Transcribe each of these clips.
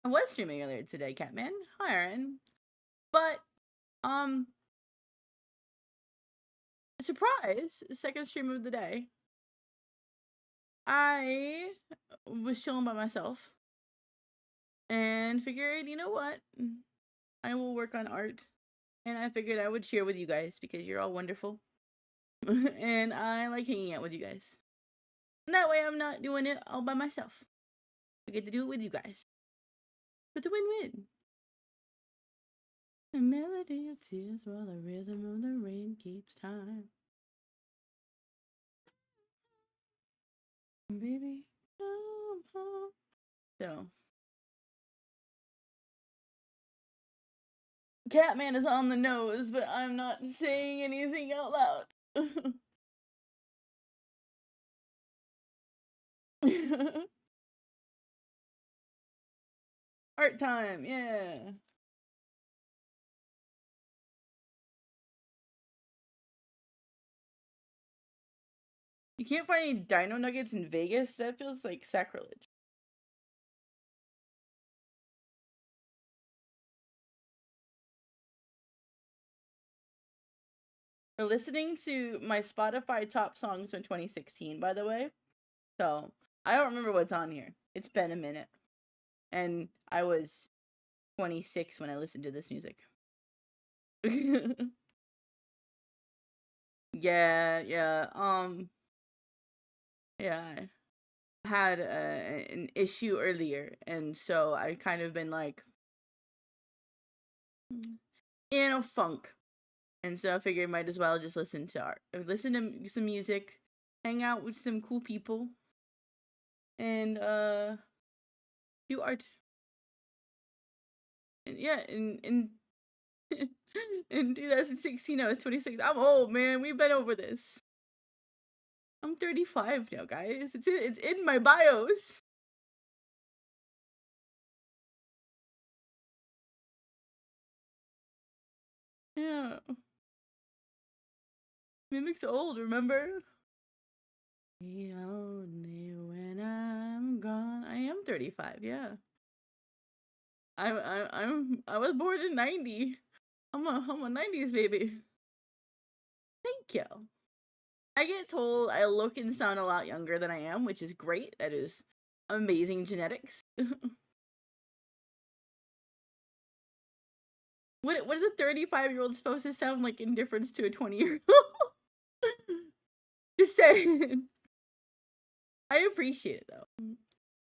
I was streaming earlier today, Catman. Hi, Aaron. But, um, surprise, second stream of the day. I was chilling by myself and figured, you know what? I will work on art. And I figured I would share with you guys because you're all wonderful. And I like hanging out with you guys. And that way I'm not doing it all by myself. I get to do it with you guys. It's a win-win. The melody of tears while the rhythm of the rain keeps time. Baby, come home. So, Catman is on the nose, but I'm not saying anything out loud. Art time, yeah. You can't find any dino nuggets in Vegas? That feels like sacrilege. We're listening to my Spotify top songs from 2016, by the way. So, I don't remember what's on here. It's been a minute. And I was 26 when I listened to this music. Yeah. Yeah. I had an issue earlier, and so I kind of been like in a funk. And so I figured I might as well just listen to art, listen to some music, hang out with some cool people, and do art. And yeah, in 2016 I was 26. I'm old, man. We've been over this. I'm 35 now, guys. It's in my bios. Yeah. Mimic's old, remember? Only when I'm gone. I am 35, yeah. I was born in 90. I'm a 90s baby. Thank you. I get told I look and sound a lot younger than I am, which is great. That is amazing genetics. What is a 35-year-old supposed to sound like in difference to a 20-year-old? Just saying. I appreciate it though.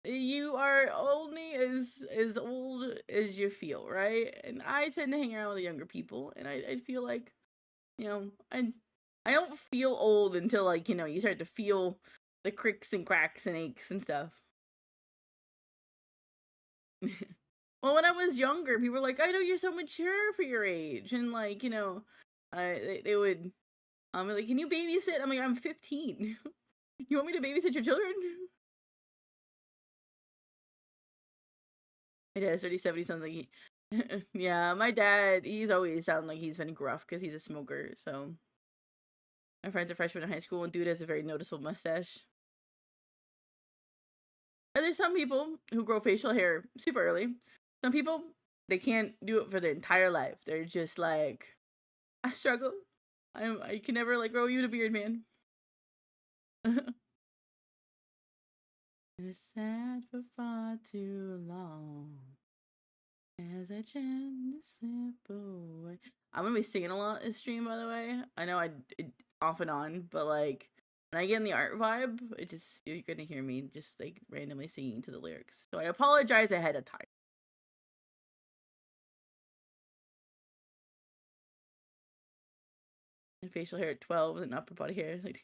You are only as old as you feel, right? And I tend to hang around with the younger people, and I feel like, you know, I don't feel old until, like, you start to feel the cricks and cracks and aches and stuff. Well, when I was younger, people were like, "I know you're so mature for your age," and like, they would be like, "Can you babysit?" I'm like, "I'm 15. You want me to babysit your children?" My dad's 37. He sounds like he. Yeah, my dad, he's always sounded like he's been gruff because he's a smoker. So my friend's a freshman in high school, and dude has a very noticeable mustache. And there's some people who grow facial hair super early. Some people, they can't do it for their entire life. They're just like, I struggle. I can never like grow you a beard, man. It's sad for far too long. As I gently slip away. I'm gonna be singing a lot this stream, by the way. I know off and on, but like when I get in the art vibe, you're gonna hear me just like randomly singing to the lyrics. So I apologize ahead of time. And facial hair at 12 and upper body hair, like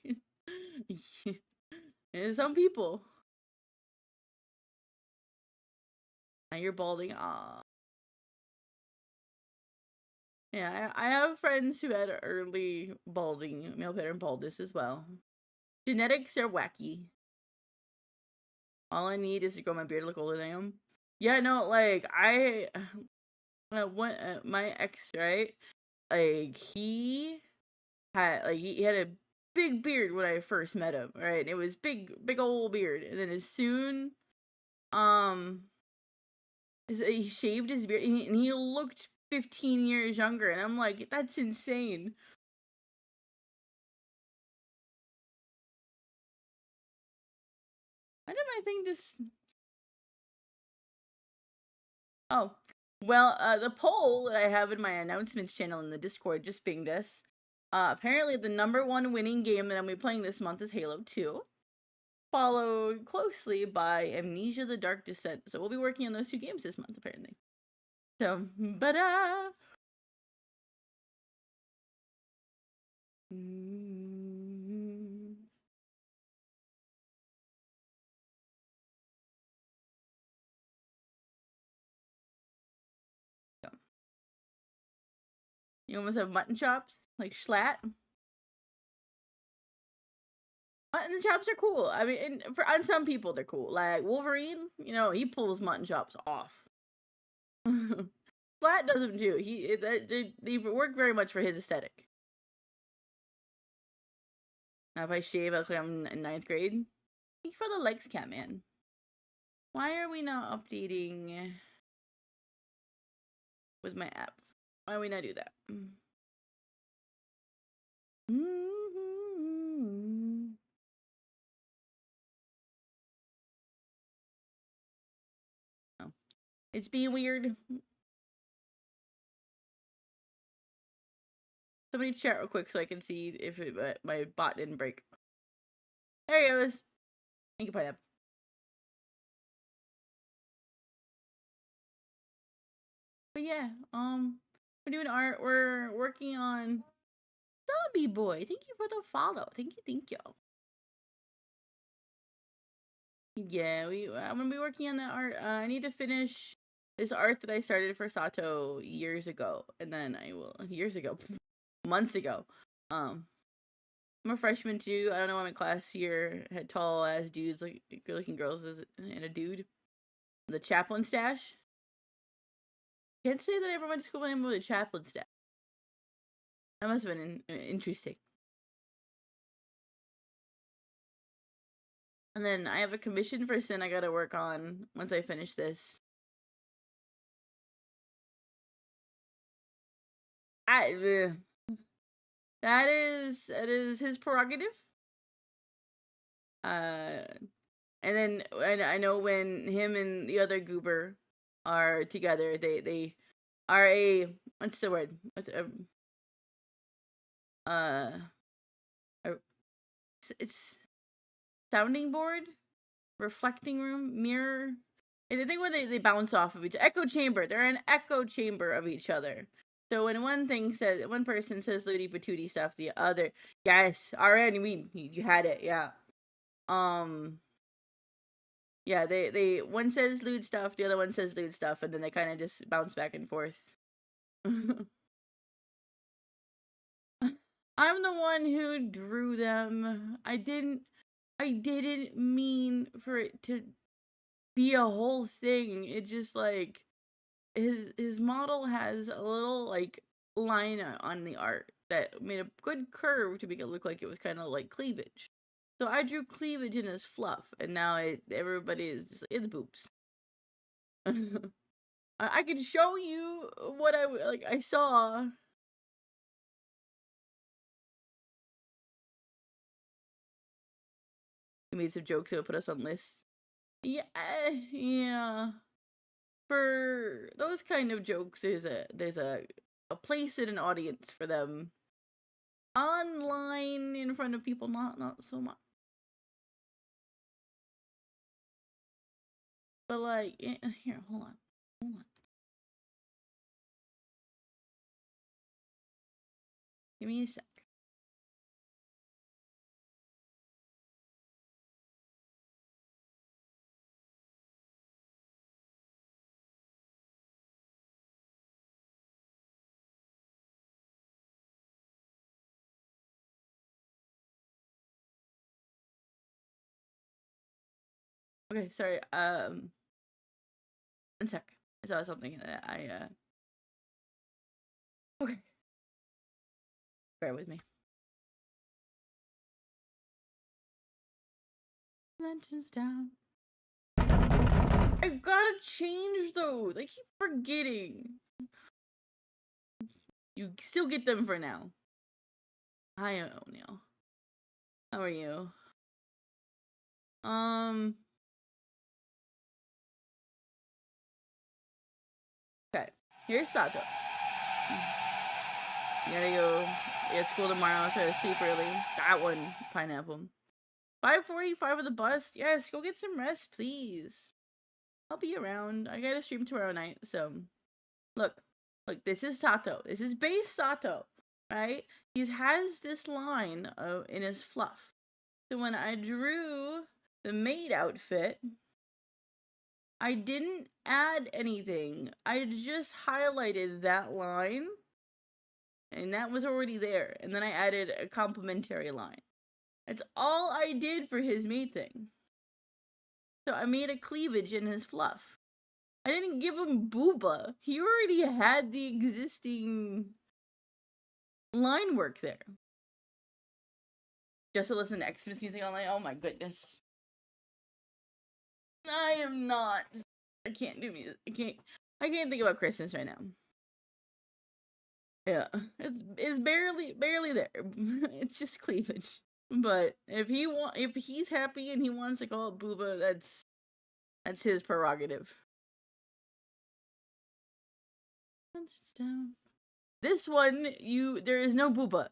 and some people. Now you're balding. Ah. Yeah, I have friends who had early balding, male pattern baldness as well. Genetics are wacky. All I need is to grow my beard to look older than I am. Yeah, no, like my ex, right? Like he had a big beard when I first met him, right? It was big old beard, and then as soon um He shaved his beard, and he looked 15 years younger, and I'm like, that's insane. Why did my thing just... Oh, well, the poll that I have in my announcements channel in the Discord just pinged us. Apparently the #1 winning game that I'm gonna be playing this month is Halo 2. Followed closely by Amnesia: The Dark Descent. So we'll be working on those 2 games this month, apparently. So, you almost have mutton chops, like Schlatt. Mutton chops are cool. I mean, on some people they're cool. Like Wolverine, you know, he pulls mutton chops off. Schlatt does them too. They work very much for his aesthetic. Now if I shave, I look like I'm in 9th grade. Thank you for the likes, Catman. Why are we not updating with my app? Why do we not do that? Oh. It's being weird. Somebody chat real quick so I can see if my bot didn't break. There he goes. Thank you, Pineapple. But yeah, we're doing art. We're working on Zombie Boy. Thank you for the follow. Thank you. Yeah, I'm gonna be working on that art. I need to finish this art that I started for Sato years ago, and then I will months ago. I'm a freshman too. I don't know why my class here had tall ass dudes, like good looking girls, and a dude. The chaplain stash. Can't say that I ever went to school with a chaplain stash. That must have been interesting. And then I have a commission for Sin I gotta work on once I finish this. That is his prerogative. And then I know when him and the other goober are together, they are a, what's the word? It's sounding board, reflecting room, mirror. And the thing where they bounce off of each echo chamber. They're an echo chamber of each other. So when one person says Ludi Patootie stuff, the other, yes, already you had it, yeah. Yeah, they one says lewd stuff, the other one says lewd stuff, and then they kind of just bounce back and forth. I'm the one who drew them. I didn't mean for it to be a whole thing. It just like his model has a little like line on the art that made a good curve to make it look like it was kind of like cleavage. So I drew cleavage in his fluff, and now everybody is just like, it's boobs. I can show you what I saw. We made some jokes that would put us on lists. Yeah. For those kind of jokes, there's a place in an audience for them. Online, in front of people, not so much. But like, here, hold on. Give me a sec. Okay, sorry. One sec. I saw something that okay. Bear with me. Lanterns down. I gotta change those. I keep forgetting. You still get them for now. Hi, O'Neill. How are you? Okay. Here's Sato. You gotta go get school tomorrow, so I sleep early. That one, pineapple. 5:45 of the bus. Yes, go get some rest, please. I'll be around. I gotta stream tomorrow night, so look, this is Sato. This is base Sato, right? He has this line in his fluff. So when I drew the maid outfit, I didn't add anything. I just highlighted that line, and that was already there. And then I added a complimentary line. That's all I did for his maid thing. So I made a cleavage in his fluff. I didn't give him booba. He already had the existing line work there. Just to listen to Xmas music online. Oh my goodness. I am not. I can't do music. I can't think about Christmas right now. Yeah, it's barely there. It's just cleavage. But if he's happy and he wants to call it booba, that's his prerogative. This one, there is no booba.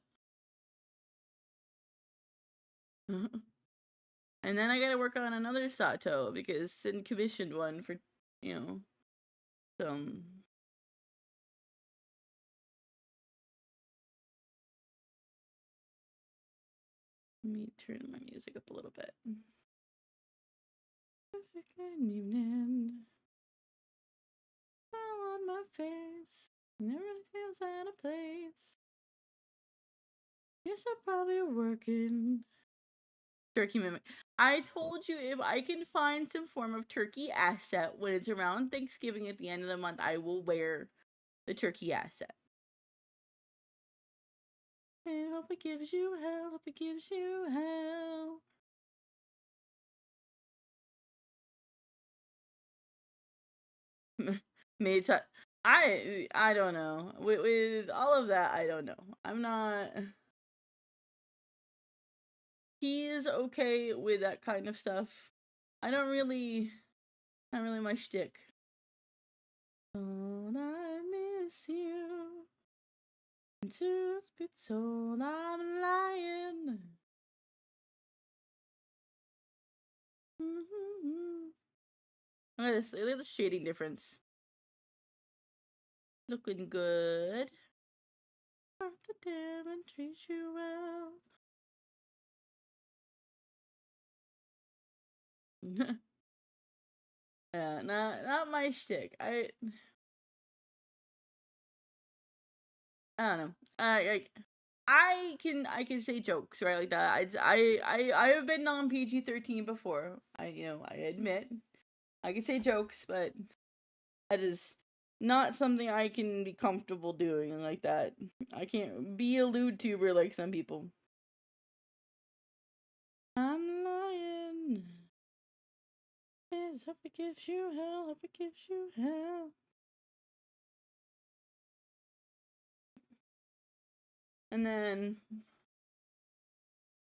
And then I gotta work on another Sato because Sin commissioned one for, some. Let me turn my music up a little bit. Perfect evening. On my face. Never feels out of place. Yes, I'm probably working. Turkey mimic. I told you if I can find some form of turkey asset when it's around Thanksgiving at the end of the month, I will wear the turkey asset. I hope it gives you hell. Hope it gives you hell. I don't know. With all of that, I don't know. I'm not. He is okay with that kind of stuff. I don't really. Not really my shtick. Oh, I miss you. Truth be told, I'm lying. Look at this. Look at the shading difference. Looking good. Worth the damn and treat you well. Yeah, not my shtick. I don't know. I can say jokes, right, like that. I have been on PG-13 before. I admit I can say jokes, but that is not something I can be comfortable doing like that. I can't be a lewd tuber like some people. I'm lying. Yes, hope it gives you hell. Hope it gives you hell. And then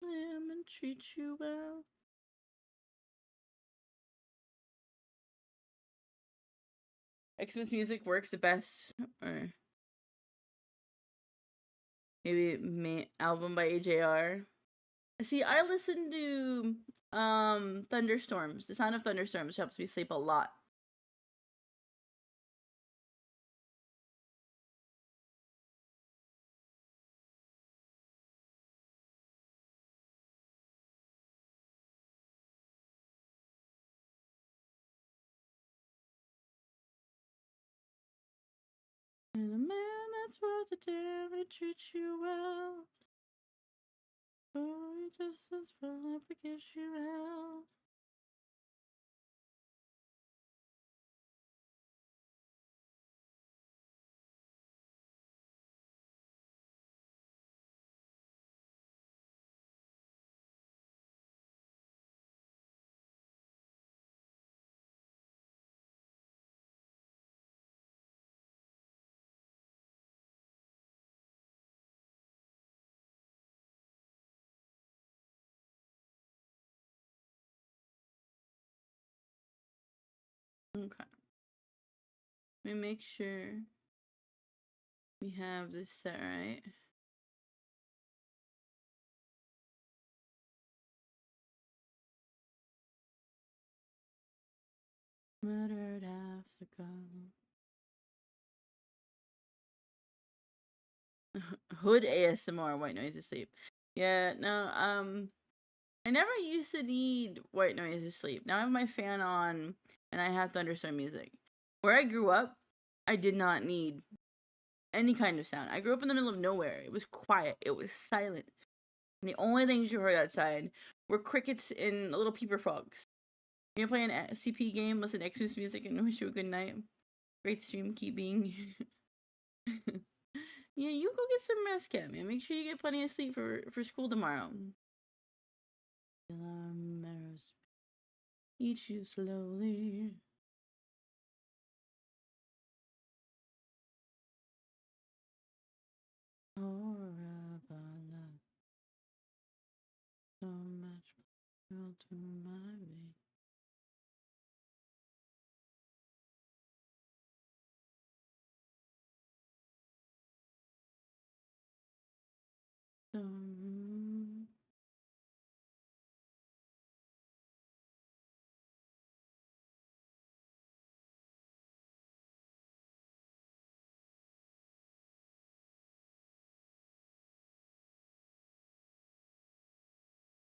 I'm gonna treat you well. Xmas music works the best, or maybe album by AJR. See, I listen to thunderstorms. The sound of thunderstorms helps me sleep a lot. And a man that's worth a damn, he treats you well. Oh, he just as well if it gives you hell. Let me make sure we have this set right. Murdered Africa. Hood ASMR, white noise asleep. Yeah, no, I never used to need white noise asleep. Now I have my fan on and I have thunderstorm music. Where I grew up, I did not need any kind of sound. I grew up in the middle of nowhere. It was quiet. It was silent. And the only things you heard outside were crickets and little peeper frogs. You play an SCP game, listen to Xmas music, and wish you a good night. Great stream, keep being. Yeah, you go get some rest, Cat, man. Make sure you get plenty of sleep for school tomorrow. Arrows eat you slowly. So much to my way.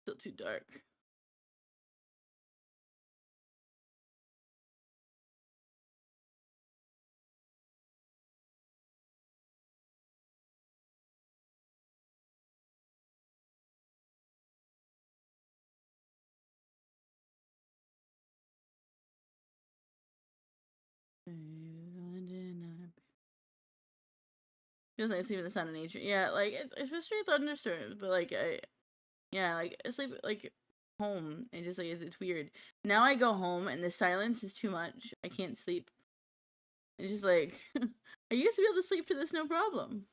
Still too dark. Feels like sleep in the sound of nature. Yeah, like it's just straight thunderstorms, but like I sleep like home and just like it's weird. Now I go home and the silence is too much. I can't sleep. It's just like I used to be able to sleep to this no problem.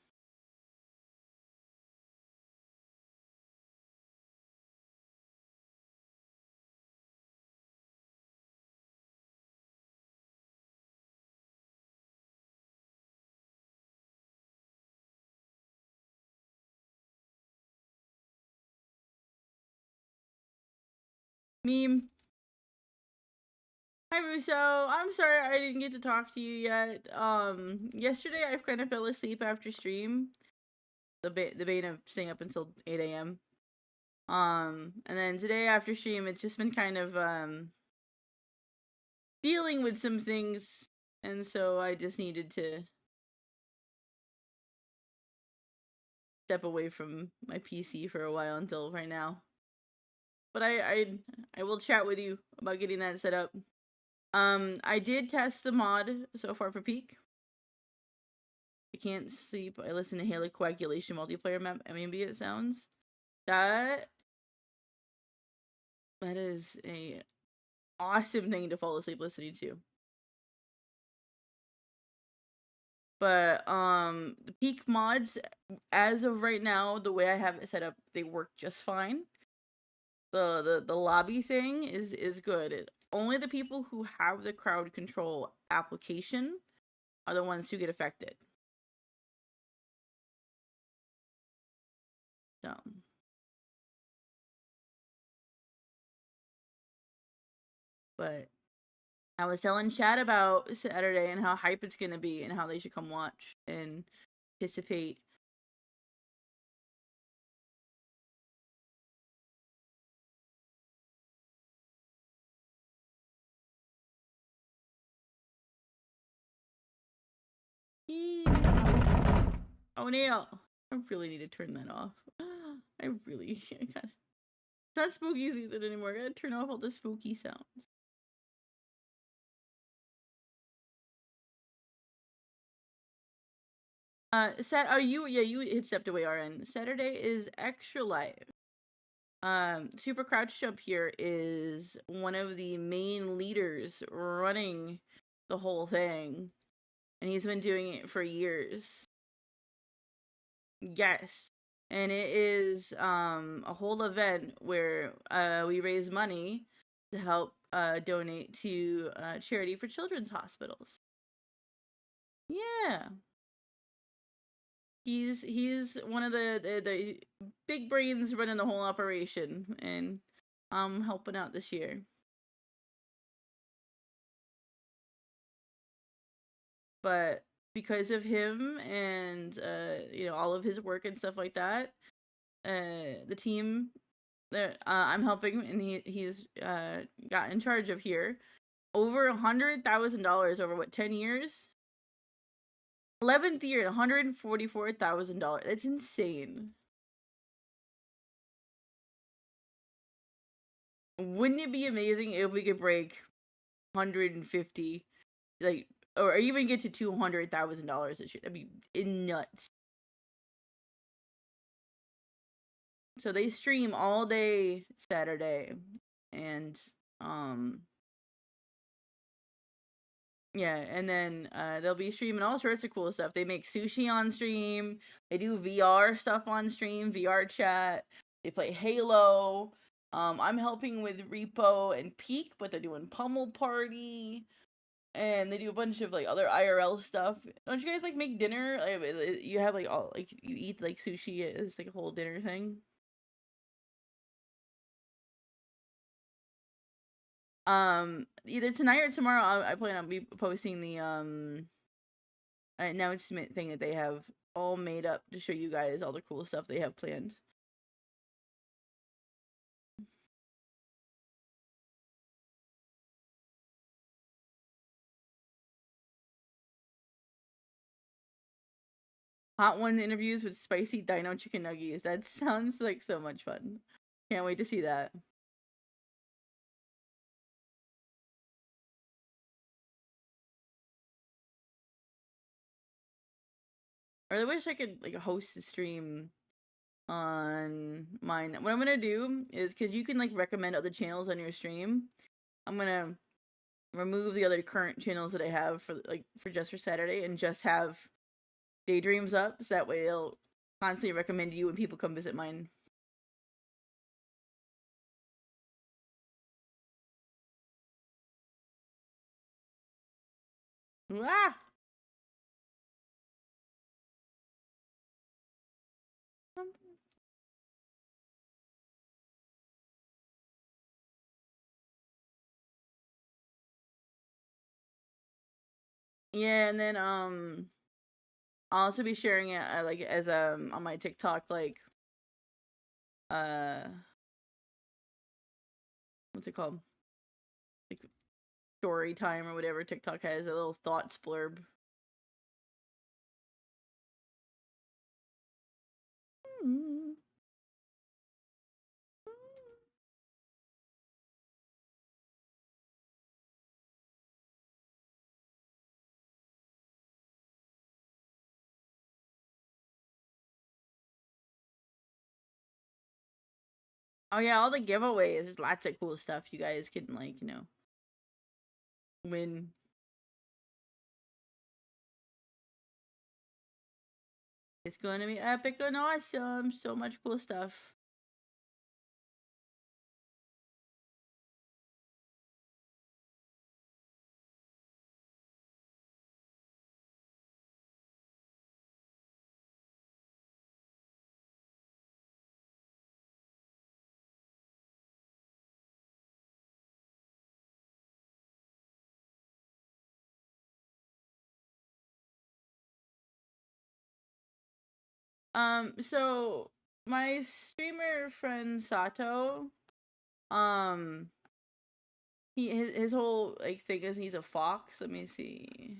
Meme. Hi Russo, I'm sorry I didn't get to talk to you yet. Yesterday I kind of fell asleep after stream. The bane of staying up until 8 a.m. And then today after stream, it's just been kind of dealing with some things, and so I just needed to step away from my PC for a while until right now. But I will chat with you about getting that set up. I did test the mod so far for Peak. I can't sleep. I listen to Halo Coagulation multiplayer map. Maybe it sounds. That is a awesome thing to fall asleep listening to. But the Peak mods, as of right now, the way I have it set up, they work just fine. The lobby thing is good. Only the people who have the crowd control application are the ones who get affected. So but I was telling Chad about Saturday and how hype it's gonna be and how they should come watch and participate. Oh, Neil, I really need to turn that off. I gotta. It's not spooky season anymore. I gotta turn off all the spooky sounds. You had stepped away, RN. Saturday is extra live. Super Crouch Jump here is one of the main leaders running the whole thing, and he's been doing it for years. Yes. And it is a whole event where we raise money to help donate to charity for children's hospitals. Yeah. He's one of the big brains running the whole operation, and I'm helping out this year. But because of him and all of his work and stuff like that, the team that I'm helping, and he's got in charge of here, over $100,000 over what, 10 years? 11th year, $144,000. That's insane. Wouldn't it be amazing if we could break 150, like, or even get to $200,000 this year? That'd be nuts. So they stream all day Saturday, and yeah, and then they'll be streaming all sorts of cool stuff. They make sushi on stream. They do VR stuff on stream, VR chat. They play Halo. I'm helping with Repo and Peak, but they're doing Pummel Party, and they do a bunch of like other IRL stuff. Don't you guys like make dinner? You have like all, like, you eat like sushi as like a whole dinner thing. Either tonight or tomorrow, I plan on be posting the announcement thing that they have all made up to show you guys all the cool stuff they have planned. Hot One interviews with spicy dino chicken nuggies. That sounds like so much fun. Can't wait to see that. Or I wish I could like host a stream on mine. What I'm gonna do is, because you can like recommend other channels on your stream, I'm gonna remove the other current channels that I have for just for Saturday, and just have Daydreams up, so that way it'll constantly recommend you when people come visit mine. Ah! Yeah, and then I'll also be sharing it like as on my TikTok, like uh what's it called? Like story time or whatever TikTok has, a little thoughts blurb. Oh yeah, all the giveaways. There's lots of cool stuff you guys can like, win. It's gonna be epic and awesome. So much cool stuff. So my streamer friend Sato, um, his whole like thing is he's a fox. Let me see.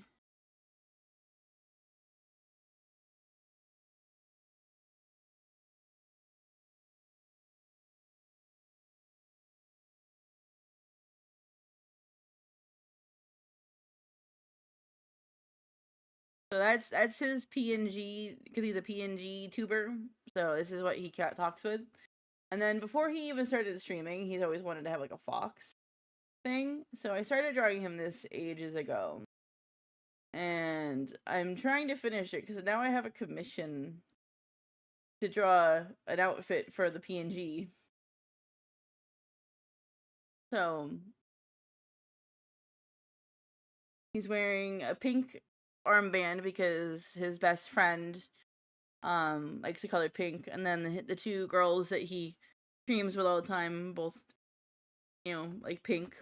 So that's his PNG, because he's a PNG tuber. So this is what he talks with. And then before he even started streaming, he's always wanted to have like a fox thing. So I started drawing him this ages ago. And I'm trying to finish it because now I have a commission to draw an outfit for the PNG. So he's wearing a pink armband because his best friend likes the color pink, and then the two girls that he streams with all the time both, like pink.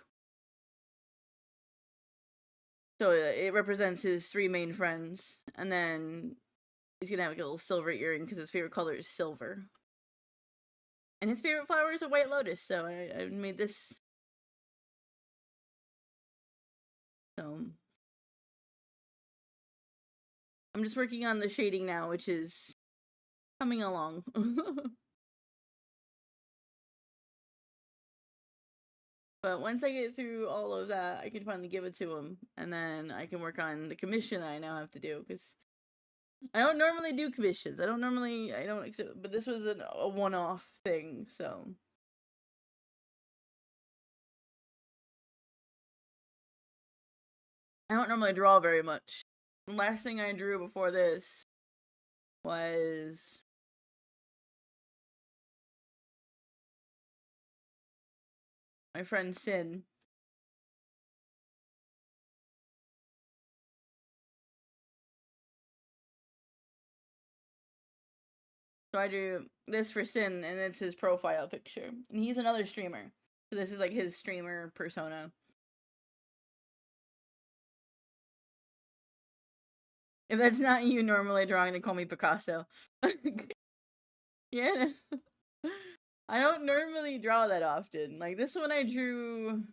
So it represents his three main friends, and then he's gonna have like a little silver earring because his favorite color is silver. And his favorite flower is a white lotus, so I made this. So I'm just working on the shading now, which is coming along. But once I get through all of that, I can finally give it to him, and then I can work on the commission that I now have to do, because I don't normally do commissions. I don't accept, but this was a one-off thing, so. I don't normally draw very much. The last thing I drew before this was my friend Sin. So I drew this for Sin, and it's his profile picture. And he's another streamer. So this is like his streamer persona. If that's not you normally drawing, then call me Picasso. Yeah. I don't normally draw that often. Like, this one I drew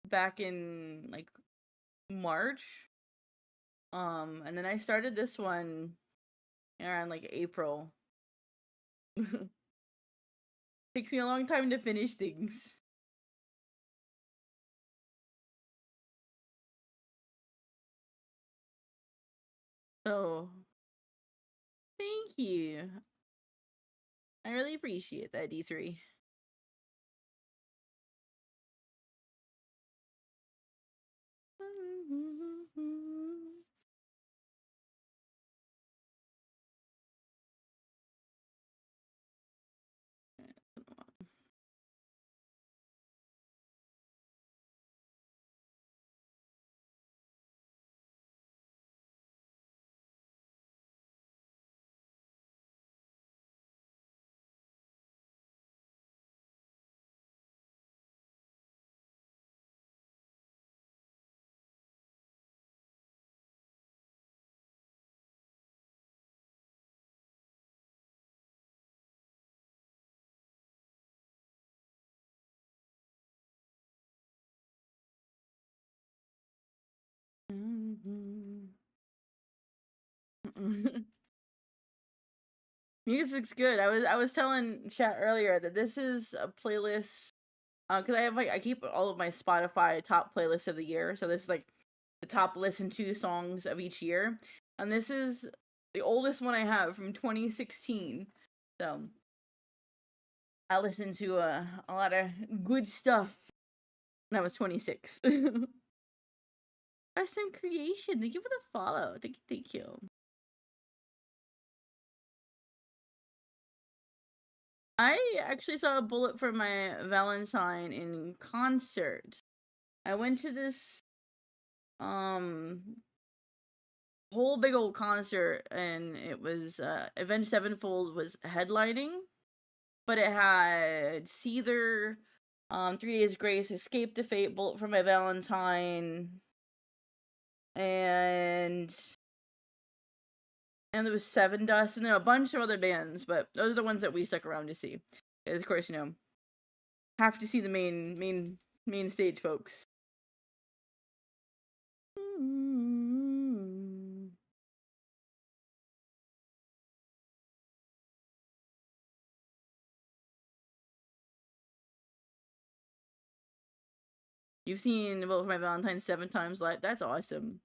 back in, like, March. And then I started this one around, like, April. Takes me a long time to finish things. So, thank you. I really appreciate that, D3. Music's good. I was telling chat earlier that this is a playlist because I keep all of my Spotify top playlists of the year. So this is like the top listened to songs of each year, and this is the oldest one I have from 2016. So I listened to a lot of good stuff when I was 26. Custom creation. Thank you for the follow. Thank you. I actually saw a bullet for my Valentine in concert. I went to this whole big old concert, and it was Avenged Sevenfold was headlining, but it had Seether, 3 Days Grace, Escape to Fate, Bullet for My Valentine, and there was Sevendust, and there were a bunch of other bands, but those are the ones that we stuck around to see. Because, of course, have to see the main stage folks. You've seen Bullet for My Valentine 7 times live. That's awesome.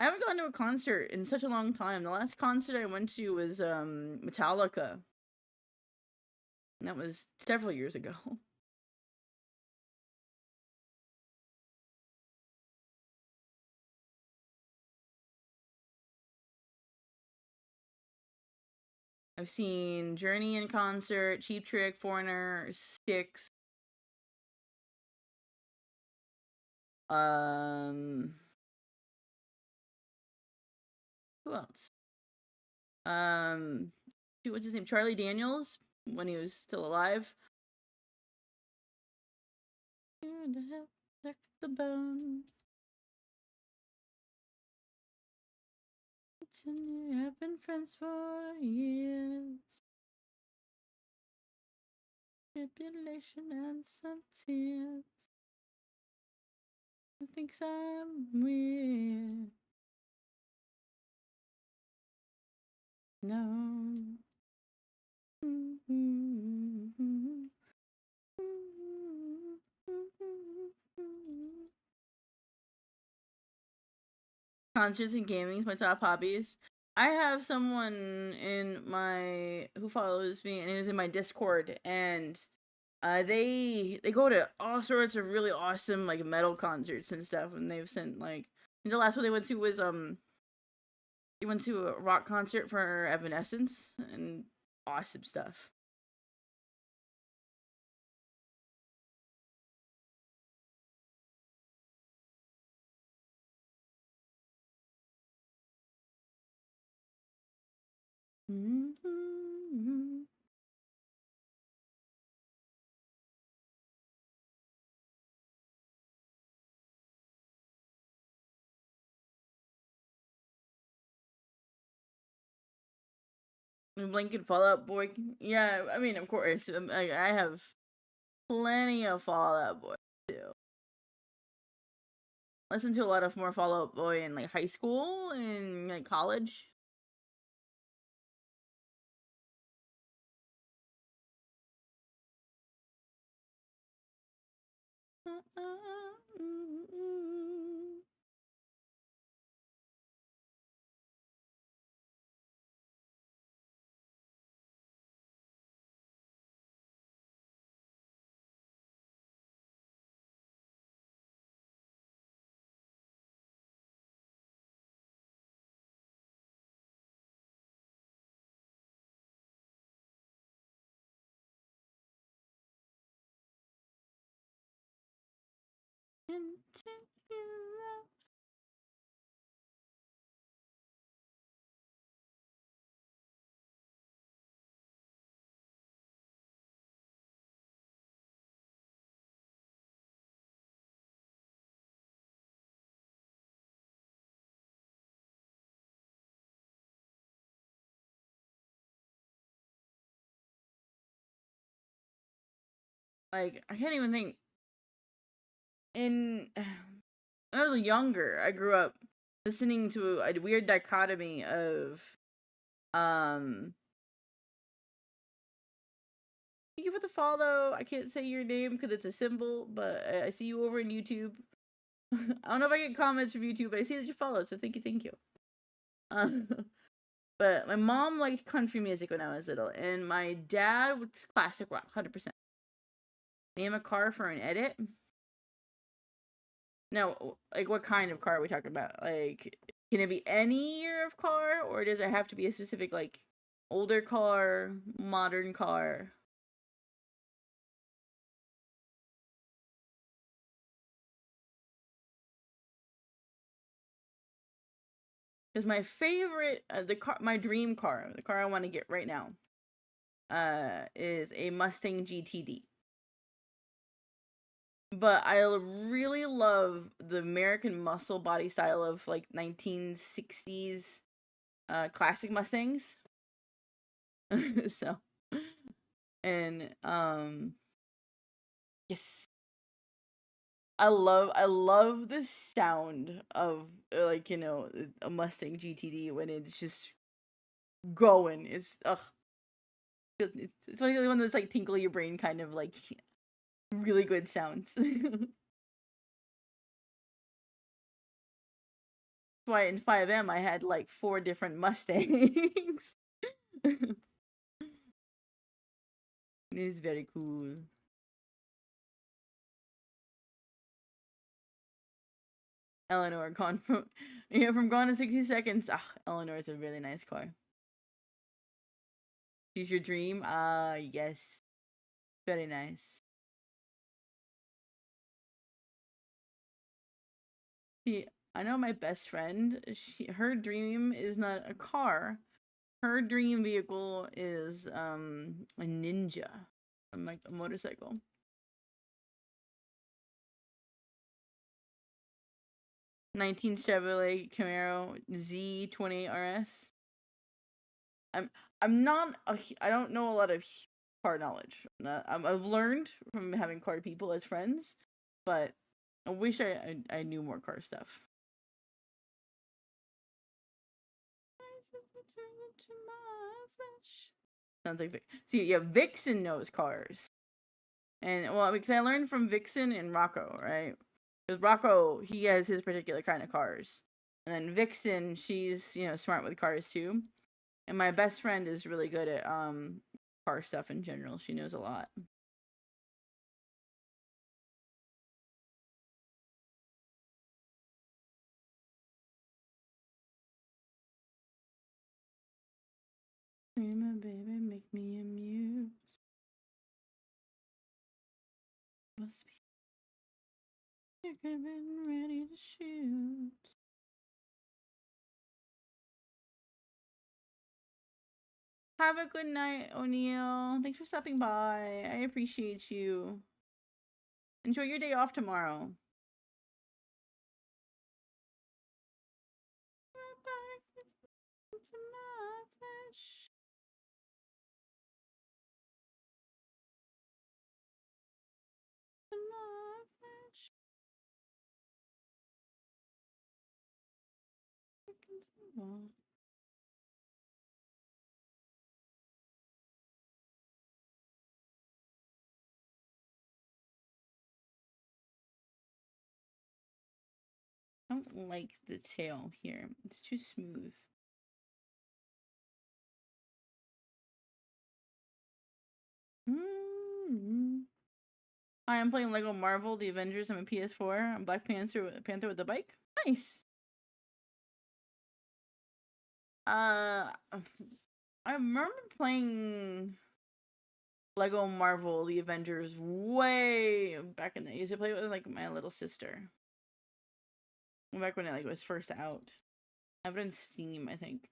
I haven't gone to a concert in such a long time. The last concert I went to was Metallica. And that was several years ago. I've seen Journey in concert, Cheap Trick, Foreigner, Styx. Um, who else? Shoot, what's his name? Charlie Daniels when he was still alive. And I have checked the bone. We have been friends for years. Tribulation and some tears. Who thinks I'm weird? No. Concerts and gaming is my top hobbies. I have someone in my who follows me and who's in my Discord, and they go to all sorts of really awesome like metal concerts and stuff, and they've sent like the last one they went to was they went to a rock concert for Evanescence and awesome stuff. Mm-hmm. Blanket Fallout Boy. Yeah, I mean, of course. I have plenty of Fallout Boy too. Listen to a lot of more Fallout Boy in like high school and like college. Like I can't even think. In when I was younger, I grew up listening to a weird dichotomy of um. Thank you for the follow. I can't say your name because it's a symbol, but I see you over in YouTube. I don't know if I get comments from YouTube, but I see that you followed, so thank you, thank you. But my mom liked country music when I was little, and my dad was classic rock, 100%. Name a car for an edit. Now, like, what kind of car are we talking about? Like, can it be any year of car, or does it have to be a specific, like, older car, modern car? Because my favorite, my dream car, the car I want to get right now, is a Mustang GTD. But I really love the American muscle body style of like 1960s classic Mustangs. So, and yes, I love the sound of like, you know, a Mustang GTD when it's just going. It's ugh. It's one of those like tinkle your brain kind of like really good sounds. Why in FiveM I had like 4 different Mustangs. It is very cool. Eleanor, gone from from Gone in 60 Seconds. Ah, Eleanor is a really nice car. She's your dream? Yes. Very nice. See, I know my best friend. Her dream is not a car. Her dream vehicle is a Ninja, like a motorcycle. '19 Chevrolet Camaro Z28 RS. I'm not I don't know a lot of car knowledge. I've learned from having car people as friends, but I wish I knew more car stuff. Sounds like see, yeah, Vixen knows cars, and well, because I learned from Vixen and Rocco, right? Because Rocco, he has his particular kind of cars, and then Vixen, she's smart with cars too. And my best friend is really good at car stuff in general. She knows a lot. My baby, make me amuse. Must be. You could have been ready to shoot. Have a good night, O'Neill. Thanks for stopping by. I appreciate you. Enjoy your day off tomorrow. I don't like the tail here. It's too smooth. I am playing Lego Marvel: The Avengers on my PS4. I'm Black Panther with the bike. Nice. I remember playing Lego Marvel: The Avengers way back in the. I used to play it with like my little sister. Back when it was first out. I have it on Steam, I think.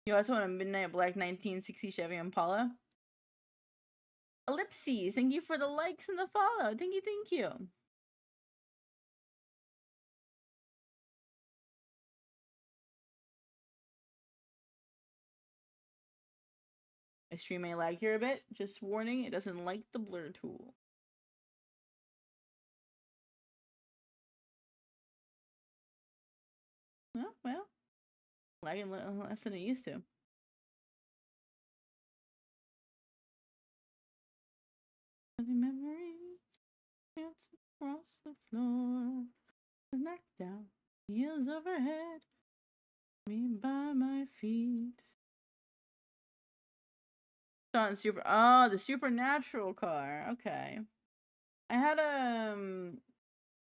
You also want a Midnight Black 1960 Chevy Impala? Ellipses, thank you for the likes and the follow. Thank you. My stream may lag here a bit. Just warning, it doesn't like the blur tool. Oh, well, lagging less than it used to. The memories dance across the floor, knocked down, heels overhead, me by my feet. On the Supernatural car. Okay, I had a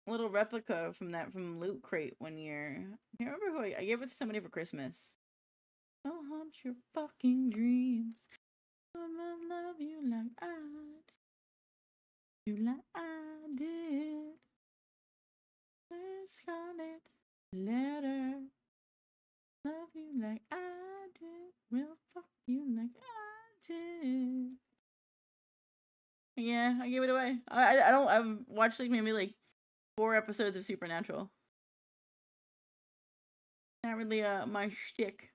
little replica from Loot Crate one year. I can't remember who I gave it to somebody for Christmas. I'll haunt your fucking dreams. I'ma love you like I did. Scarlet letter. Love you like I did. We'll fuck you like I did. yeah, I gave it away. I don't. I've watched like maybe like 4 episodes of Supernatural. Not really my shtick.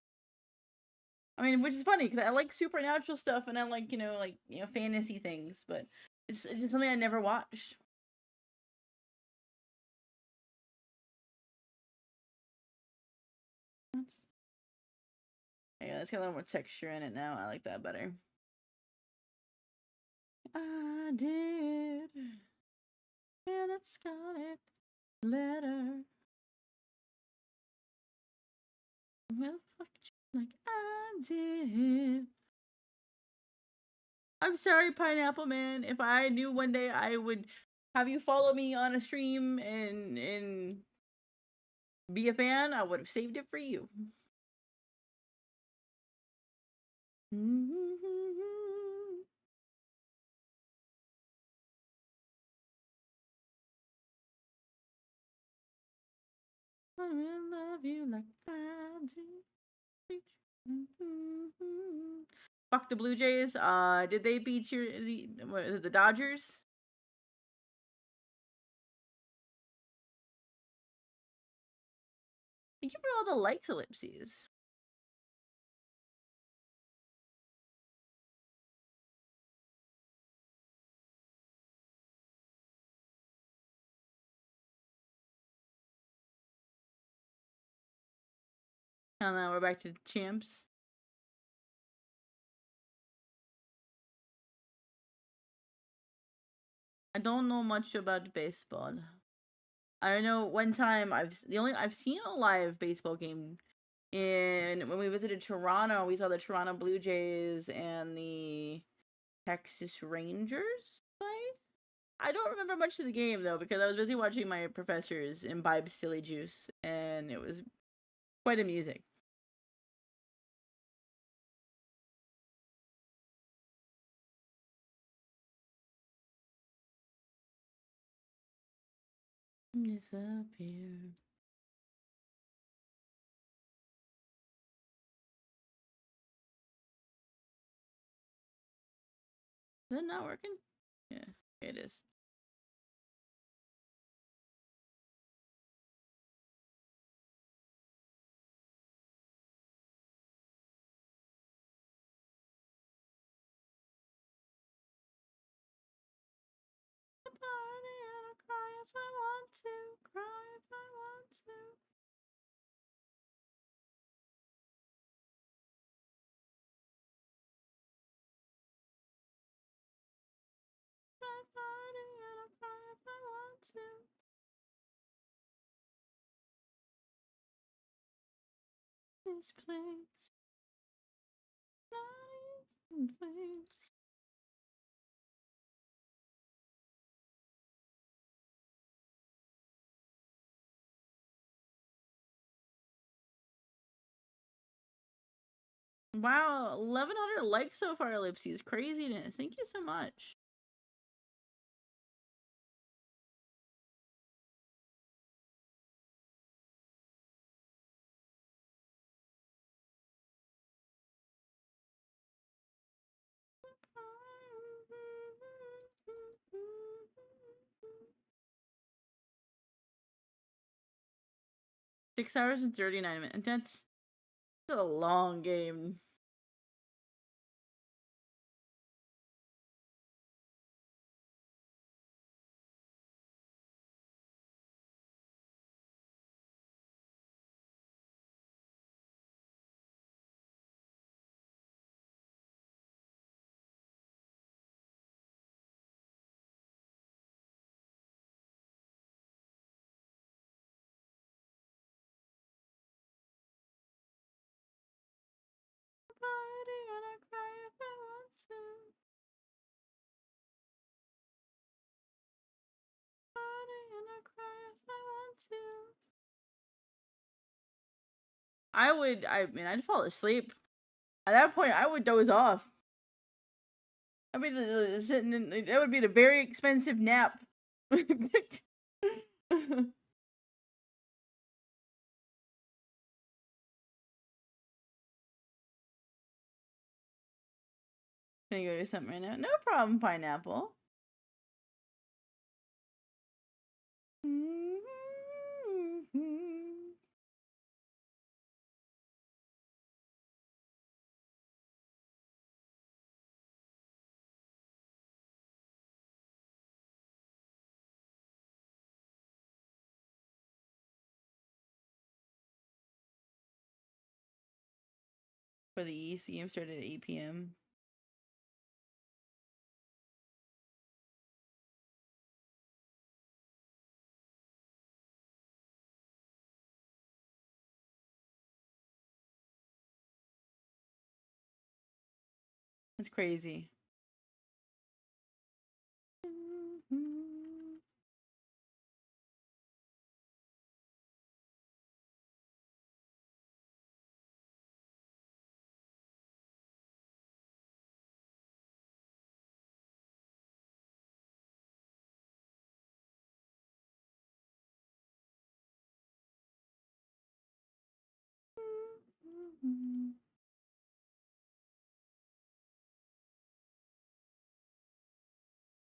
I mean, which is funny because I like supernatural stuff and I like fantasy things, but it's just something I never watched. Yeah, it's got a little more texture in it now. I like that better. I did. Yeah, that's got it. Letter. Well, fuck you like I did. I'm sorry, Pineapple Man. If I knew one day I would have you follow me on a stream and be a fan, I would have saved it for you. I will love you like I do. Fuck the Blue Jays. Did they beat the Dodgers? Thank you for all the likes, ellipses. And now we're back to champs. I don't know much about baseball. I know one time I've seen a live baseball game when we visited Toronto. We saw the Toronto Blue Jays and the Texas Rangers play. I don't remember much of the game though because I was busy watching my professors imbibe silly juice, and it was quite amusing. Disappear. Is it not working? Yeah, it is. Party and I'll cry if I want to. Cry if I want to. My party and I'll cry if I want to. This place, not in flames. Wow, 1,100 likes so far, ellipses. Craziness. Thank you so much. $6 and 39 minutes. That's a long game. Party and I cry if I want to. Party and I cry if I want to. I'd fall asleep. At that point, I would doze off. I mean, sitting in, that would be a very expensive nap. Can you go do something right now? No problem, Pineapple. For the East, the game started at 8 p.m. That's crazy.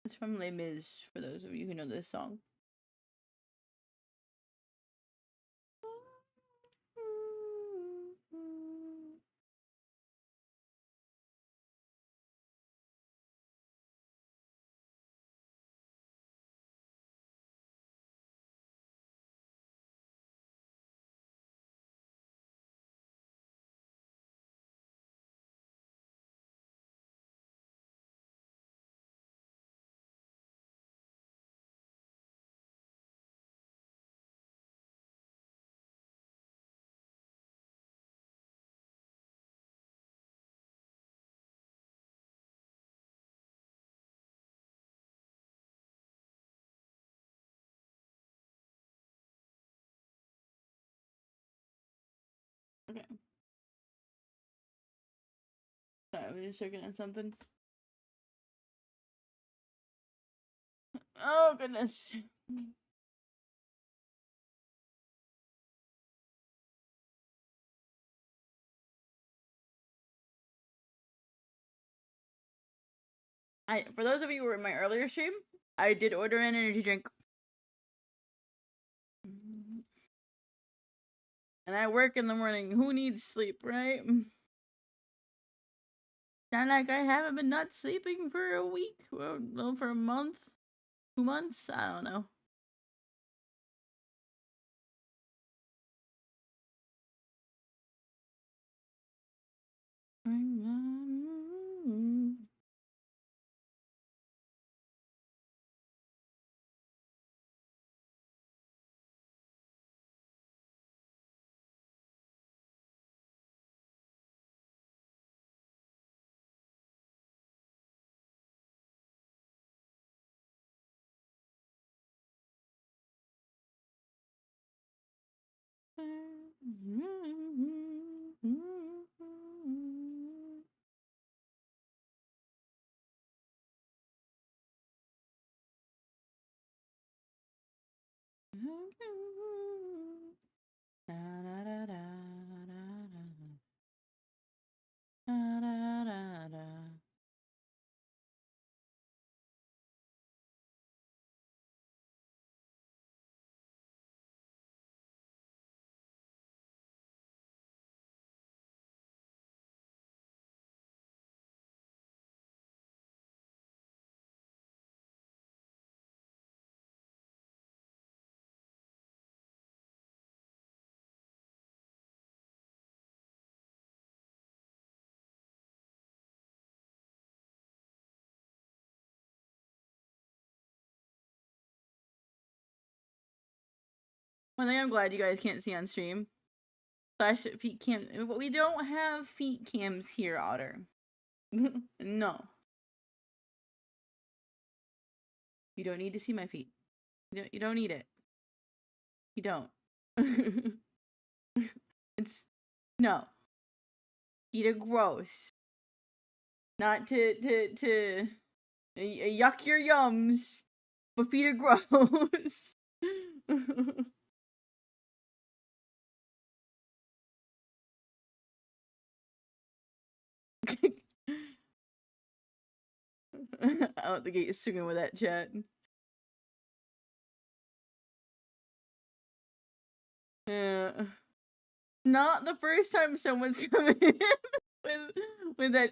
It's from Les Mis, for those of you who know this song. Okay. Sorry, I was just checking on something. Oh, goodness. For those of you who were in my earlier stream, I did order an energy drink. And I work in the morning. Who needs sleep, right? Not like I haven't been not sleeping for a week. Well, no, for a month. 2 months? I don't know. One thing I'm glad you guys can't see on stream. Slash feet cam. But we don't have feet cams here, Otter. No. You don't need to see my feet. You don't need it. You don't. It's no. Feet are gross. Not to yuck your yums, but feet are gross. I don't think he's singing with that chat. Not the first time someone's coming in with that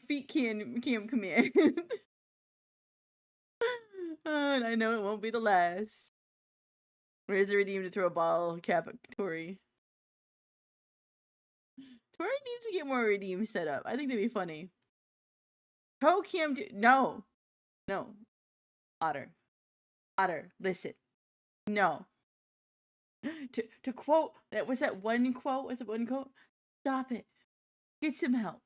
feet cam command. And I know it won't be the last. Where's the redeem to throw a ball cap at Tori? Tori needs to get more redeem set up. I think that'd be funny. Pro cam no. Otter, listen. No. To quote that was that one quote. Was it one quote? Stop it. Get some help.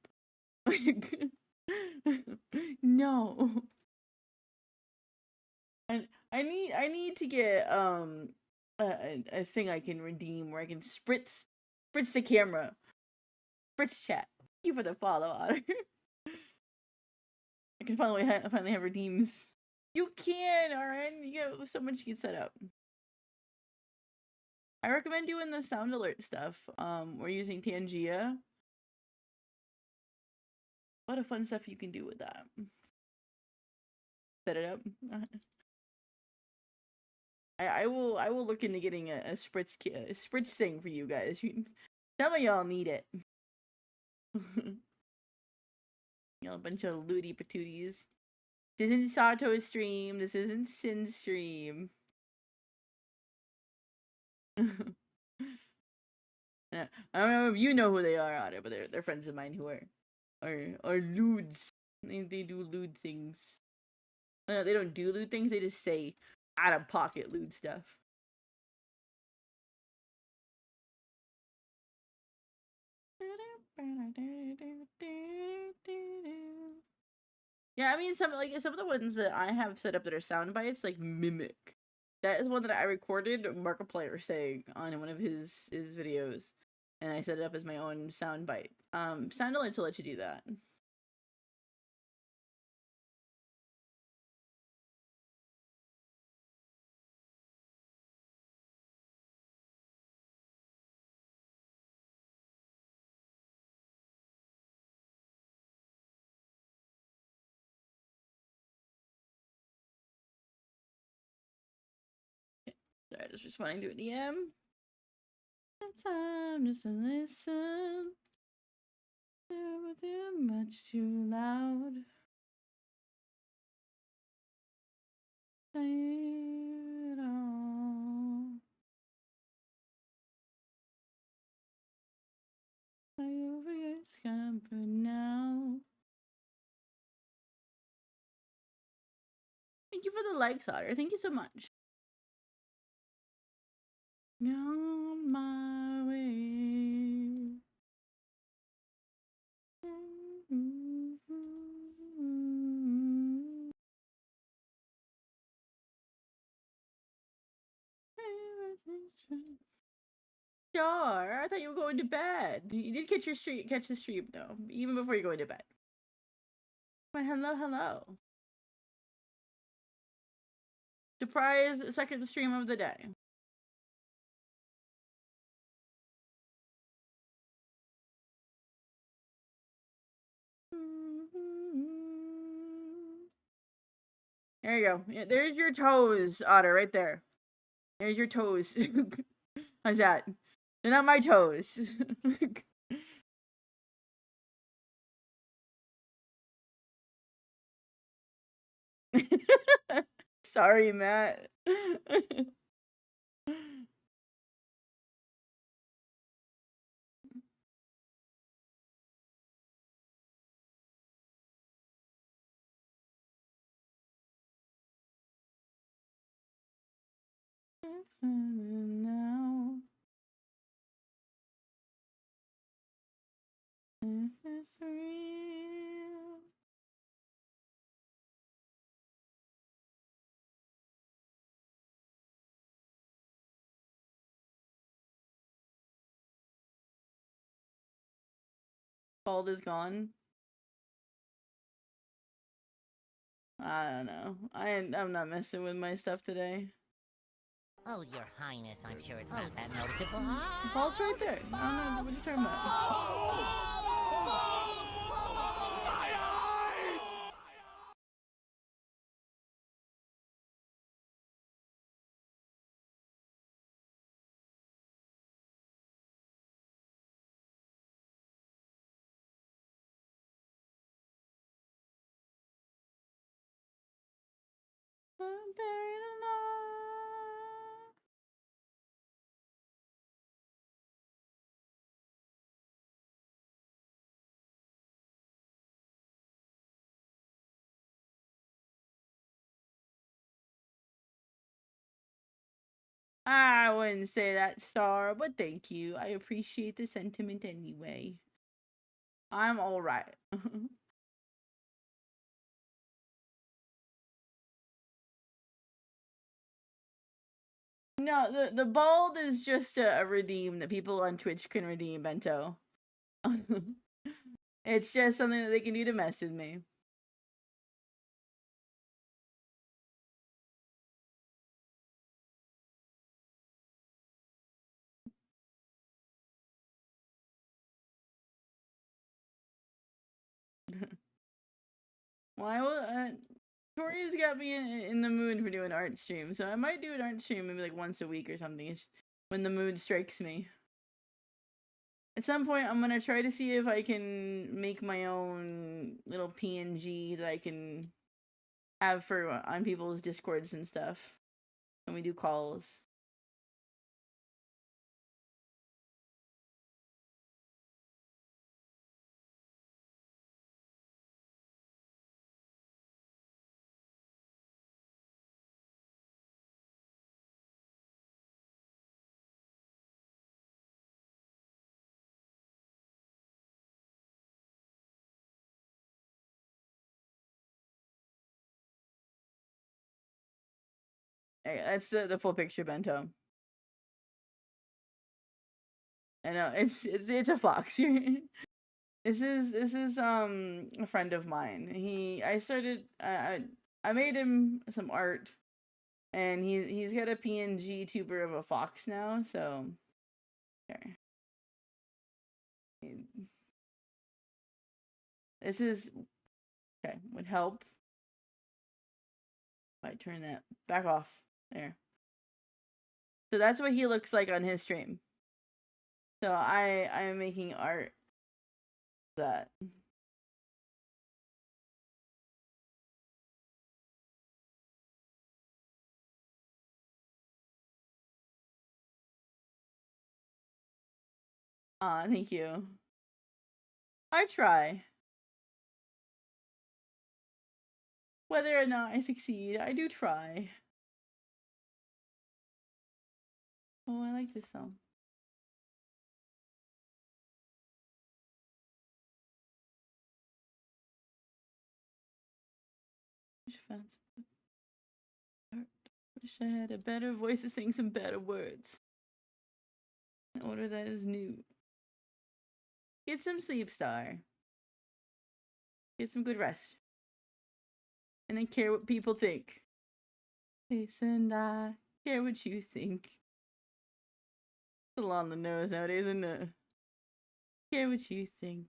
No. And I need to get a thing I can redeem where I can spritz the camera. Spritz chat. Thank you for the follow, Otter. I can finally have redeems. You can, alright? You got so much you can set up. I recommend doing the sound alert stuff. We're using Tangia. A lot of fun stuff you can do with that. Set it up. I will look into getting a spritz thing for you guys. Some of y'all need it. You know, a bunch of looty patooties. This isn't Sato's stream. This isn't Sin's stream. I don't know if you know who they are out there, but they're friends of mine who are lewds. They do lewd things. No, they don't do lewd things. They just say out of pocket lewd stuff. Yeah, I mean some of the ones that I have set up that are sound bites, like Mimic. That is one that I recorded Markiplier saying on one of his videos, and I set it up as my own sound bite. Sound alert to let you do that. Sorry, just responding to a DM. Time just to listen. Too much too loud. Say it all. I over your scamper now. Thank you for the likes, Otter. Thank you so much. On my way. Sure, I thought you were going to bed. You did catch the stream though, even before you're going to bed. Well, hello. Surprise second stream of the day. There you go. Yeah, there's your toes, Otter, right there. There's your toes. How's that? They're not my toes. Sorry, Matt. Now, if it's real. Bald is gone. I don't know. I'm not messing with my stuff today. Oh, Your Highness, I'm sure it's not that noticeable. Bald's right there. I don't know what you're talking about. buried alive. I wouldn't say that, Star, but thank you. I appreciate the sentiment anyway. I'm alright. No, the bald is just a redeem that people on Twitch can redeem, Bento. It's just something that they can do to mess with me. Why will Tori's got me in the mood for doing art stream, so I might do an art stream maybe like once a week or something when the mood strikes me. At some point, I'm gonna try to see if I can make my own little PNG that I can have for on people's Discords and stuff when we do calls. That's the full picture, Bento. I know it's a fox. This is a friend of mine. I made him some art, and he's got a PNG tuber of a fox now. So, okay. This is okay. Would help if I turn that back off there. So that's what he looks like on his stream. So I'm making art that. Thank you. I try. Whether or not I succeed, I do try. Oh, I like this song. Wish I had a better voice to sing some better words. In order that is new. Get some sleep, Star. Get some good rest. And I care what people think. Face and I care what you think. It's a little on the nose nowadays, isn't it? Care what you think.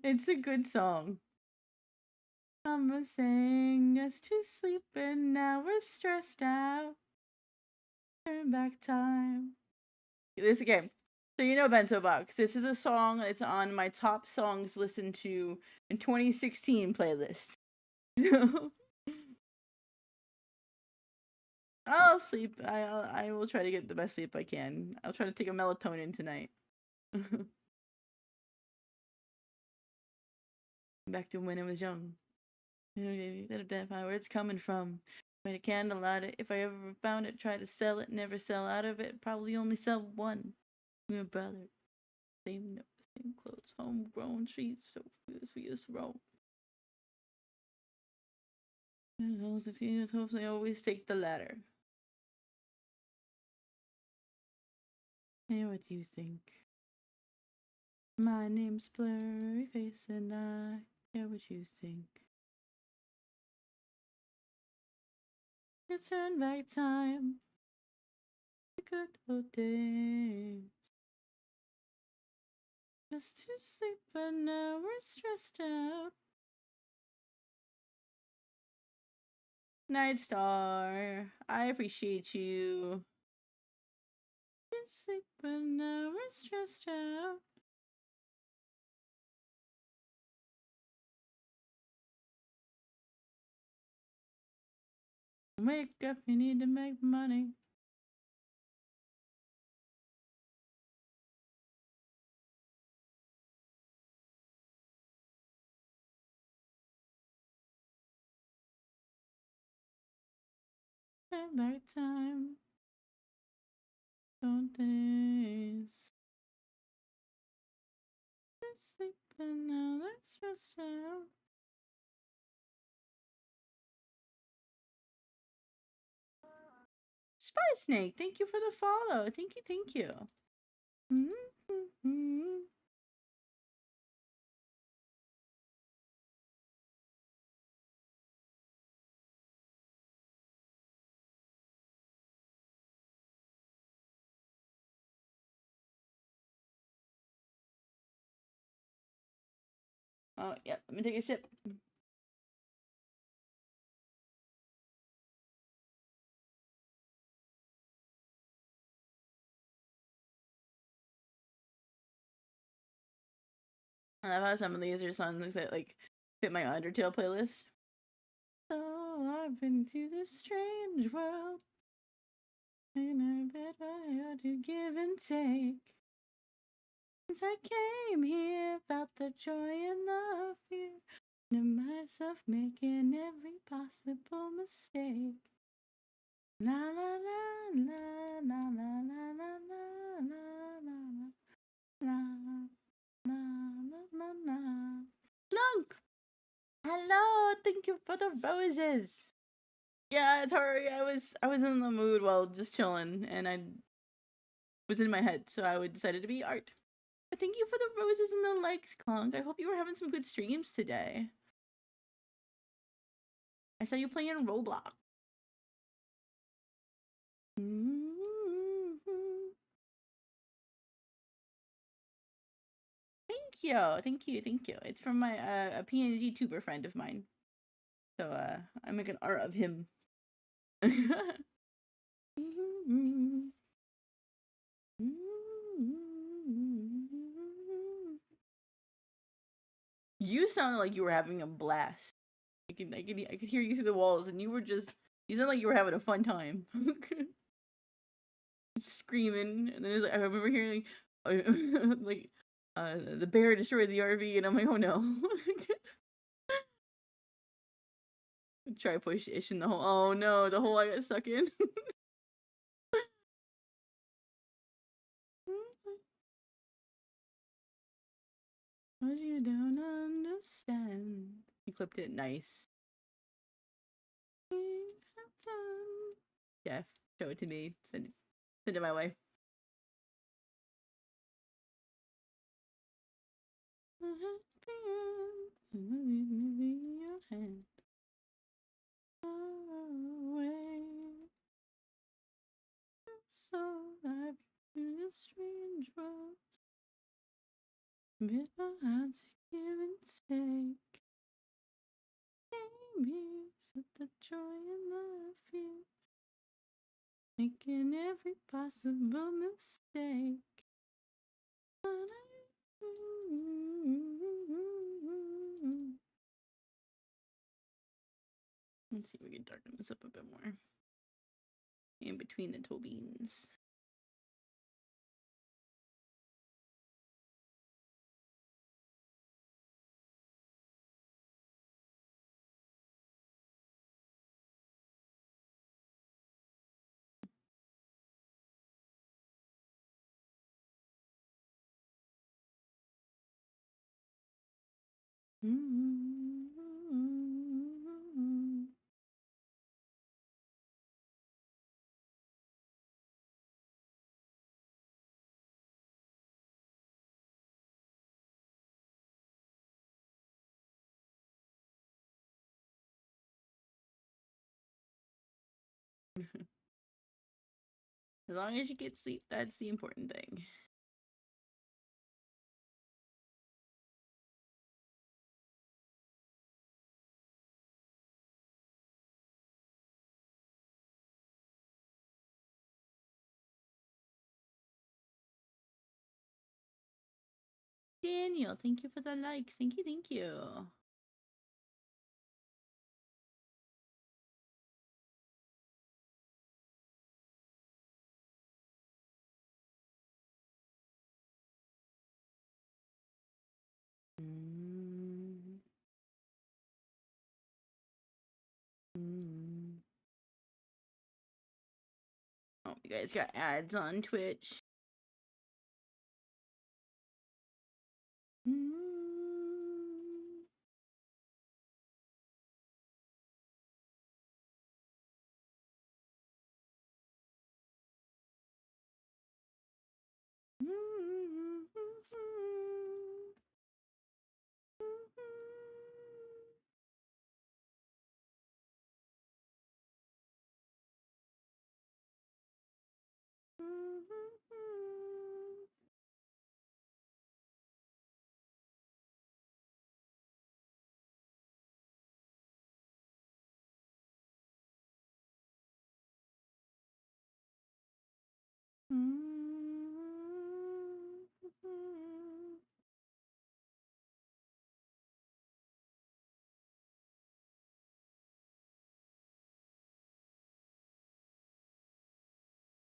It's a good song. Summer sang us to sleep and now we're stressed out. Turn back time. This game. So you know Bento Box. This is a song that's on my top songs listened to in 2016 playlist. I'll sleep. I will try to get the best sleep I can. I'll try to take a melatonin tonight. Back to when I was young. You gotta identify where it's coming from. Light a candle at it. If I ever found it, try to sell it. Never sell out of it. Probably only sell one. My brother. Same nose, same clothes. Homegrown streets. So we used to roam. Hopefully always take the latter. Hey, what do you think? My name's Blurry Face and I care what you think. It's turn back time. The good old days. Just to sleep, but now we're stressed out. Night Star, I appreciate you. Just sleep, but now we're stressed out. Wake up, you need to make money. At night time. Don't days. They're sleeping now, they're stressed out. Spy Snake, thank you for the follow. Thank you, thank you. Oh, yeah, let me take a sip. I love how some of these are songs that like fit my Undertale playlist. So I've been to this strange world, and I bet I ought to give and take. Since I came here, felt the joy and the fear, and myself making every possible mistake. La la la la la la la la la la la la la la. Slunk! Hello, thank you for the roses. Yeah, Tori, I was in the mood while just chilling, and I was in my head, so I decided to be art. But thank you for the roses and the likes, Clunk. I hope you were having some good streams today. I saw you playing Roblox. Thank you, thank you, thank you. It's from my a PNG tuber friend of mine. So I make an art of him. You sounded like you were having a blast. I could hear you through the walls, and you sounded like you were having a fun time. Screaming, and then I remember hearing like the bear destroyed the RV, and I'm like, oh no. Try to push Ish in the hole. Oh no, the hole I got stuck in. What you don't understand. You clipped it nice. Jeff, show it to me. Send it my way. Your hand away. So I've been a strange world. With my heart to give and take. Came here, set the joy and the fear. Making every possible mistake. Let's see if we can darken this up a bit more. In between the toe beans. As long as you get sleep, that's the important thing. Daniel, thank you for the likes. Thank you, thank you. Mm. Mm. Oh, you guys got ads on Twitch. Mm.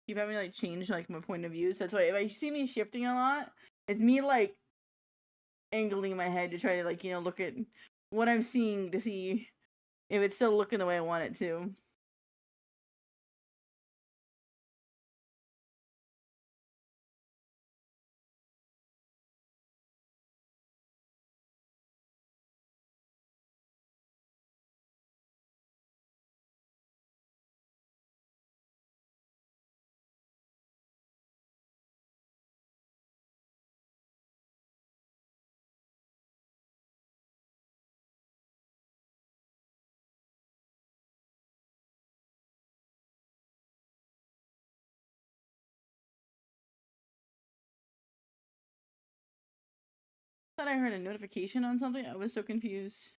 You've had me like change like my point of view. So that's why if I see me shifting a lot, it's me like angling my head to try to like, look at what I'm seeing to see if it's still looking the way I want it to. Thought I heard a notification on something. I was so confused.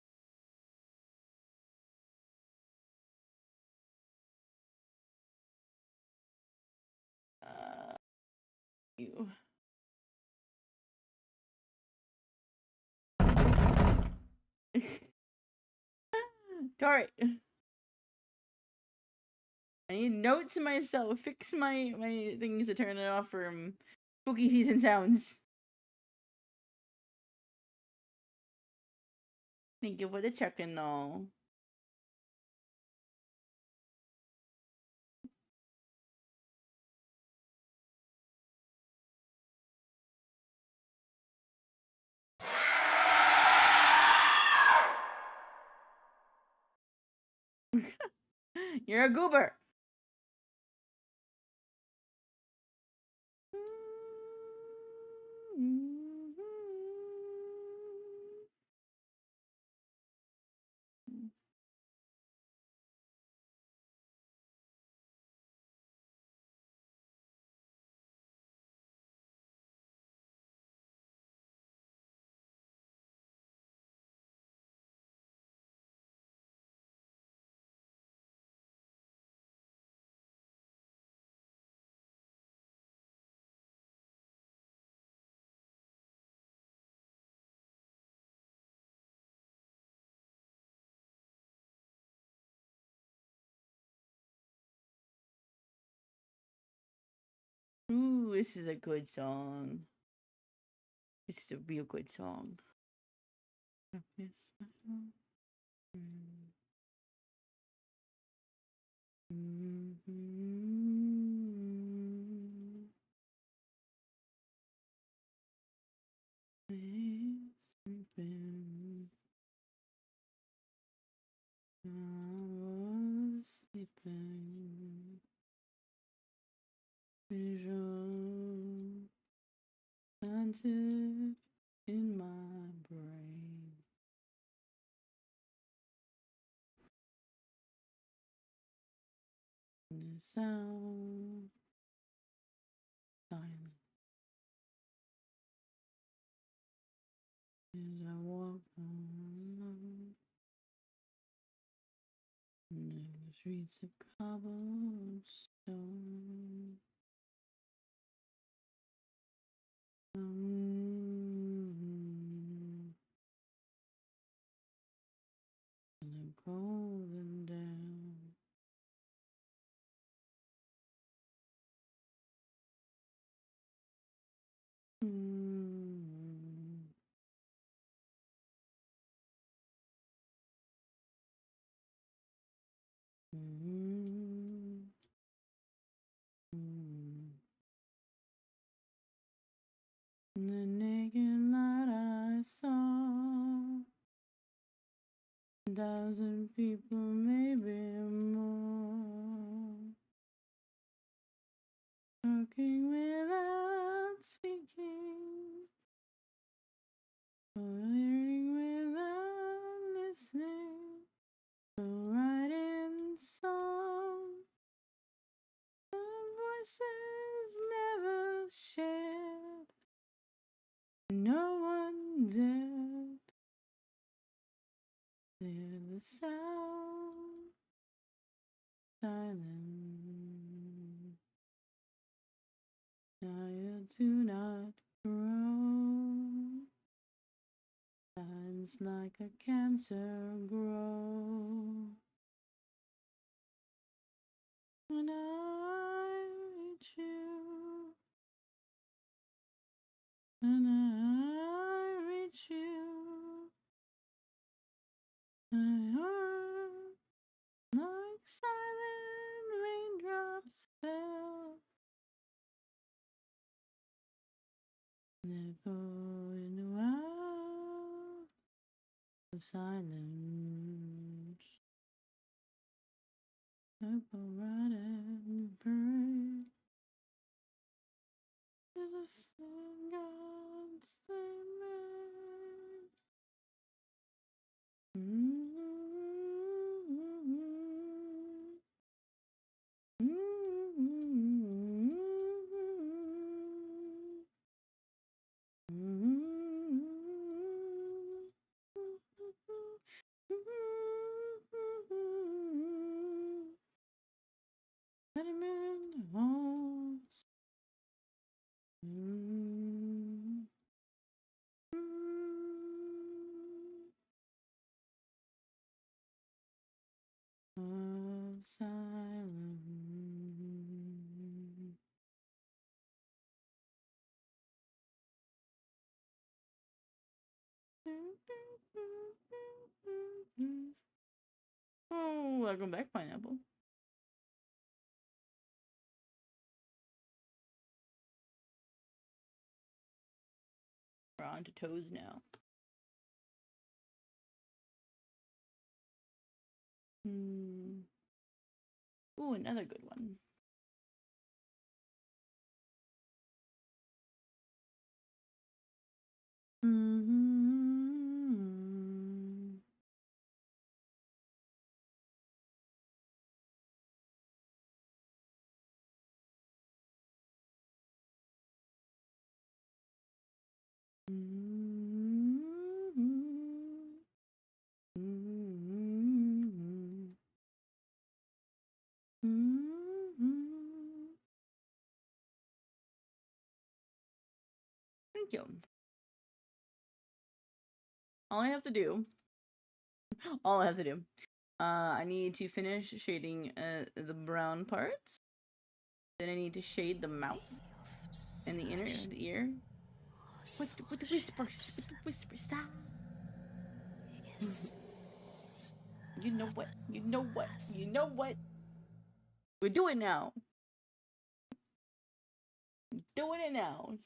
You. Alright. I need notes to myself. Fix my things to turn it off from spooky season sounds. Thank you for the check-in though. You're a goober. Ooh, this is a good song. It's a real good song. Yes. Sleeping. Vision planted in my brain. The sound silent as I walk along the streets of cobblestone. And I'm golden down. The naked light I saw, 1,000 people, maybe more, talking without speaking, hearing without listening, writing songs, the voices never shared. No one dared hear the sound, silent. Tired to not grow, silence like a cancer grow. When I reach you, when I reach you, my heart like silent raindrops fell, and echoed in the wild of silence. Purple red and pray is a sin God's Sediment halls. Of silence. Oh, welcome back, Pineapple. We're on to toes now. Ooh, another good one. Thank you. All I have to do, I need to finish shading the brown parts. Then I need to shade the mouth and the ear. With the whispers, stop. You know what? We're doing now. Doing it now.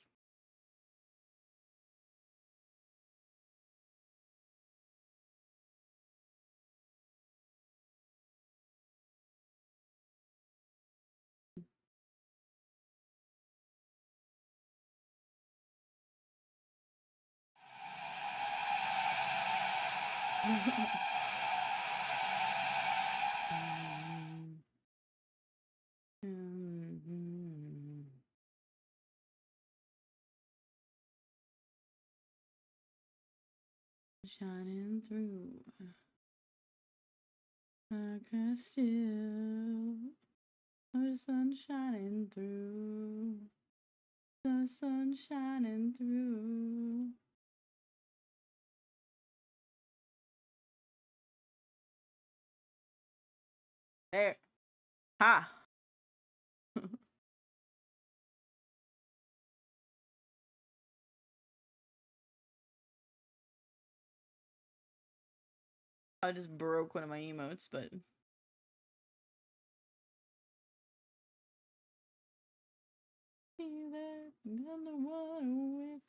Shining through like a still, the sun shining through, the sun shining through. There. Ha! I just broke one of my emotes, but... See that underwater with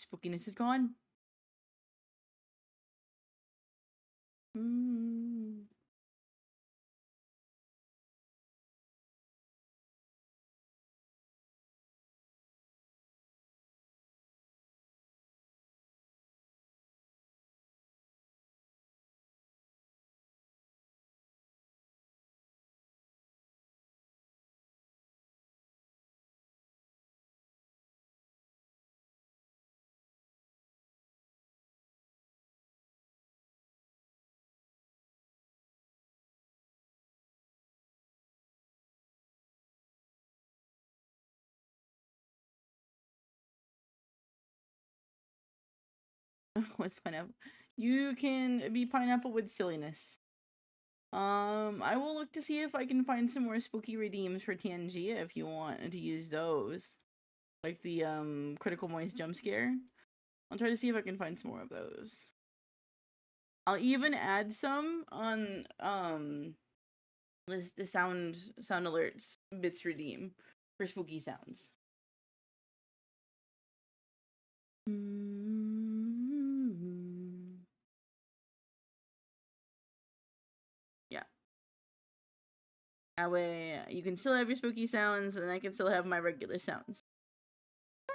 spookiness is gone. Mm. What's pineapple? You can be pineapple with silliness. I will look to see if I can find some more spooky redeems for Tangia if you want to use those. Like the critical moist jump scare. I'll try to see if I can find some more of those. I'll even add some on the sound alerts bits redeem for spooky sounds. Yeah. That way you can still have your spooky sounds and I can still have my regular sounds.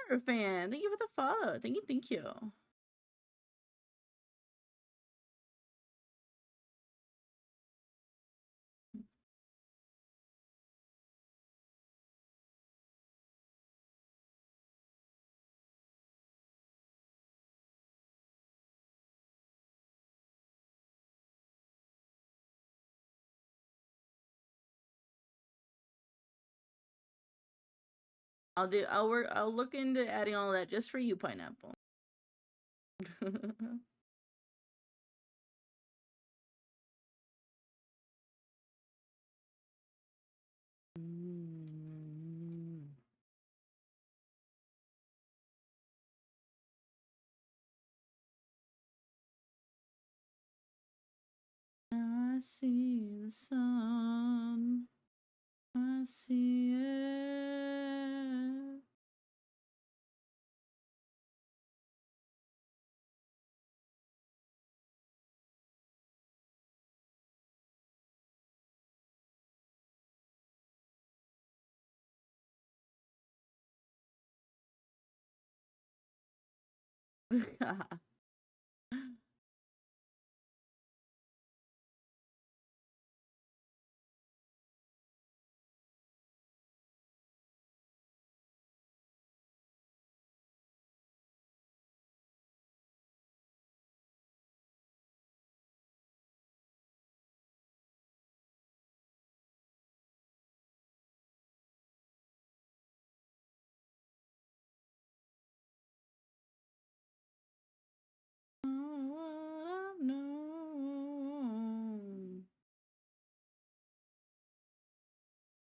Horror fan, thank you for the follow. Thank you. I'll look into adding all that just for you, pineapple. I see the sun. I see it.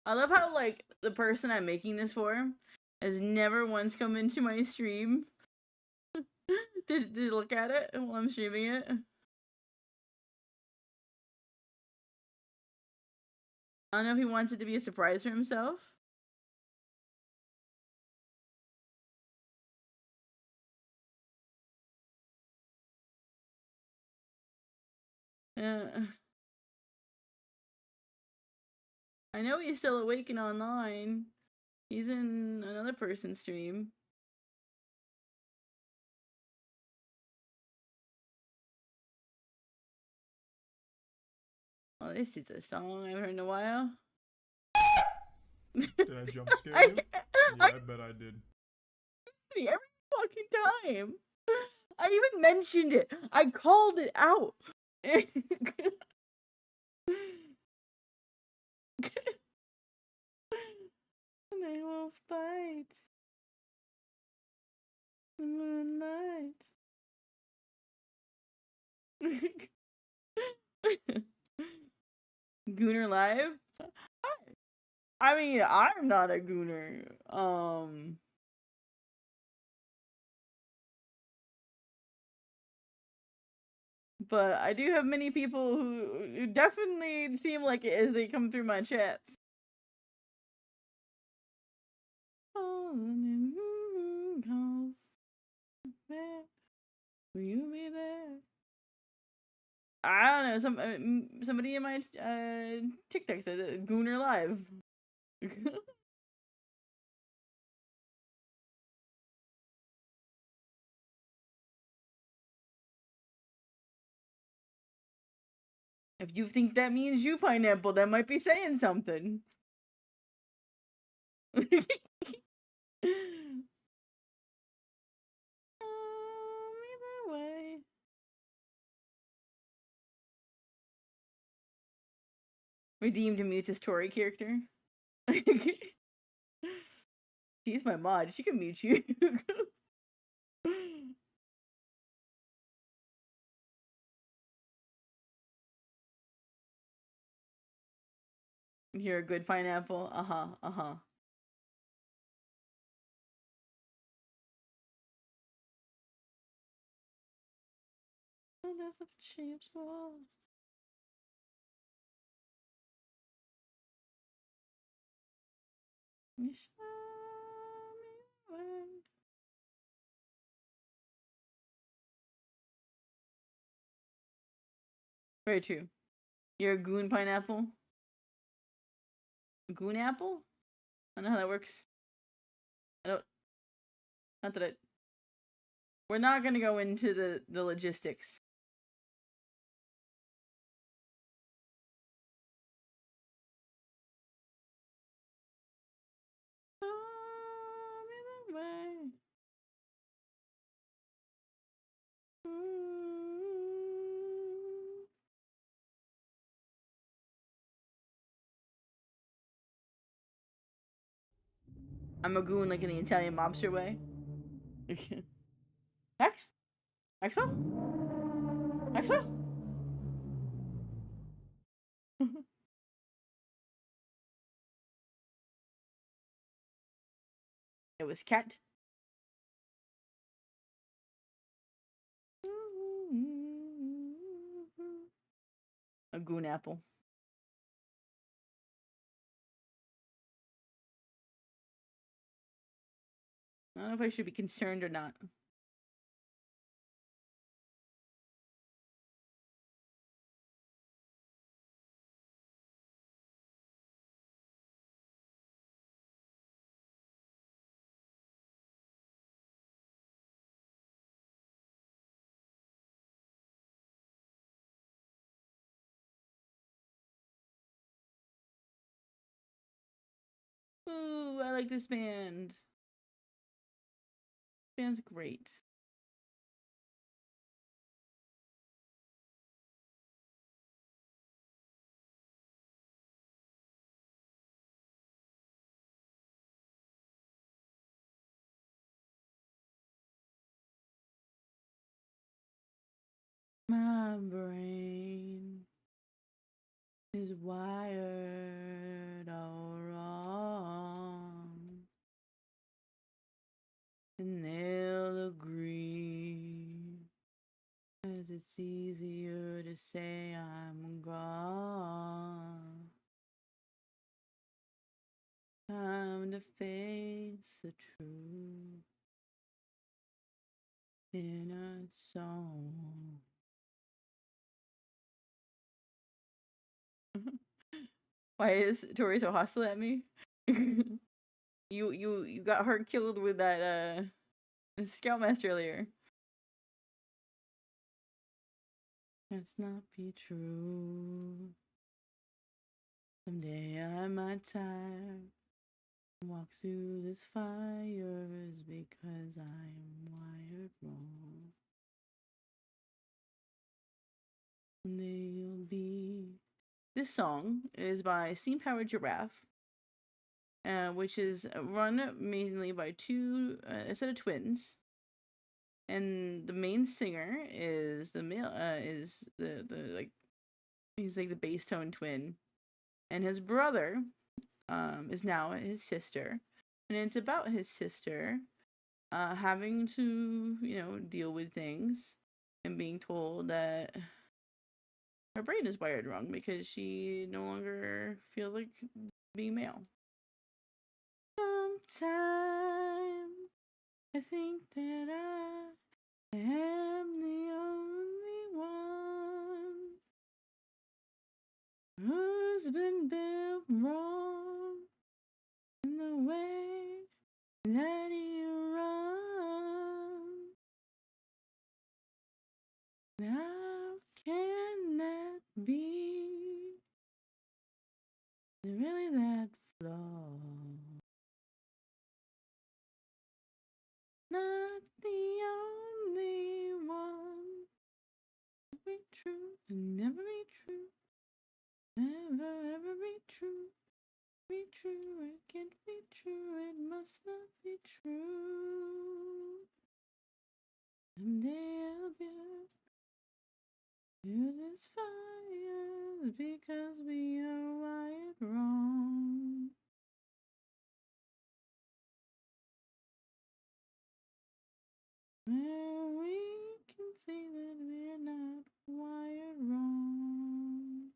I love how, like, the person I'm making this for has never once come into my stream to look at it while I'm streaming it. I don't know if he wants it to be a surprise for himself. I know he's still awake and online. He's in another person's stream. Oh, this is a song I haven't heard in a while. Did I jump scare you? Yeah, I bet I did. Every fucking time. I even mentioned it. I called it out. They wolf bite. The moonlight. Gooner live? I mean, I'm not a gooner. But I do have many people who definitely seem like it as they come through my chats. Where will you be there? I don't know. Somebody in my TikTok said Gooner Live. If you think that means you pineapple, that might be saying something. Either way. Redeemed a Mutus Tori character. She's my mod. She can mute you. You're a good pineapple. Uh-huh. Uh-huh. That's a cheap swallow. You show me the way. Very true. You're a goon pineapple? A goon apple? I don't know how that works. I don't. Not that I. We're not gonna go into the logistics. Show me the way. I'm a goon like in the Italian mobster way. Max? Maxwell? Maxwell? It was cat. A goon apple. I don't know if I should be concerned or not. Ooh, I like this band. This band's great. My brain is wired all wrong, and they'll agree, 'cause it's easier to say I'm gone. Time to face the truth in a song. Why is Tori so hostile at me? You got her killed with that Scoutmaster earlier. Let's not be true. Someday I might tire, walk through this fires because I am wired wrong. Someday you'll be. This song is by Steam Powered Giraffe, which is run mainly by a set of twins, and the main singer is the male. Is the like he's like the bass tone twin, and his brother is now his sister, and it's about his sister having to deal with things and being told that her brain is wired wrong because she no longer feels like being male. Sometime I think that I am the only one who's been built wrong in the way that you run. How can that be? Is it really that flawed? Not the only one. Be true and never be true. Never ever be true. Be true, it can't be true, it must not be true. Someday I'll get to this fire because we are wired wrong. Where we can see that we're not wired wrong.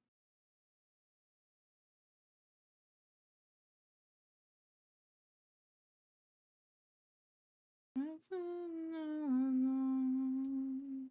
I've been alone.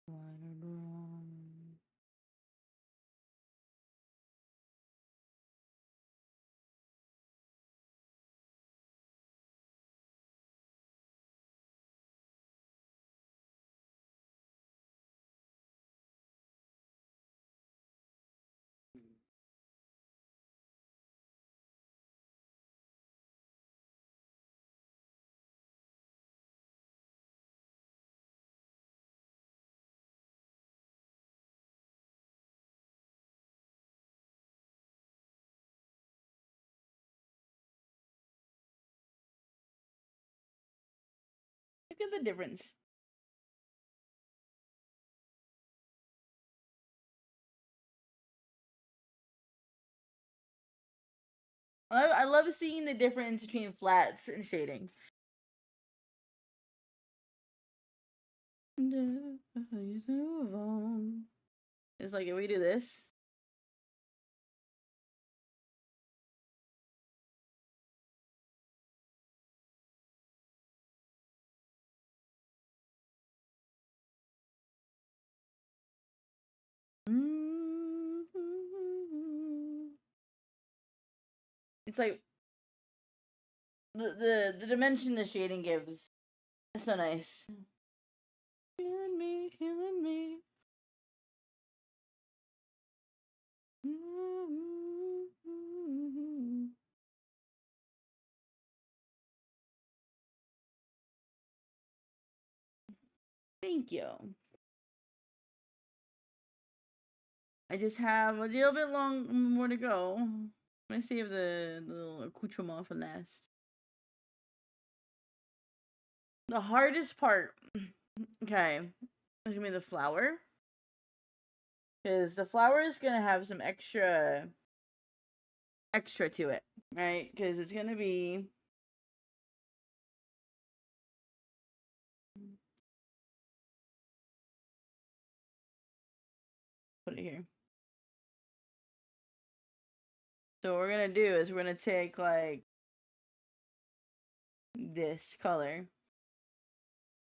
Wired wrong. Look at the difference. I love seeing the difference between flats and shading. It's like if we do this. It's like the dimension the shading gives. It's so nice. Killing me, killing me. Thank you. I just have a little bit more to go. I'm gonna save the little accoutrement for last. The hardest part Okay. It's gonna be the flower. Because the flower is gonna have some extra to it, right? Because it's gonna be put it here. So what we're gonna do is we're gonna take like this color,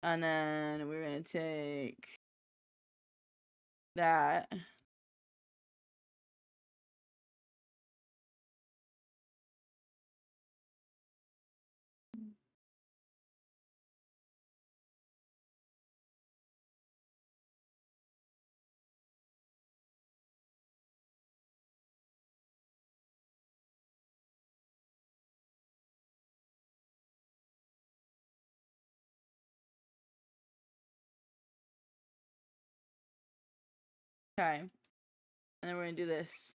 and then we're gonna take that. Okay. And then we're gonna do this.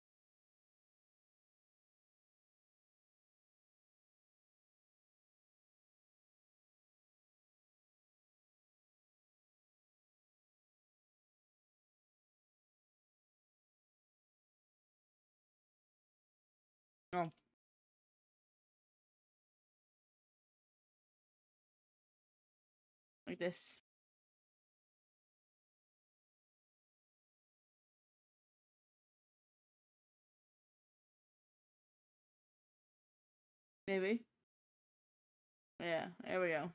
Oh. Like this. Maybe. Yeah, there we go.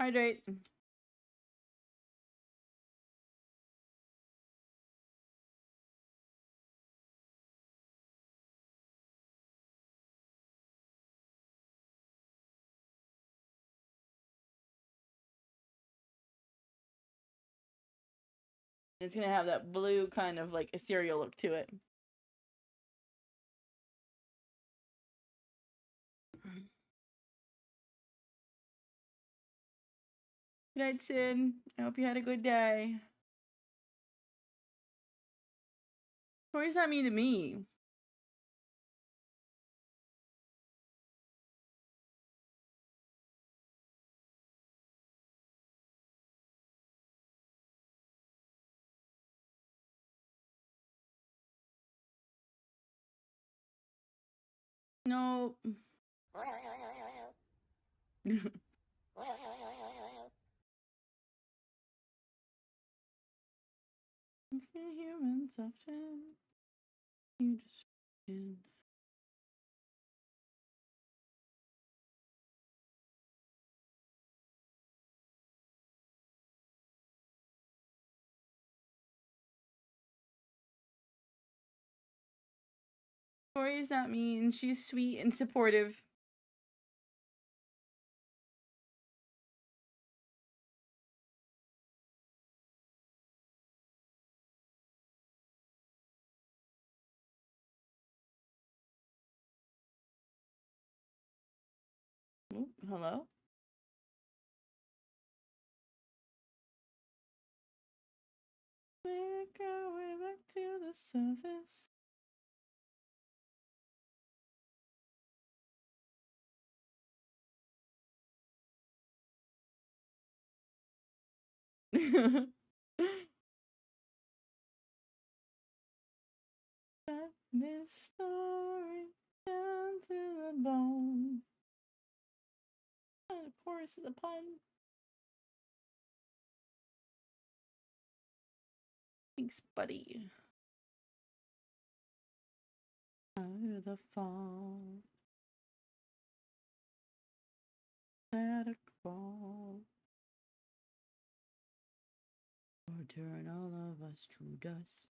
Hydrate. It's gonna have that blue kind of like ethereal look to it. Good night, Sid. I hope you had a good day. What does that mean to me? No. Humans often you just Tori does not mean she's sweet and supportive. Ooh, hello? Make our way back to the surface. This story down to the bone. Of course, the pun. Thanks, buddy. Out of the fall. Better crawl. Or turn all of us to dust.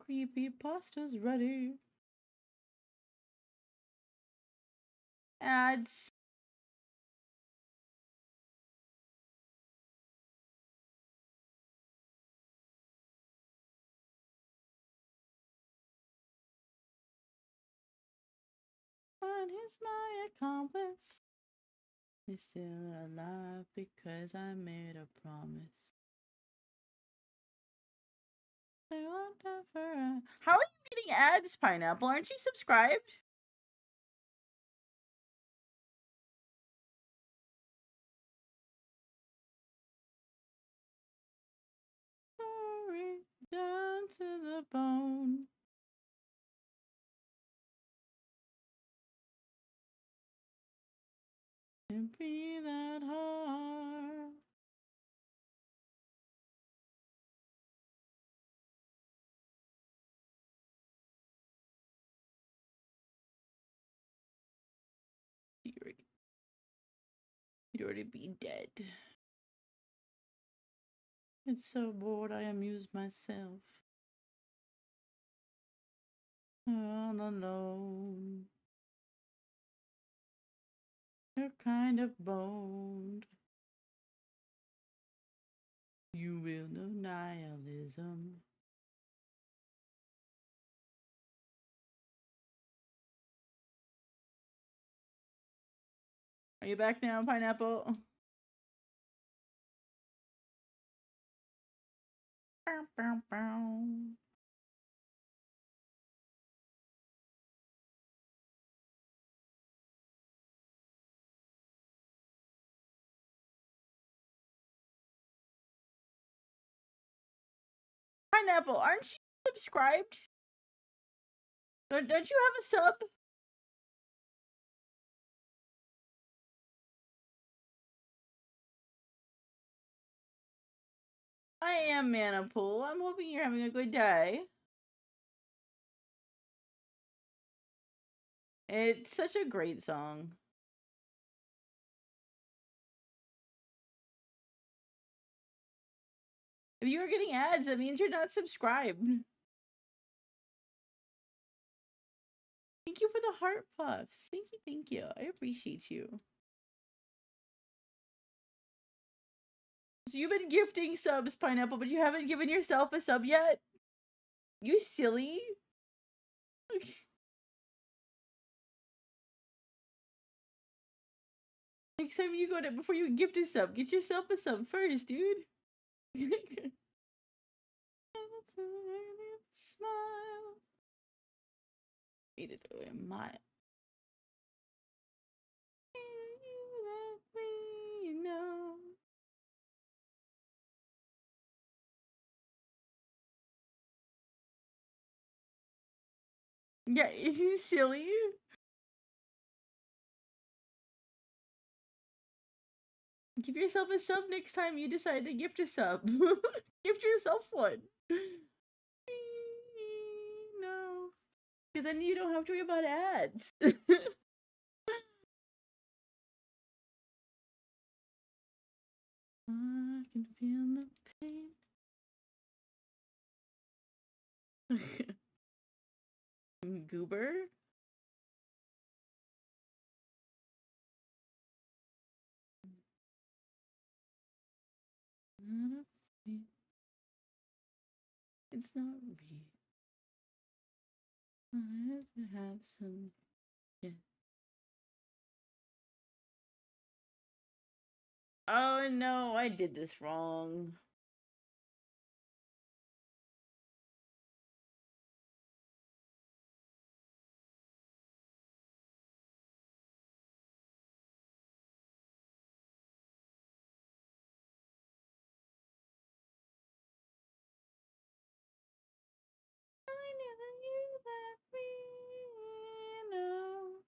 Creepy pasta's ready. Ads. And he's my accomplice. I'm still alive because I made a promise. I want for How are you getting ads, Pineapple? Aren't you subscribed? Sorry, down to the bone. Can't be that hard. You'd already be dead. It's so bored I amuse myself. All alone. You're kind of boned. You will know nihilism. Are you back now, Pineapple? Bow, bow, bow. Pineapple, aren't you subscribed? Don't you have a sub? I am Manapool. I'm hoping you're having a good day. It's such a great song. If you are getting ads, that means you're not subscribed. Thank you for the heart puffs. Thank you. I appreciate you. So you've been gifting subs, Pineapple, but you haven't given yourself a sub yet? You silly. Next time you go to, before you gift a sub, get yourself a sub first, dude. Smile. Need to do a mile. You let me know. Yeah, he's silly. Give yourself a sub next time you decide to gift a sub. Gift yourself one. No. Because then you don't have to worry about ads. I can feel the pain. Goober? It's not real. I have to have some. Yeah. Oh no, I did this wrong. I knew that you let me know.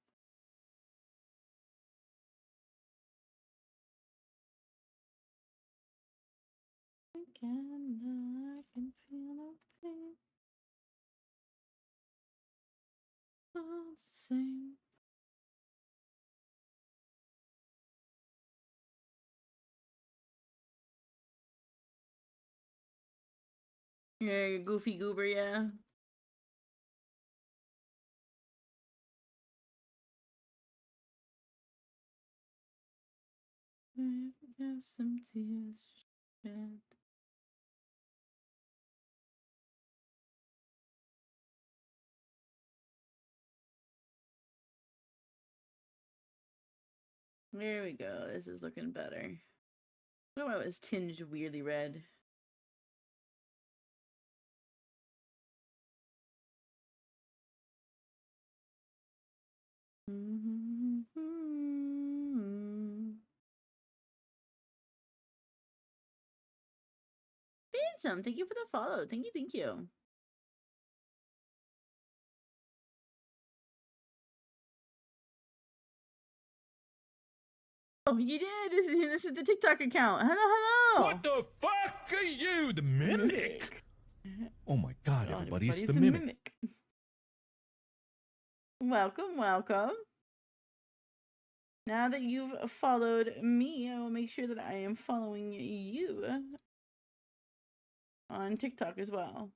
I can feel the pain. All the same. Yeah, you're goofy goober, yeah. I have some tears shed. There we go. This is looking better. I don't know why it was tinged weirdly red. Handsome, thank you for the follow. Thank you, thank you. Oh, you did. This is the TikTok account. Hello, hello. What the fuck are you, the mimic? Oh my god, everybody's the mimic. Welcome, welcome. Now that you've followed me, I will make sure that I am following you on TikTok as well.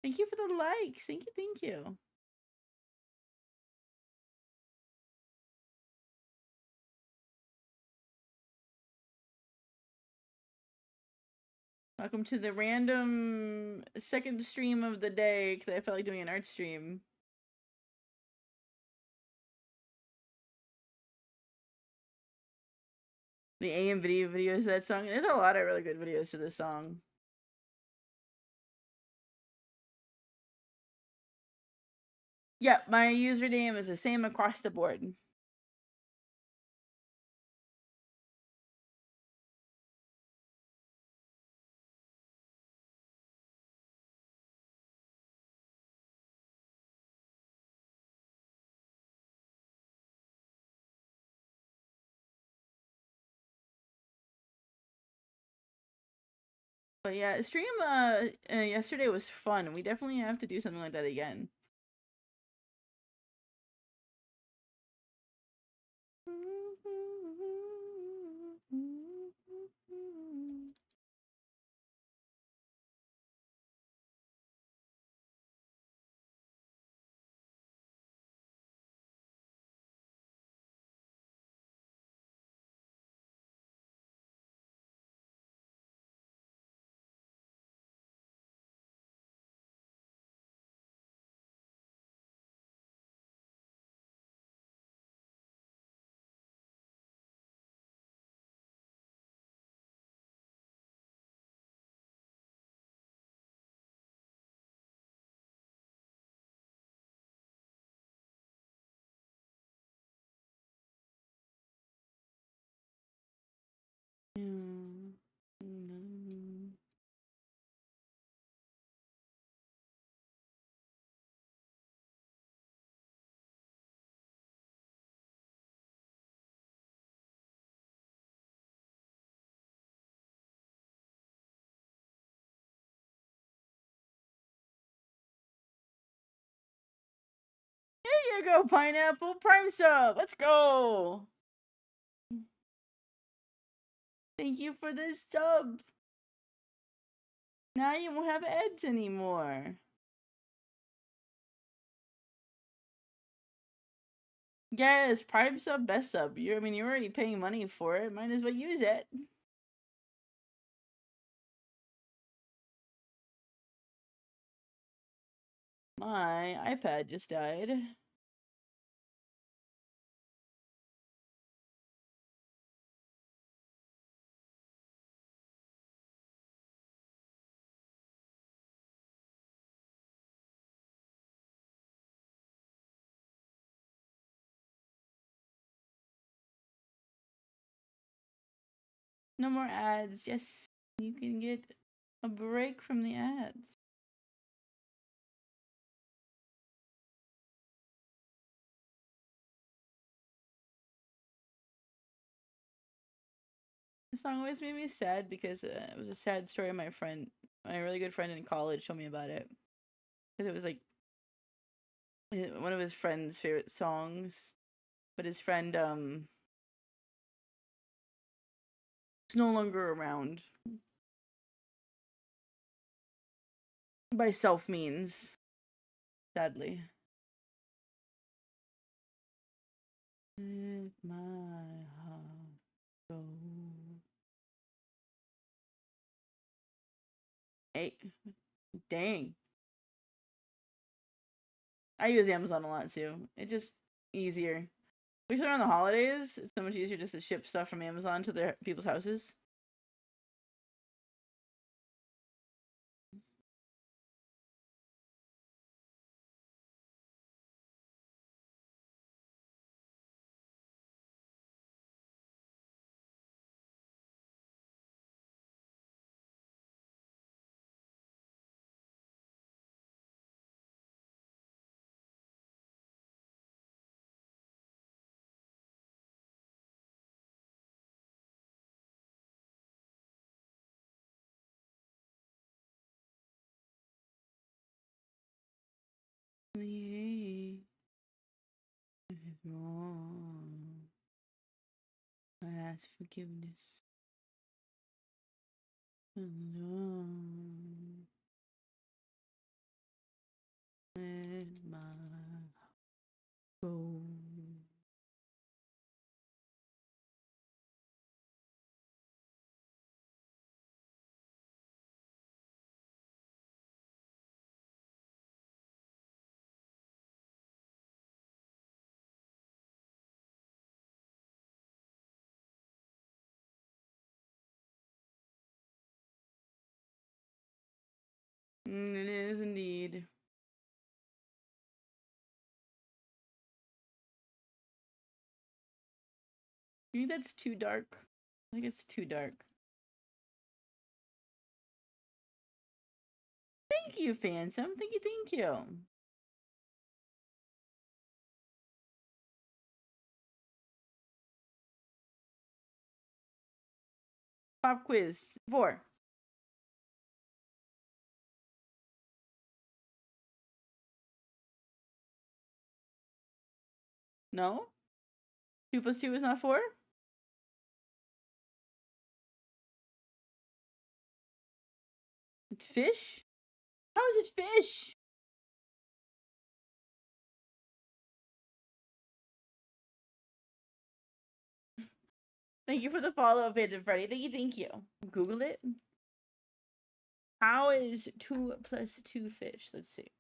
Thank you for the likes. Thank you, thank you. Welcome to the random second stream of the day because I felt like doing an art stream. The AM videos of that song. There's a lot of really good videos to this song. Yep, my username is the same across the board. But yeah, stream yesterday was fun. We definitely have to do something like that again. There you go, Pineapple Prime sub. Let's go. Thank you for this sub. Now you won't have ads anymore. Yes, Prime sub, best sub. You're already paying money for it. Might as well use it. My iPad just died. No more ads. Yes, you can get a break from the ads. The song always made me sad because it was a sad story. My really good friend in college told me about it. Because it was like one of his friend's favorite songs, but his friend is no longer around. By self means, sadly. Let my heart go. Hey, dang. I use Amazon a lot too. It's just easier. Especially around the holidays, it's so much easier just to ship stuff from Amazon to their people's houses. Yay. It is wrong. I ask forgiveness. Alone. Let my go. It is indeed. You think that's too dark? I think it's too dark. Thank you, Phantom. Thank you, thank you. Pop quiz 4. No? 2 plus 2 is not 4? It's fish? How is it fish? Thank you for the follow, Phantom Freddy. Thank you, thank you. Google it. How is 2 plus 2 fish? Let's see.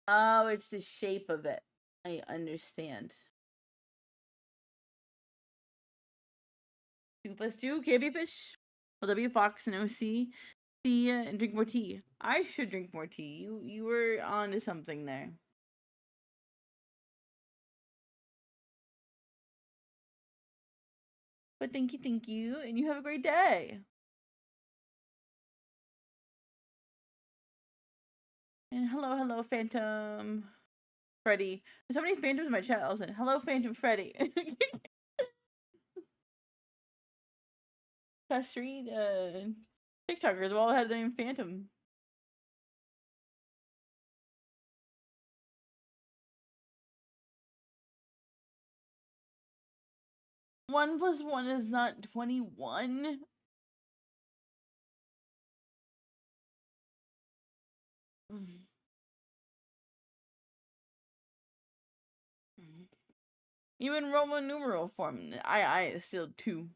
Oh, it's the shape of it. I understand. 2 plus 2 can't be fish. Well, W Fox and OC. See ya and drink more tea. I should drink more tea. You were on to something there. But thank you, and you have a great day. And hello, Phantom Freddy. There's so many phantoms in my chat. All of a sudden, hello, Phantom Freddy. Past 3 TikTokers have all had the name Phantom. One plus one is not 21. Even Roman numeral form, I is still 2.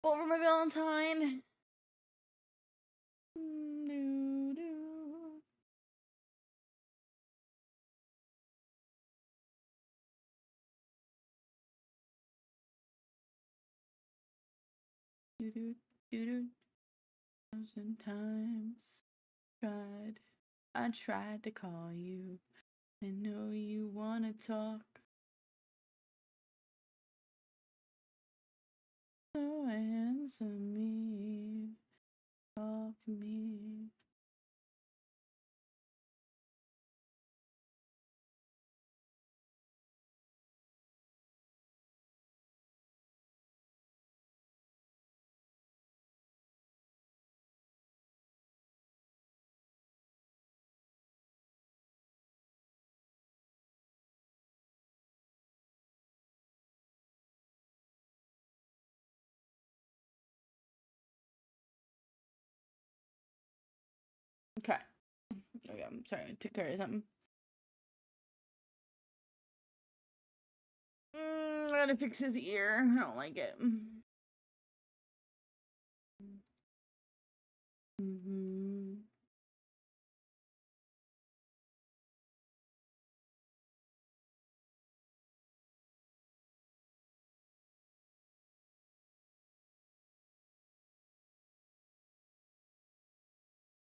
What for my Valentine? Doo-doo. Doo-doo, doo-doo. 1,000 times I tried to call you. I know you wanna talk. So answer me, talk to me. Okay. Okay, I'm sorry, I took care of something. I gotta fix his ear. I don't like it. Mm-hmm.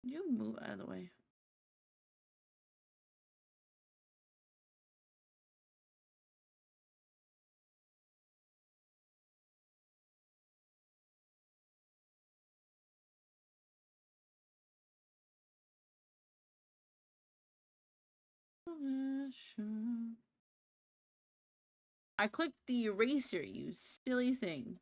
You move out of the way. I clicked the eraser, you silly thing.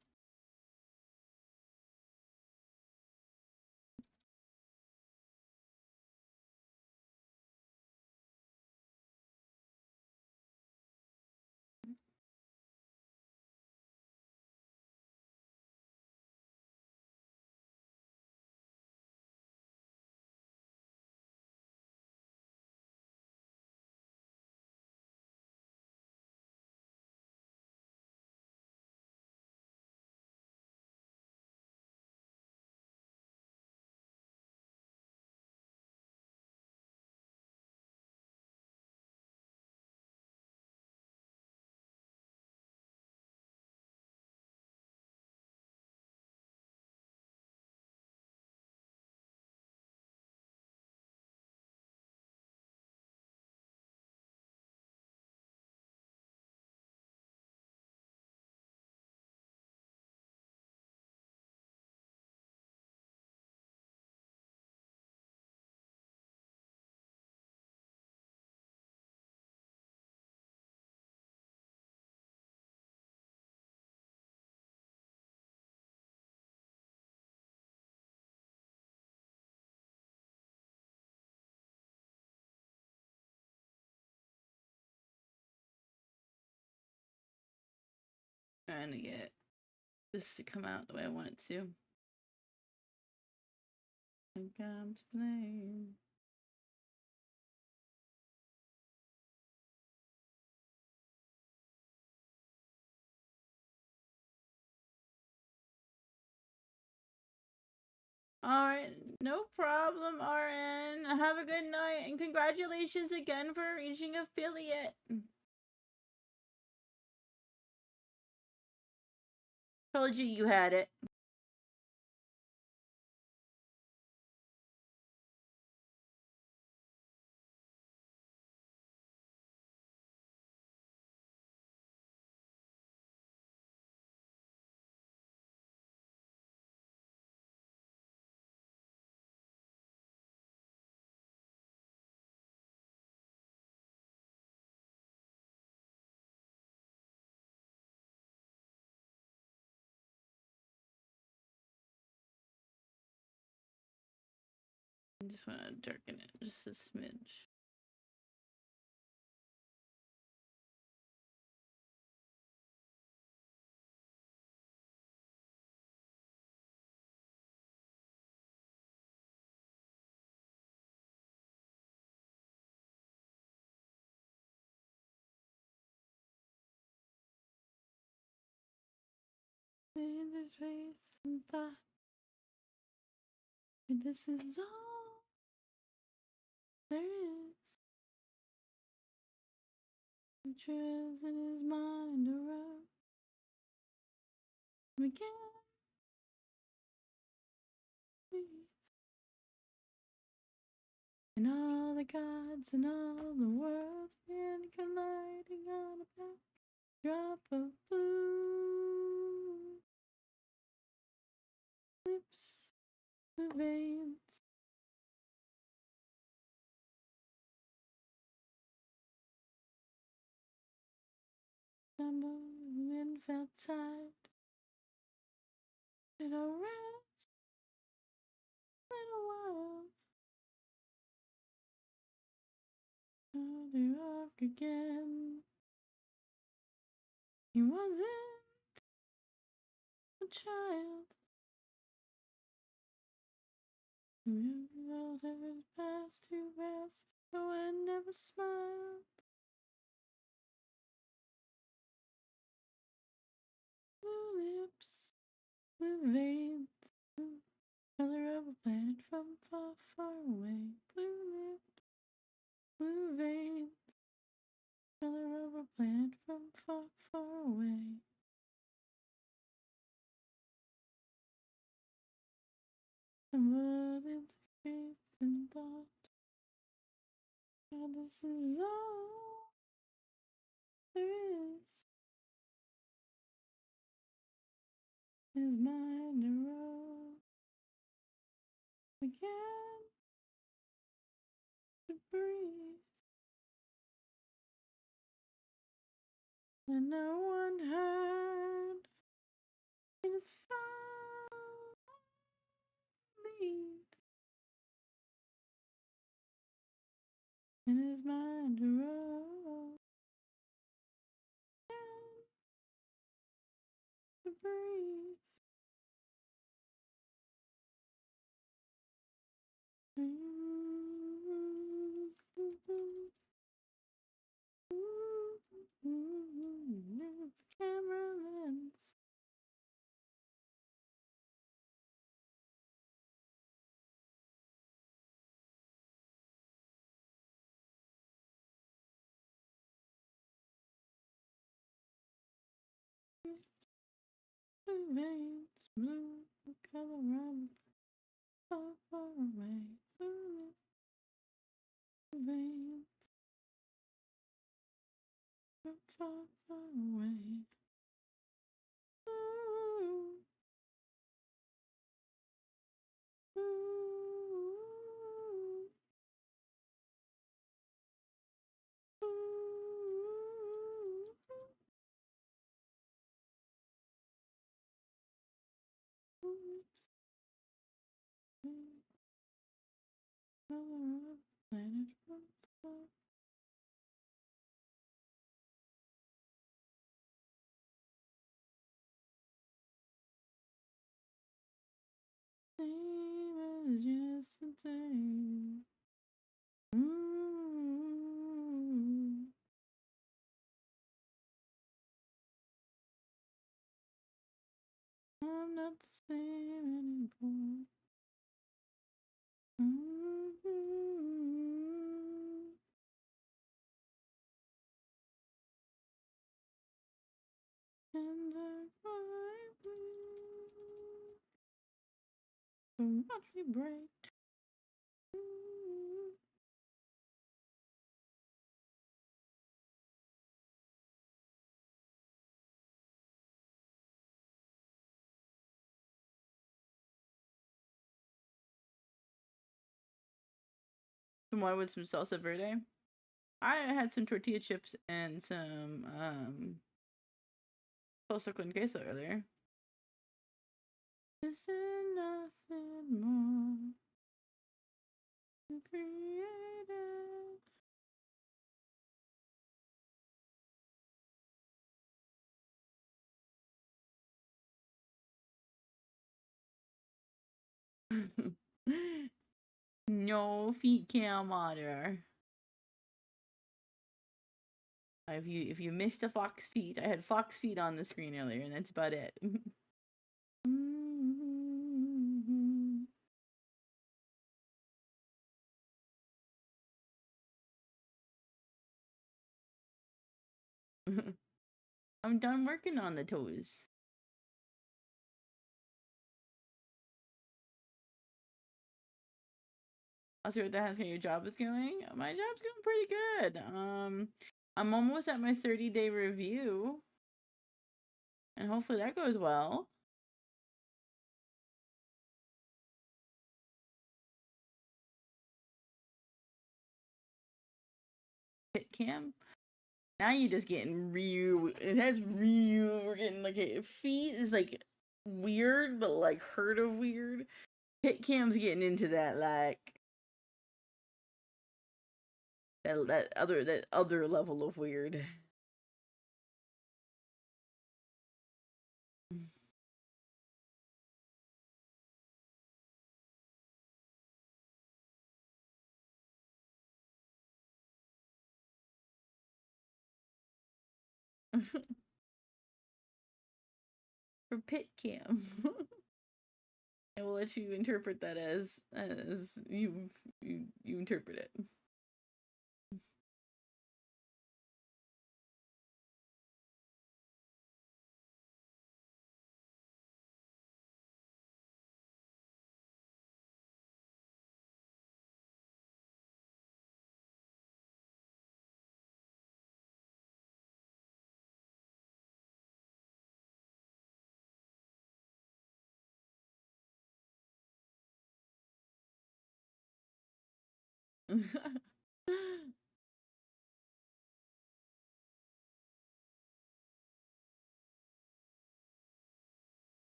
Trying to get this to come out the way I want it to. Think I'm to blame. Alright, no problem, RN. Have a good night, and congratulations again for reaching affiliate. Told you you had it. I just want to darken it just a smidge. into space and thought, and this is all there is. Pictures in his mind around. We can't breathe. And all the gods and all the worlds been colliding on a backdrop of blue. Lips, the veins. Trembled and felt tired. Little rest, little while. Started off again. He wasn't a child. The world had passed too fast, so I never smiled. Blue lips, blue veins, blue color of a planet from far, far away. Blue lips, blue veins, color of a planet from far, far away. And what is faith and thought? God, this is all there is. His mind a road began to breathe, and no one heard his foul lead. And his mind a road began to breathe. Camera lens. Blue veins, blue color of far, far away. Blue veins, from far, far away. Ooh, ooh, ooh. Color of planet from far. Same as yesterday. Ooh. I'm not the same anymore. Ooh. And I will watch me break. Ooh. Some wine with some salsa verde. I had some tortilla chips and some salsa con queso earlier. This is nothing more than created. No feet cam otter. If you missed the fox feet, I had fox feet on the screen earlier, and that's about it. Mhm. I'm done working on the toes. I'll see what the heck your job is going. My job's going pretty good. I'm almost at my 30-day review. And hopefully that goes well. Hit cam. Now you're just getting real. It has real. We're getting like feet is like weird, but like hurt of weird. Hit cam's getting into that like that other level of weird. For pit cam. I will let you interpret that as you interpret it.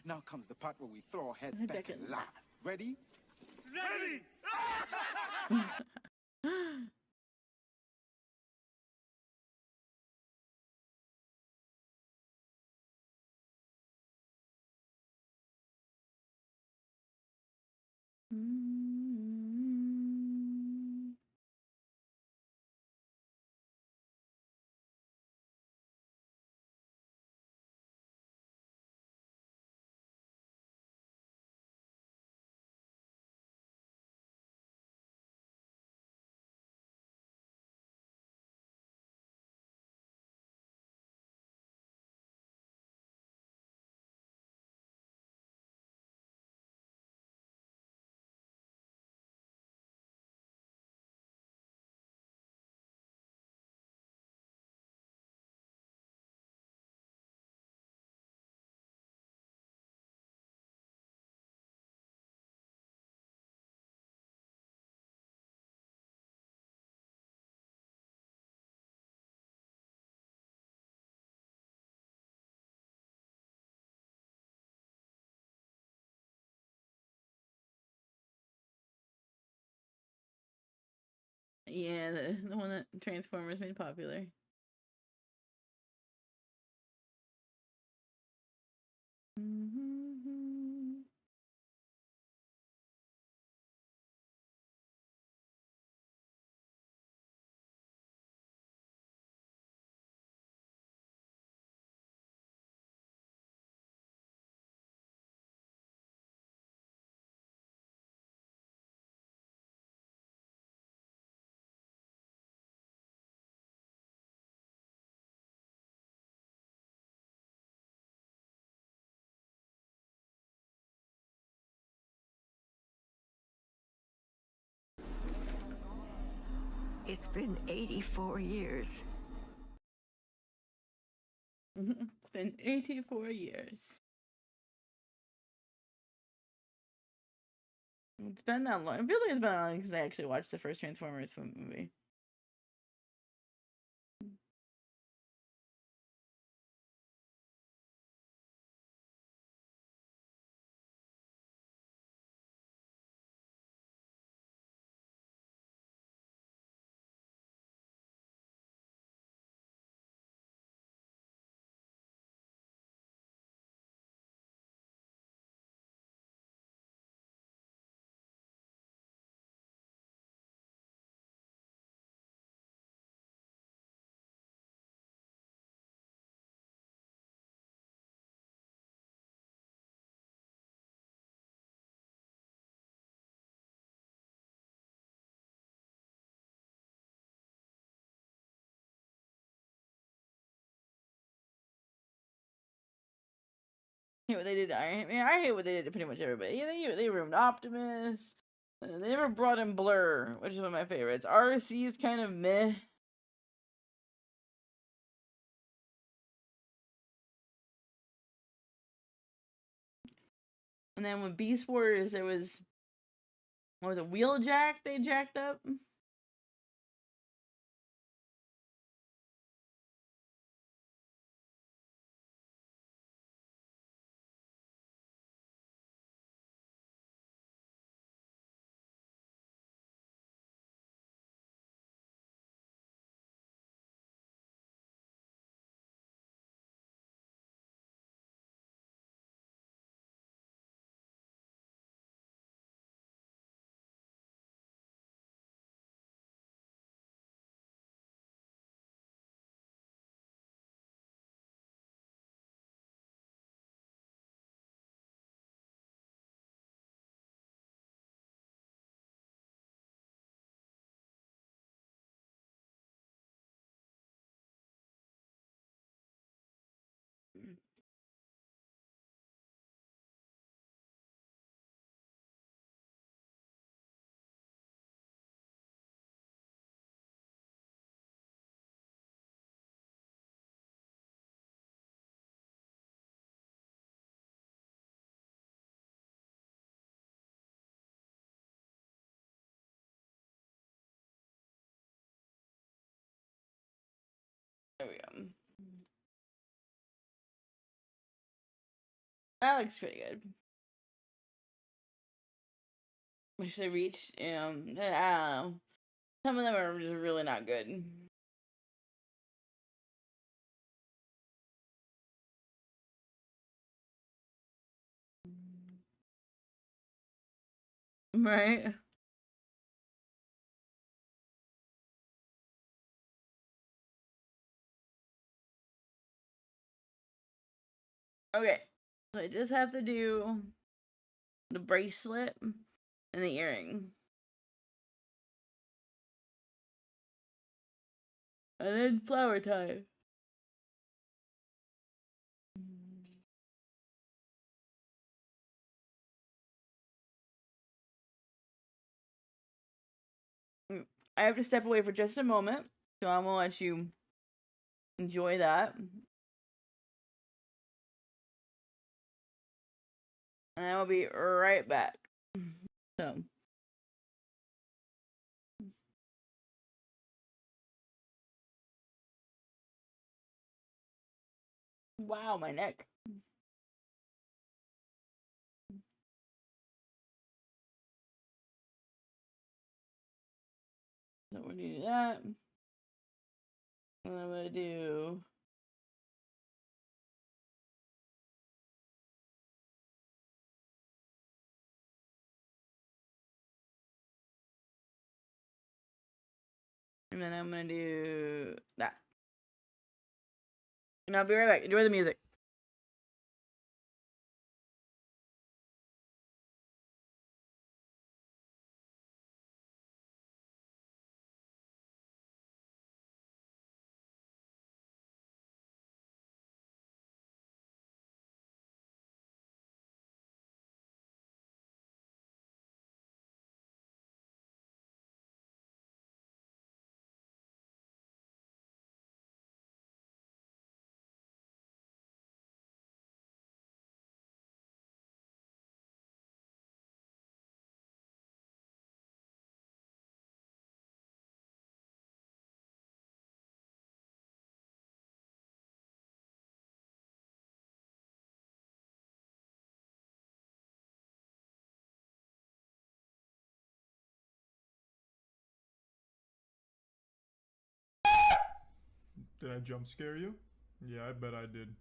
Now comes the part where we throw our heads back and laugh. Ready? Ready! Yeah, the one that Transformers made popular. It's been 84 years. It's been 84 years. It's been that long. It feels like it's been that long since I actually watched the first Transformers movie. hate what they did to Iron Man. I hate what they did to pretty much everybody. Yeah, they ruined Optimus. They never brought in Blur, which is one of my favorites. RC is kind of meh. And then with Beast Wars, there was, what was it, Wheeljack they jacked up? There we go. That looks pretty good. Wish they reached, I don't know. Some of them are just really not good. Right? Okay. So I just have to do the bracelet and the earring. And then flower tie. I have to step away for just a moment, so I'm gonna let you enjoy that. And I will be right back. So. Wow, my neck. So we're gonna do that. And I'm gonna do and then I'm gonna do that. And I'll be right back. Enjoy the music. Did I jump scare you? Yeah, I bet I did.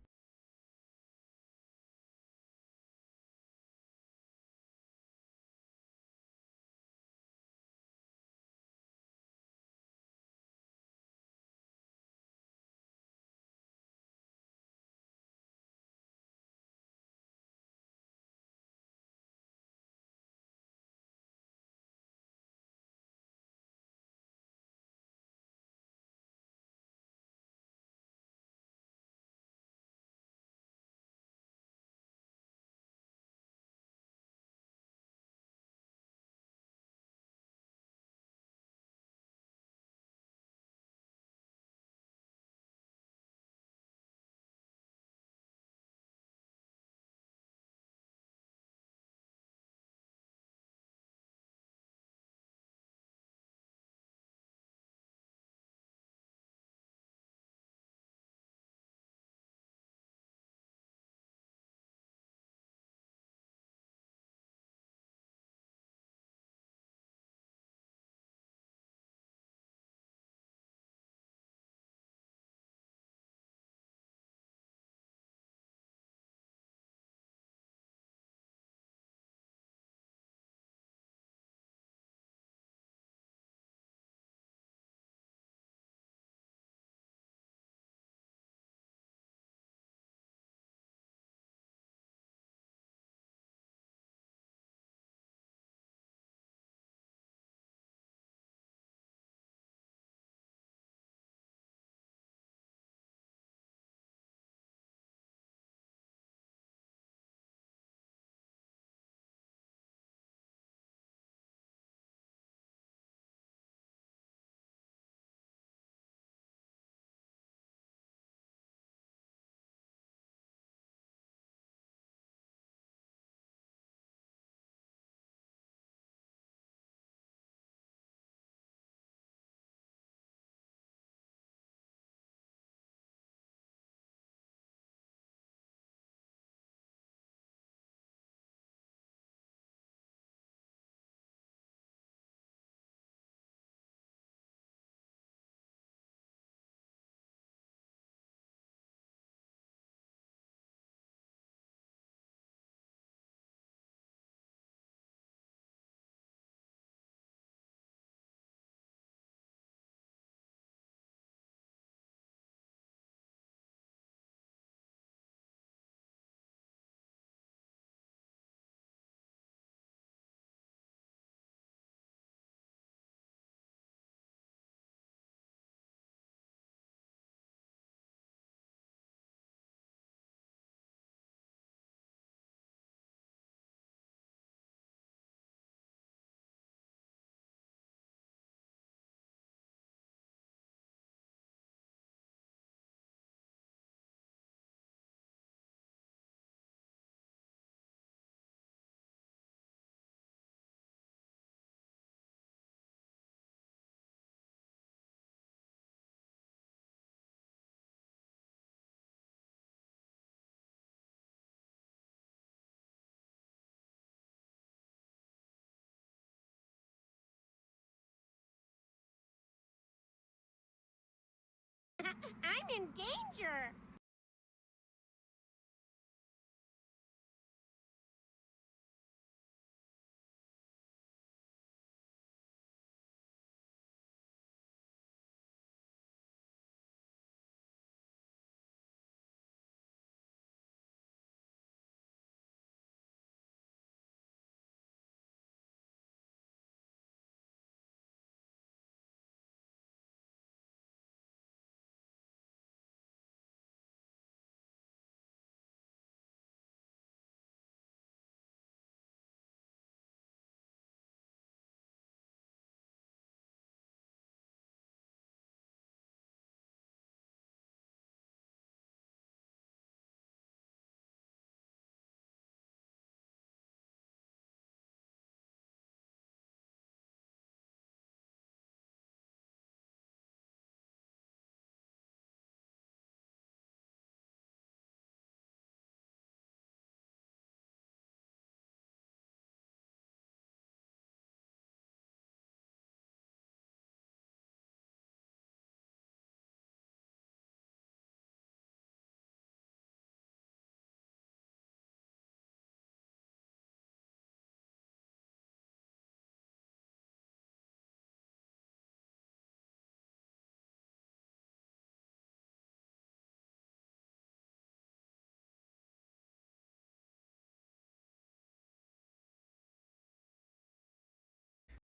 I'm in danger.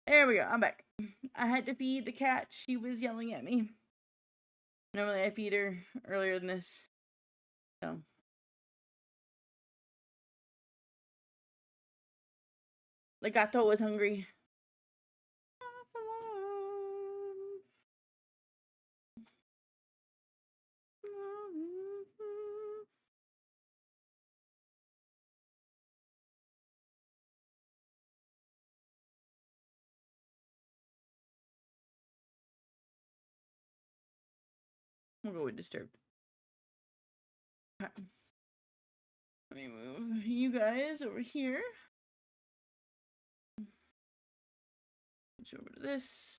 There we go. I'm back. I had to feed the cat. She was yelling at me. Normally I feed her earlier than this. So. The gato was hungry. We'll go with disturbed. Okay. Let me move you guys over here. Switch over to this.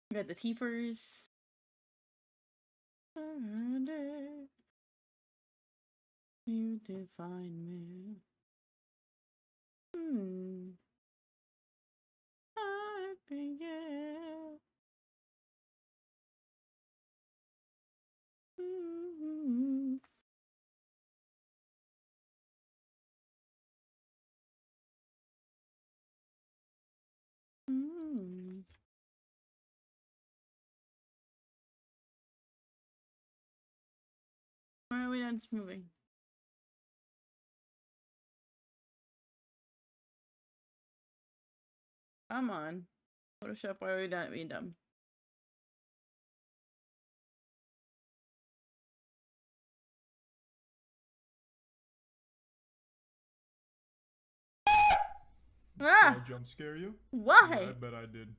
We got the teethers. You define me. I began. Why are we not just moving? Come on. Photoshop, why are we not being dumb? Did Ah! I jump scare you? Why? Yeah, I bet I did.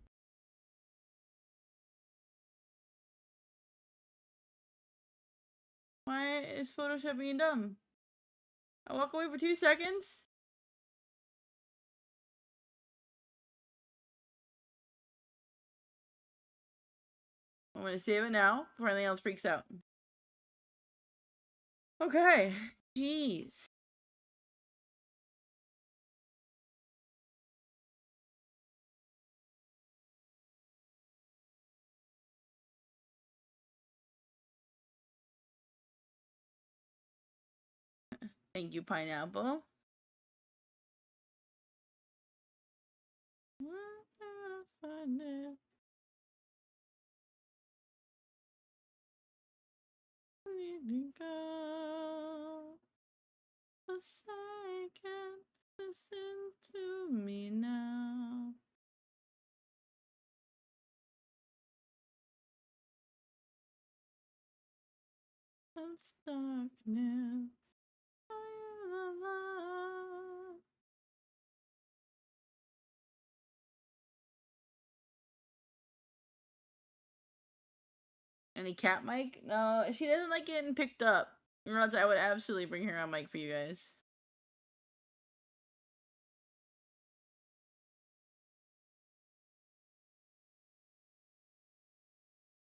Why is Photoshop being dumb? I walk away for 2 seconds? I'm gonna save it now before anything else freaks out. Okay. Jeez. Thank you, pineapple. Where can I find it? Need to go. Forsaken, listen to me now. It's darkness. Are you alive? Any cat mic? No, she doesn't like getting picked up. Or else I would absolutely bring her on mic for you guys.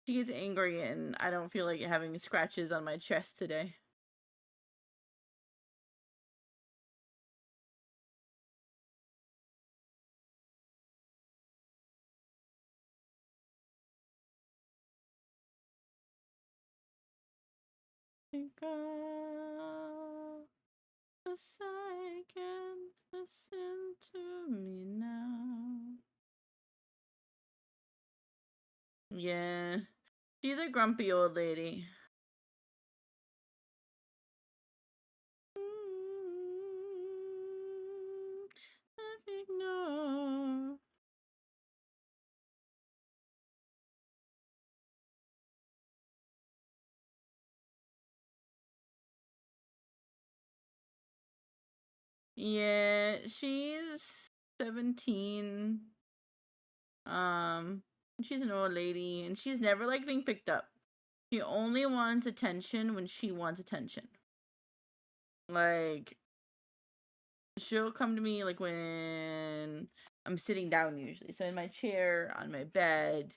She gets angry and I don't feel like having scratches on my chest today. Think of a second, listen to me now. Yeah, she's a grumpy old lady. Ignore. Yeah, she's 17. She's an old lady and she's never like being picked up. She only wants attention when she wants attention. Like, she'll come to me like when I'm sitting down usually. So in my chair, on my bed,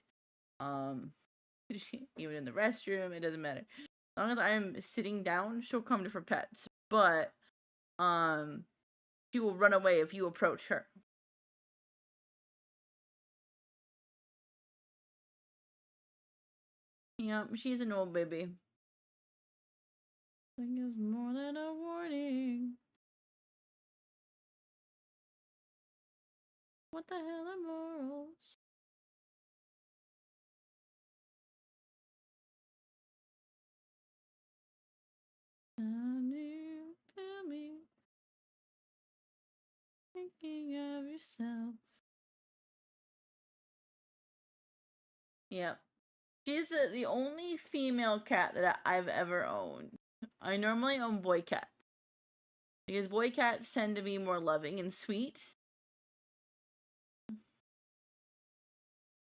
even in the restroom, it doesn't matter. As long as I'm sitting down, she'll come to for pets. But she will run away if you approach her. Yep, she's an old baby. I think it's more than a warning. What the hell are morals? Tell me, thinking of yourself. Yep. She's the only female cat that I've ever owned. I normally own boy cats. Because boy cats tend to be more loving and sweet.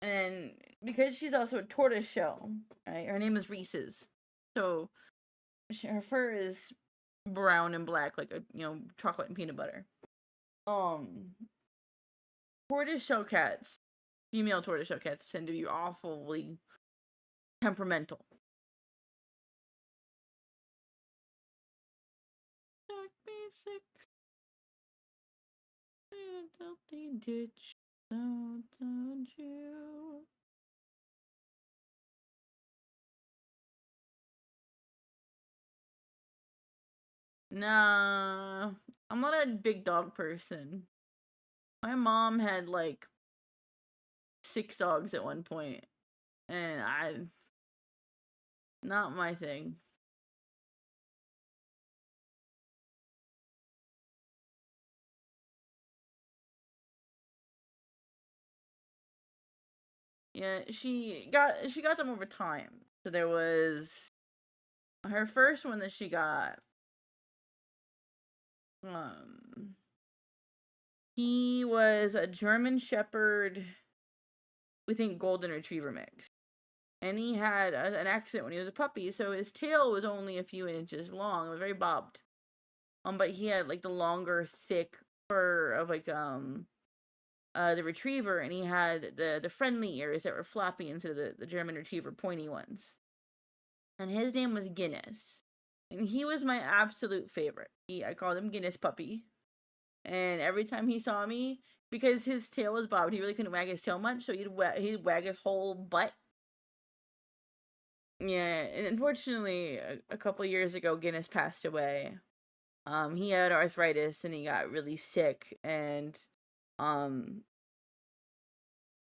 And because she's also a tortoise shell, right? Her name is Reese's. So her fur is brown and black, like chocolate and peanut butter. Tortoise shell cats, female tortoise shell cats tend to be awfully temperamental. Sick in a filthy ditch. Don't you? Nah, I'm not a big dog person. My mom had like 6 dogs at one point, and not my thing. Yeah, she got them over time. So there was her first one that she got. He was a German Shepherd, we think Golden Retriever mix. And he had an accident when he was a puppy, so his tail was only a few inches long. It was very bobbed. But he had like the longer, thick fur of like the retriever, and he had the friendly ears that were floppy instead of the German Retriever pointy ones. And his name was Guinness. And he was my absolute favorite. I called him Guinness Puppy. And every time he saw me, because his tail was bobbed, he really couldn't wag his tail much, so he'd wag his whole butt. Yeah, and unfortunately, a couple years ago, Guinness passed away. He had arthritis and he got really sick, and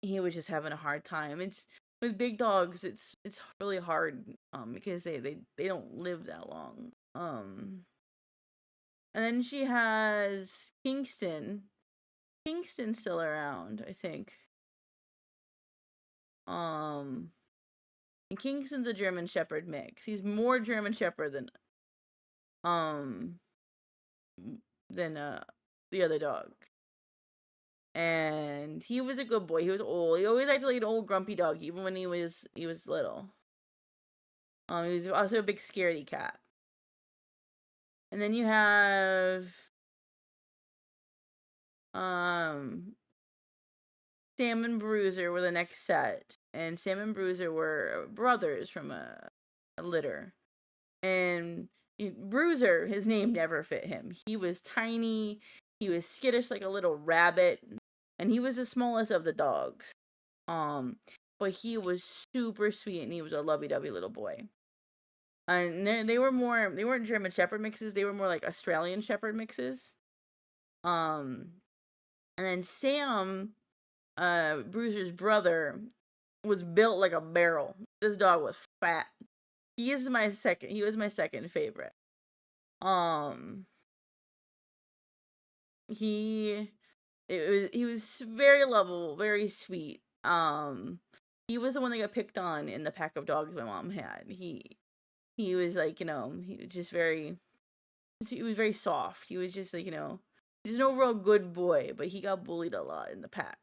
he was just having a hard time. It's with big dogs, it's really hard because they don't live that long. And then she has Kingston. Kingston's still around, I think. And Kingston's a German Shepherd mix. He's more German Shepherd than the other dog. And he was a good boy. He was old. He always acted like an old grumpy dog, even when he was little. He was also a big scaredy cat. And then you have Sam and Bruiser were the next set, and Sam and Bruiser were brothers from a litter. And Bruiser, his name never fit him. He was tiny, he was skittish like a little rabbit, and he was the smallest of the dogs. But he was super sweet, and he was a lovey-dovey little boy. And they weren't German Shepherd mixes, they were more like Australian Shepherd mixes. And then Sam, Bruiser's brother, was built like a barrel. This dog was fat. He was my second favorite. He was very lovable, very sweet. He was the one that got picked on in the pack of dogs my mom had. He was like, he was just very soft. He was just like, he's an overall good boy, but he got bullied a lot in the pack.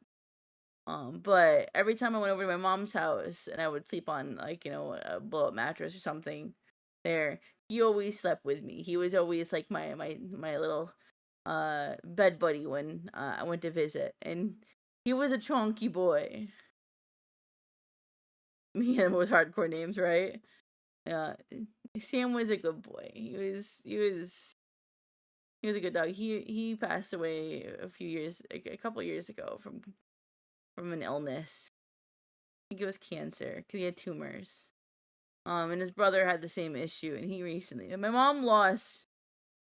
But every time I went over to my mom's house and I would sleep on like, a blow-up mattress or something there, he always slept with me. He was always like my little bed buddy when I went to visit, and he was a chunky boy. He had those hardcore names, right? Sam was a good boy. He was a good dog. He passed away a couple years ago from an illness. I think it was cancer, because he had tumors. And his brother had the same issue, and he recently. My mom lost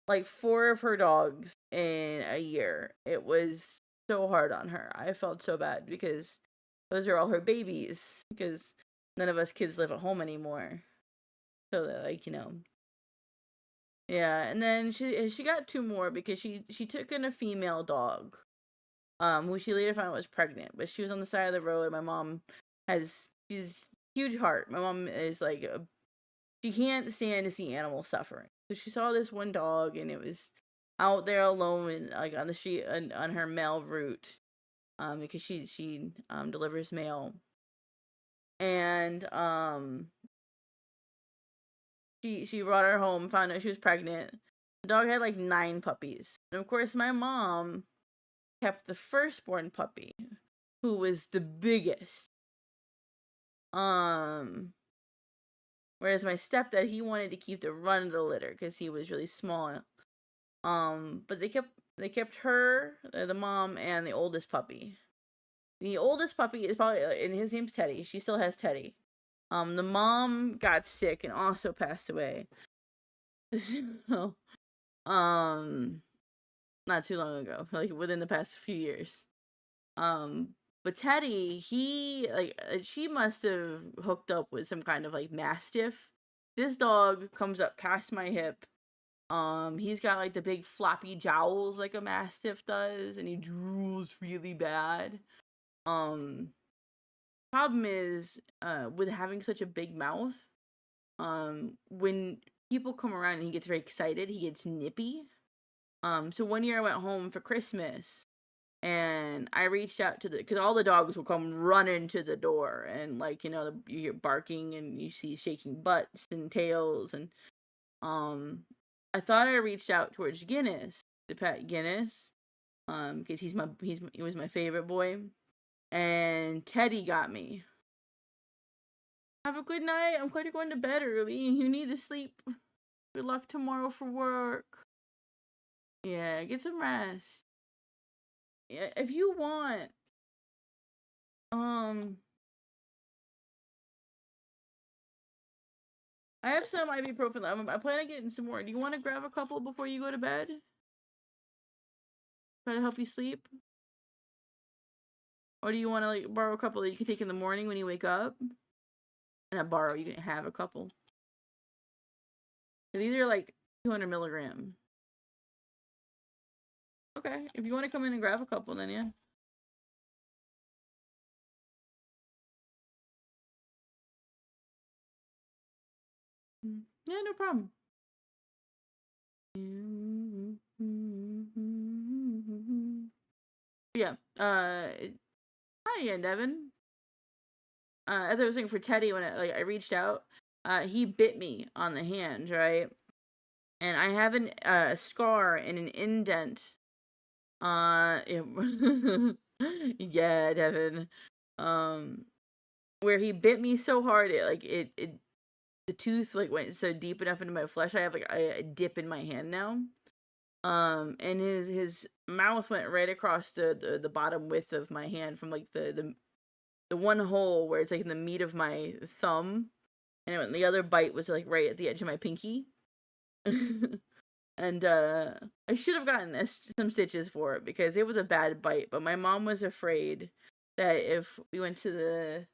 like 4 of her dogs in a year. It was so hard on her. I felt so bad because those are all her babies, because none of us kids live at home anymore. So that, like, yeah. And then she got 2 more because she took in a female dog, who she later found out was pregnant, but she was on the side of the road. My mom she's huge heart. My mom is like, she can't stand to see animals suffering. So she saw this one dog, and it was out there alone, like on the street, on her mail route, because she delivers mail, and she brought her home, found out she was pregnant. The dog had like 9 puppies, and of course my mom kept the firstborn puppy, who was the biggest. Whereas my stepdad, he wanted to keep the run of the litter because he was really small. But they kept her, the mom, and the oldest puppy. The oldest puppy is probably, and his name's Teddy. She still has Teddy. The mom got sick and also passed away. So, not too long ago, like within the past few years. But Teddy, she must have hooked up with some kind of like mastiff. This dog comes up past my hip. He's got like the big floppy jowls like a mastiff does, and he drools really bad. Problem is, with having such a big mouth, when people come around and he gets very excited, he gets nippy. So one year I went home for Christmas, and I reached out because all the dogs will come running to the door, and like, you hear barking and you see shaking butts and tails, and I thought I reached out towards Guinness, to pet Guinness, because he was my favorite boy, and Teddy got me. Have a good night. I'm going to bed early. You need to sleep. Good luck tomorrow for work. Yeah, get some rest. Yeah, if you want, I have some ibuprofen. I plan on getting some more. Do you want to grab a couple before you go to bed? Try to help you sleep? Or do you want to like borrow a couple that you can take in the morning when you wake up? Not borrow, you can have a couple. These are like 200 milligrams. Okay, if you want to come in and grab a couple, then yeah. Yeah, no problem. Yeah. Hi again, Devin. As I was saying for Teddy, when I reached out, he bit me on the hand, right? and I have a scar and an indent. Yeah, yeah, Devin. Um, where he bit me so hard, the tooth like went so deep enough into my flesh. I have like a dip in my hand now. And his mouth went right across the bottom width of my hand from like the one hole where it's like in the meat of my thumb, and the other bite was like right at the edge of my pinky. And I should have gotten some stitches for it because it was a bad bite, but my mom was afraid that if we went to the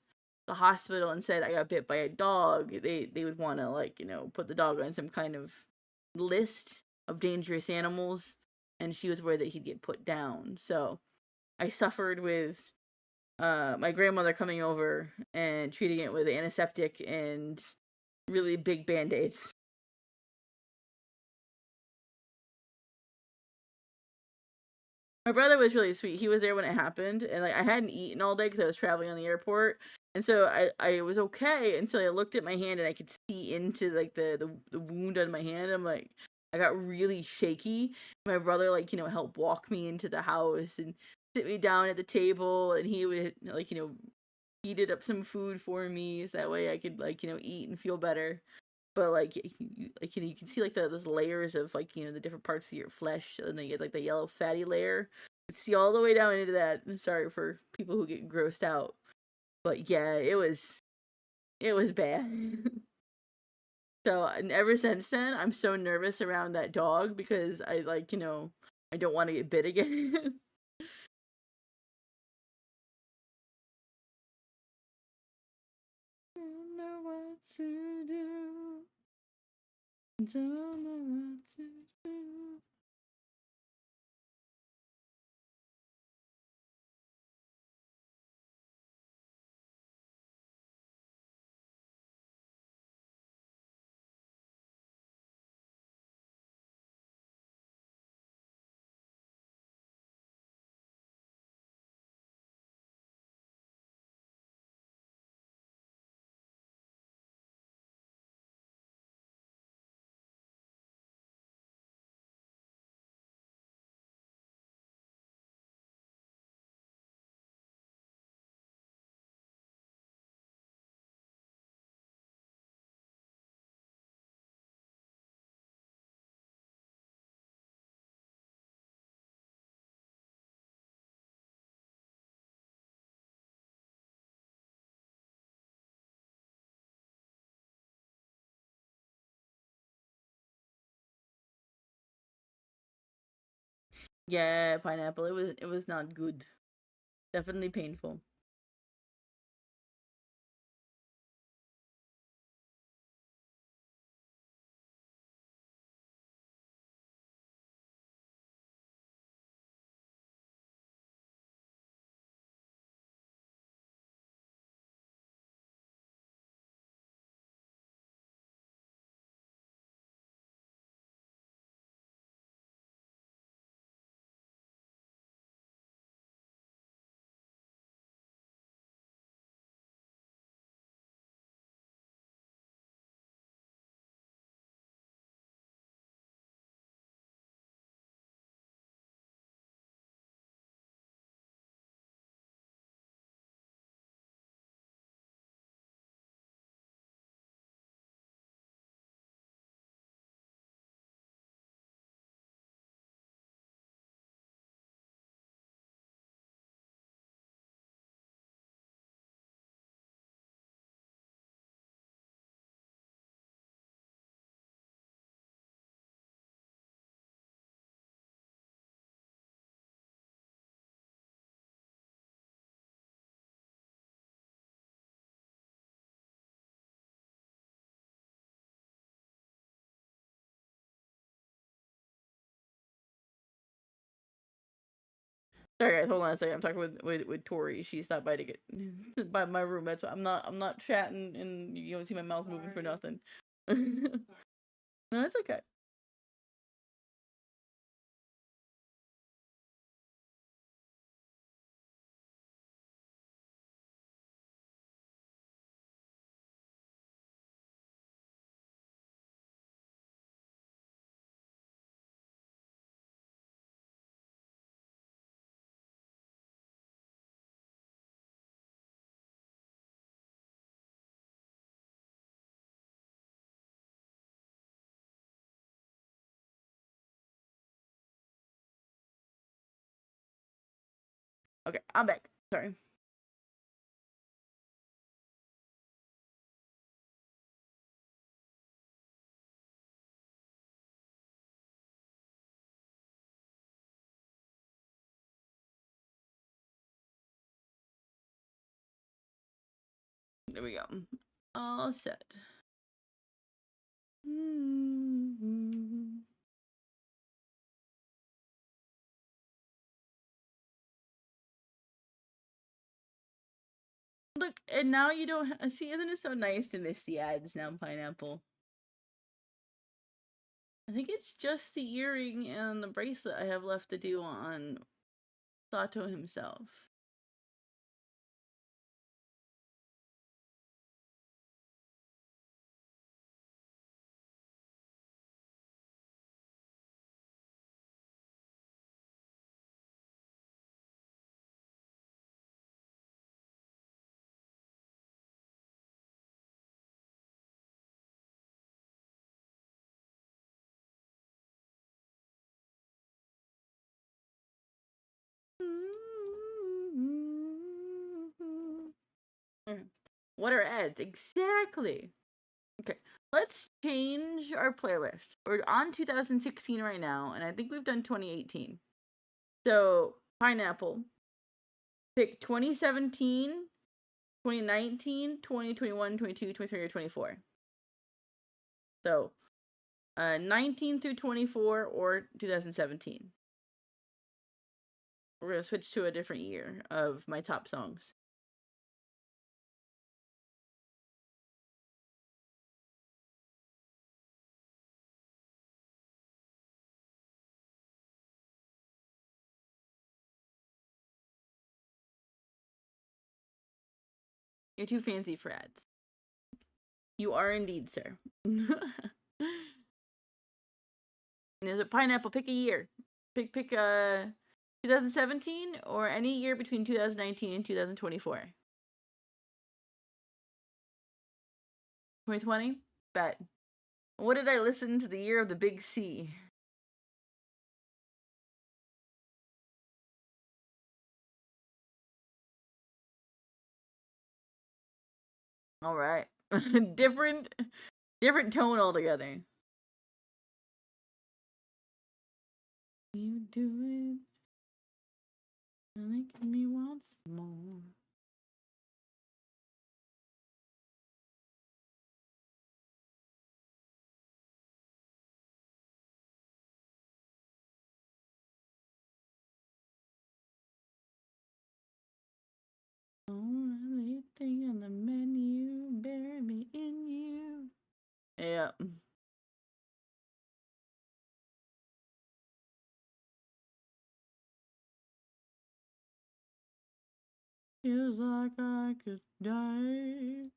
hospital and said I got bit by a dog, they would want to, like, put the dog on some kind of list of dangerous animals, and she was worried that he'd get put down. So I suffered with my grandmother coming over and treating it with antiseptic and really big band-aids. My brother was really sweet. He was there when it happened, and like I hadn't eaten all day because I was traveling on the airport, and so I was okay until I looked at my hand and I could see into like the wound on my hand. I'm like, I got really shaky. My brother helped walk me into the house and sit me down at the table, and he would heated up some food for me so that way I could eat and feel better. But you can see like those layers of the different parts of your flesh, and then you get like the yellow fatty layer. You can see all the way down into that. I'm sorry for people who get grossed out, but yeah, it was bad. So, and ever since then, I'm so nervous around that dog because I I don't want to get bit again. Don't know what to do. Don't know what to do. Yeah, pineapple. It was not good. Definitely painful. Sorry guys, hold on a second. I'm talking with Tori. She stopped by to get by my room. That's why I'm not chatting and you don't see my mouth moving for nothing. No, it's okay. Okay, I'm back. Sorry. There we go. All set. Look, and now you don't see. Isn't it so nice to miss the ads now, Pineapple? I think it's just the earring and the bracelet I have left to do on Sato himself. What are ads? Exactly. Okay, let's change our playlist. We're on 2016 right now, and I think we've done 2018. So, Pineapple, pick 2017, 2019, 2021, 22, 23, or 24. So, 19 through 24 or 2017. We're going to switch to a different year of my top songs. You're too fancy for ads. You are indeed, sir. Is it Pineapple? Pick a year. Pick 2017 or any year between 2019 and 2024. 2020? Bet. What did I listen to the year of the big C? All right. different tone altogether. You do it. Look at me once more. Only thing on the menu, bury me in you. Yeah. Feels like I could die.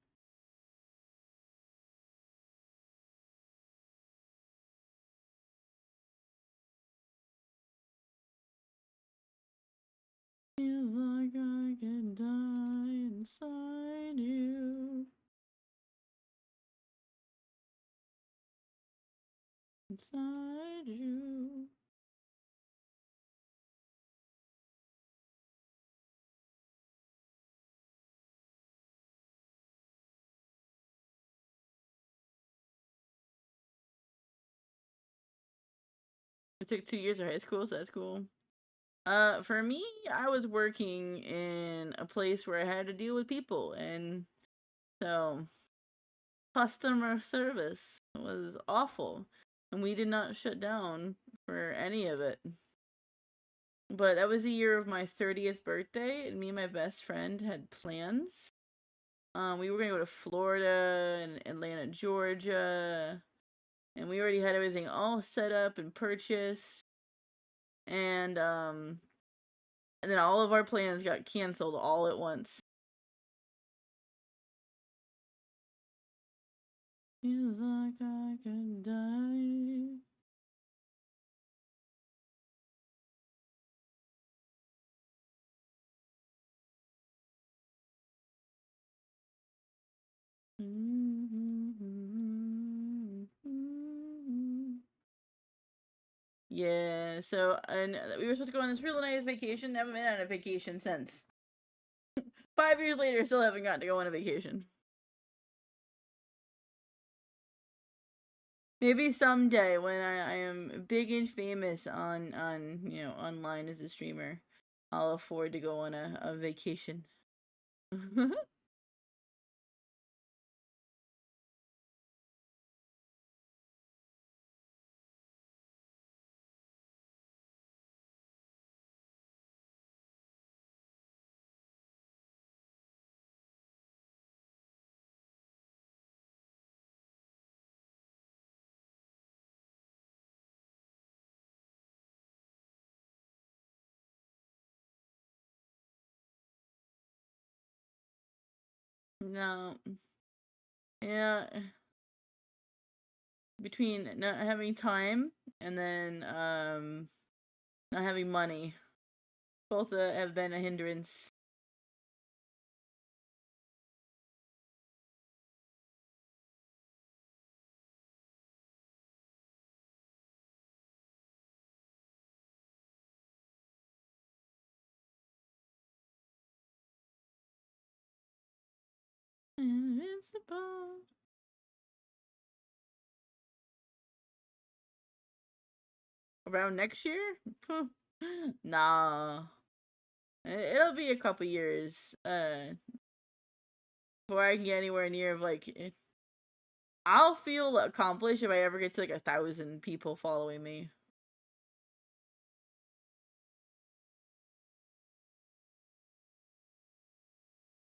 Feels like I could die inside you. Inside you. It took 2 years of high school, so that's cool. For me, I was working in a place where I had to deal with people, and so customer service was awful, and we did not shut down for any of it. But that was the year of my 30th birthday, and me and my best friend had plans. We were gonna go to Florida and Atlanta, Georgia, and we already had everything all set up and purchased. And then all of our plans got canceled all at once. Feels like I could die. Yeah, so, and we were supposed to go on this really nice vacation. Haven't been on a vacation since. 5 years later, still haven't gotten to go on a vacation. Maybe someday when I am big and famous on you know, online as a streamer, I'll afford to go on a vacation. No. Yeah. Between not having time and then not having money, both have been a hindrance. Invincible. Around next year? Nah. It'll be a couple years before I can get anywhere near of like I'll feel accomplished if I ever get to like 1,000 people following me.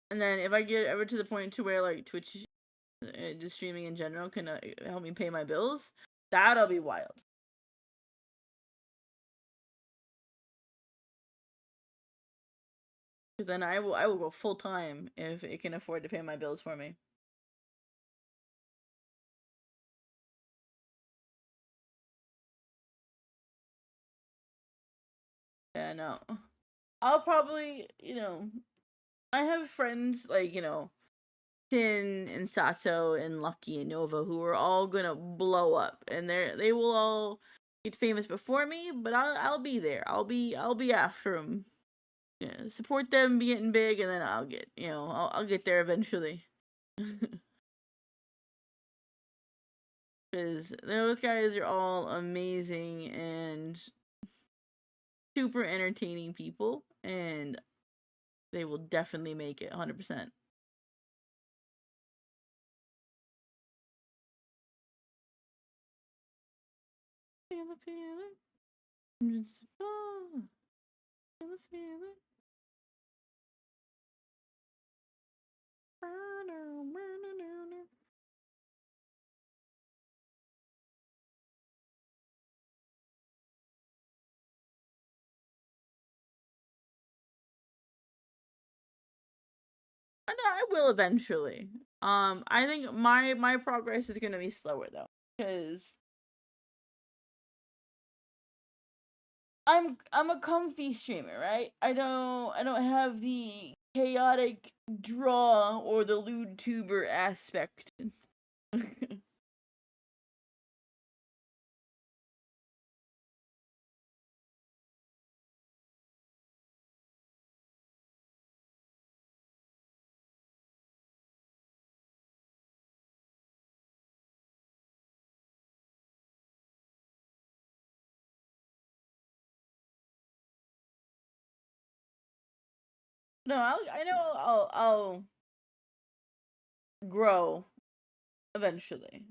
And then if I get ever to the point to where like Twitch just streaming in general can help me pay my bills, that'll be wild. Because then I will go full time if it can afford to pay my bills for me. Yeah, no. I'll probably, you know, I have friends like, you know, Sin and Sato and Lucky and Nova who are all gonna blow up, and they will all get famous before me, but I'll be there. I'll be after them. Yeah, support them be getting big, and then I'll get, you know, I'll get there eventually. Because those guys are all amazing and super entertaining people, and they will definitely make it 100%. Feel the feeling. Invincible. Feel the feeling. I will eventually. I think my progress is gonna be slower though, because I'm a comfy streamer, right? I don't have the chaotic draw or the lewd tuber aspect. No, I know I'll grow eventually.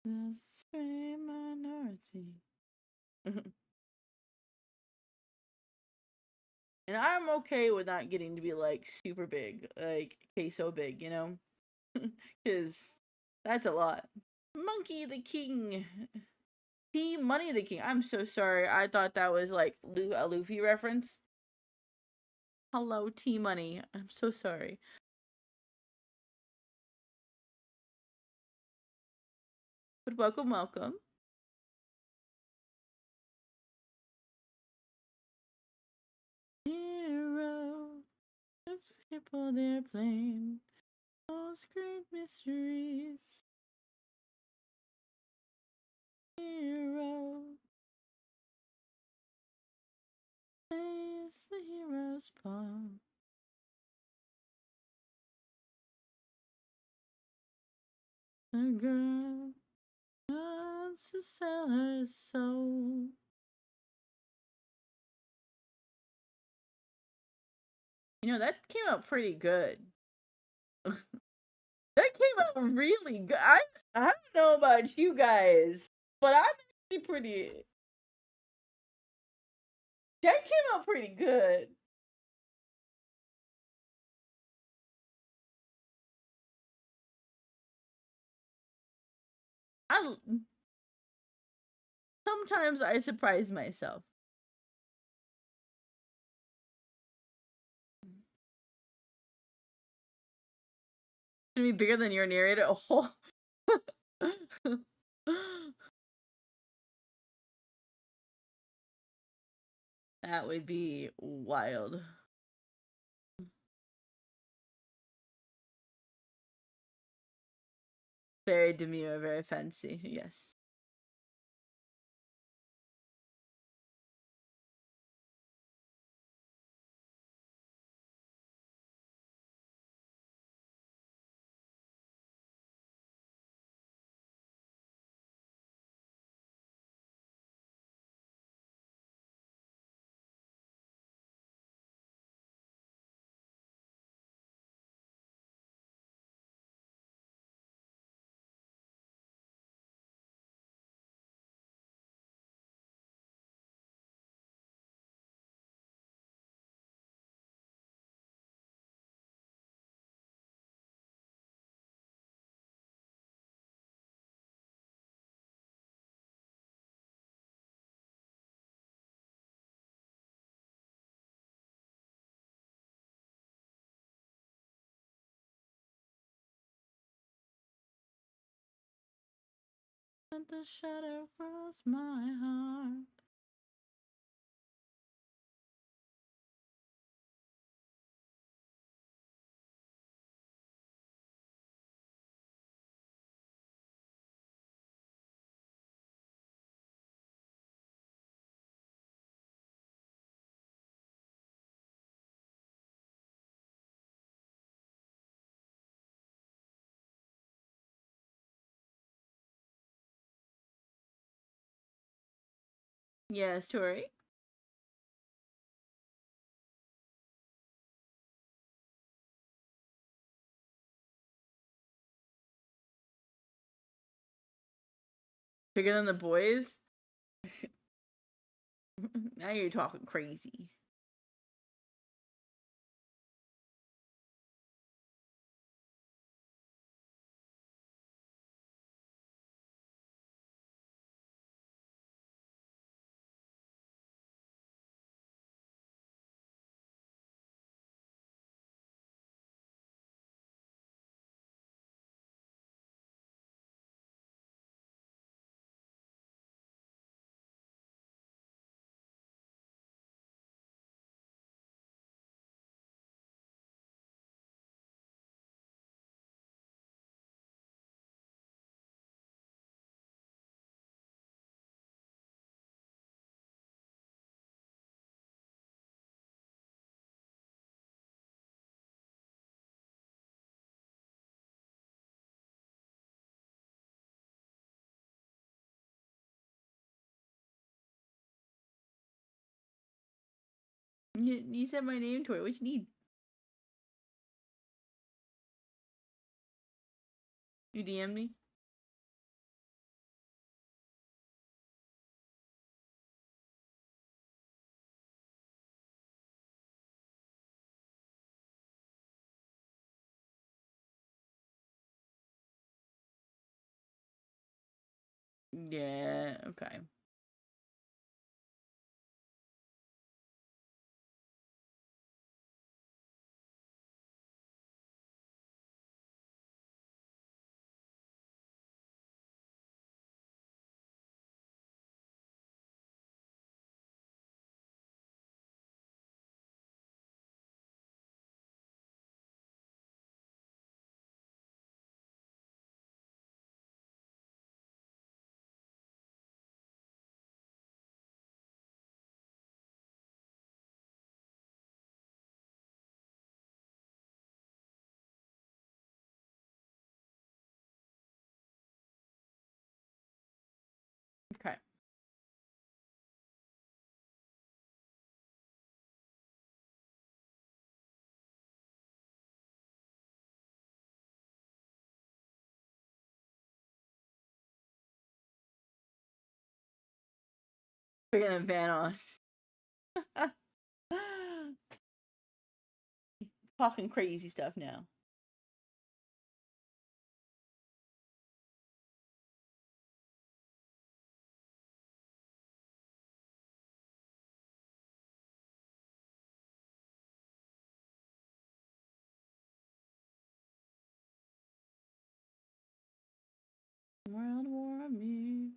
The stray minority. And I'm okay with not getting to be like super big, like queso big, you know? Because that's a lot. Monkey the King. T Money the King. I'm so sorry. I thought that was like a Luffy reference. Hello, T Money. I'm so sorry. But welcome, welcome. Hero, let's cripple their plane. Those great mysteries. Hero, place the hero's palm. The girl wants to sell her soul. You know, that came out pretty good. That came out really good. I don't know about you guys, but I'm actually pretty. That came out pretty good. Sometimes I surprise myself. It's gonna be bigger than your narrator. Oh. That would be wild. Very demure, very fancy. Yes. Let the shadow cross my heart. Yes, Tori. Bigger than the boys? Now you're talking crazy. You said my name, Tori. What you need? You DM me? Yeah, okay. Okay. We're gonna ban us. Talking crazy stuff now. World War Me.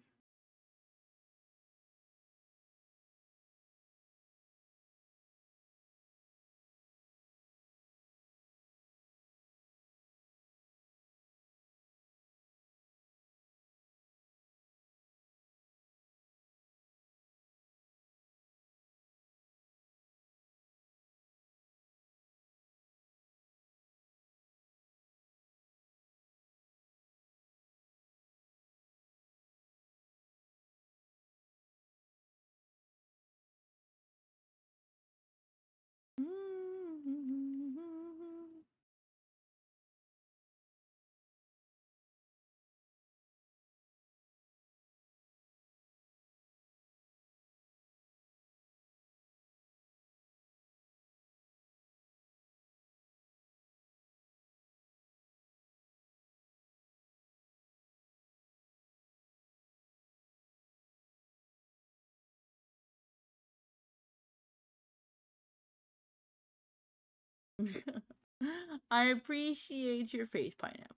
I appreciate your face, Pineapple.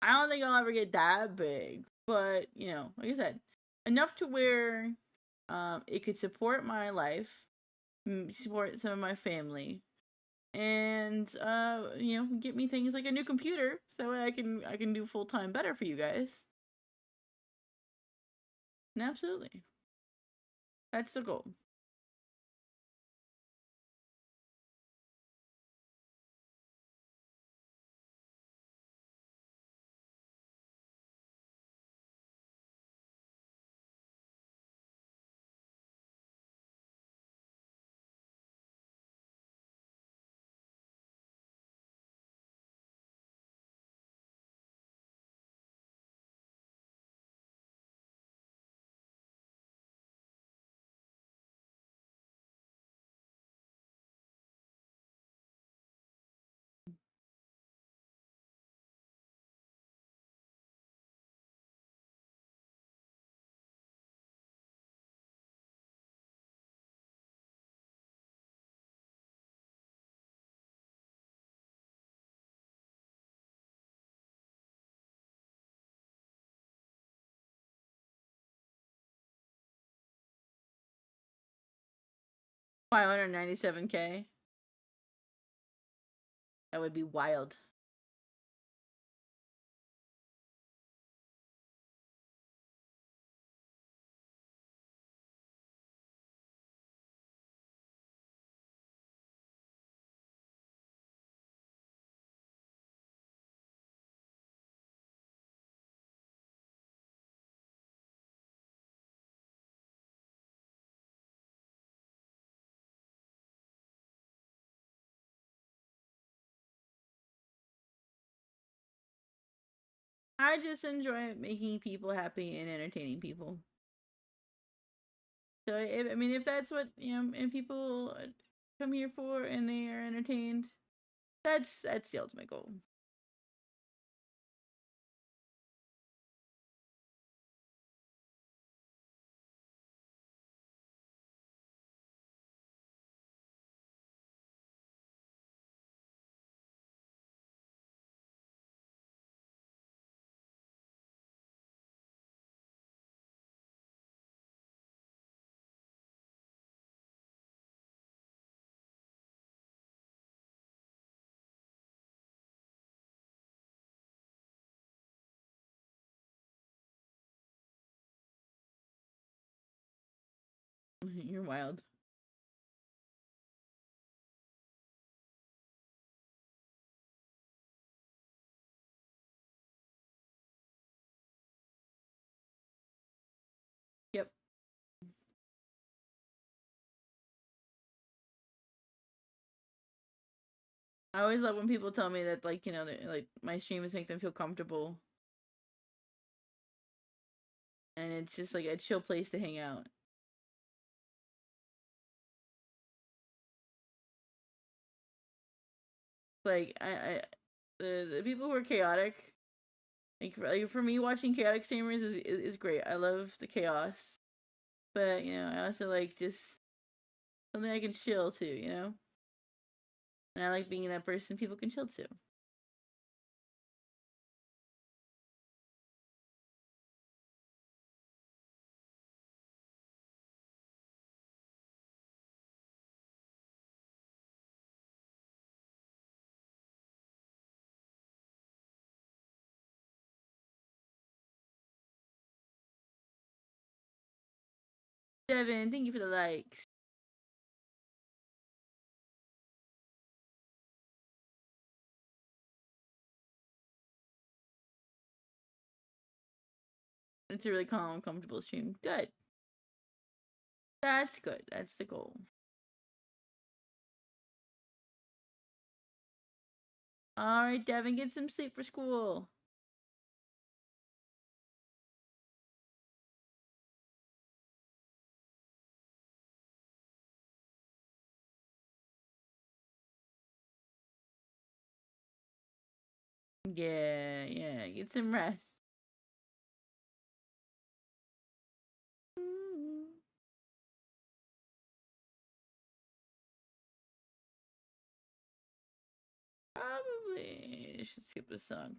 I don't think I'll ever get that big, but you know, like I said, enough to where it could support my life, support some of my family, and you know, get me things like a new computer so I can do full time better for you guys. And absolutely, that's the goal. $597K. That would be wild. I just enjoy making people happy and entertaining people. So I mean, if that's what and people come here for, and they are entertained, that's the ultimate goal. You're wild. Yep. I always love when people tell me that, like, you know, like my streams make them feel comfortable. And it's just like a chill place to hang out. Like the people who are chaotic, like for me, watching chaotic streamers is great. I love the chaos, but you know, I also like just something I can chill to, you know. And I like being that person people can chill to. Devin, thank you for the likes. It's a really calm, comfortable stream. Good. That's good. That's the goal. All right, Devin, get some sleep for school. Yeah, get some rest. Probably should skip this song.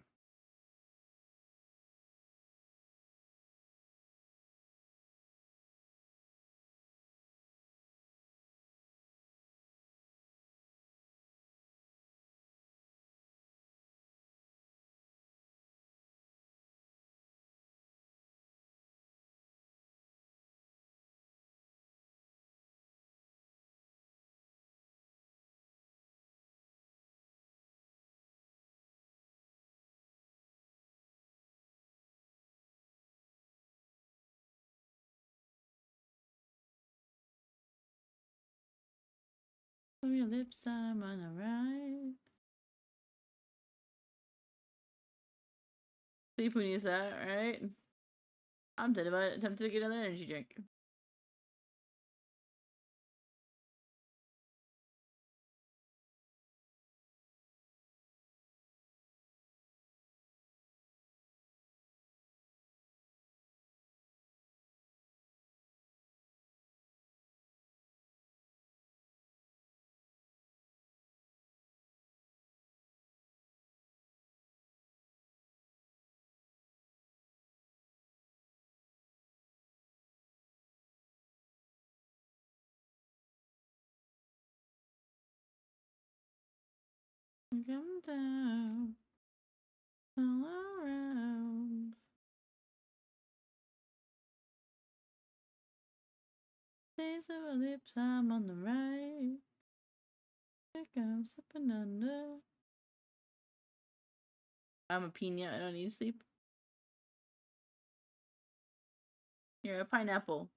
From your lips, I'm on the right. Sleep who needs that, right? I'm tempted to get another energy drink. Come down, all around. Taste of her lips, I'm on the right. Here comes slipping under. I'm a pina. I don't need sleep. You're a pineapple.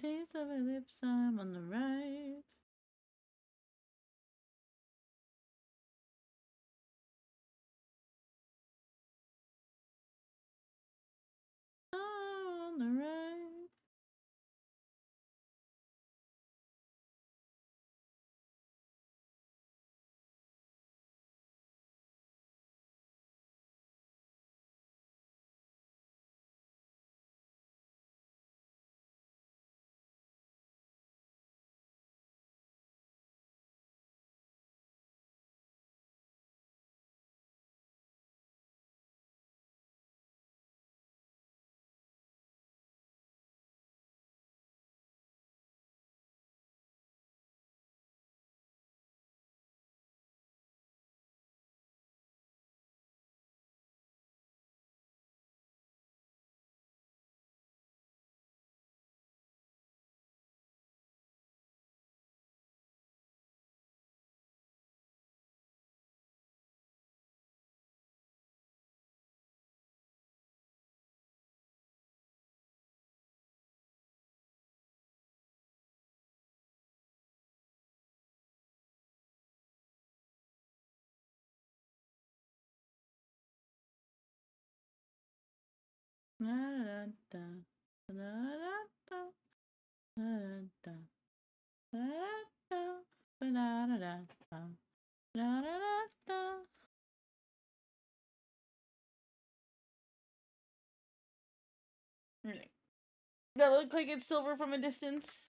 Taste of her lips, I'm on the right. On the right. Right. That look like it's silver from a distance.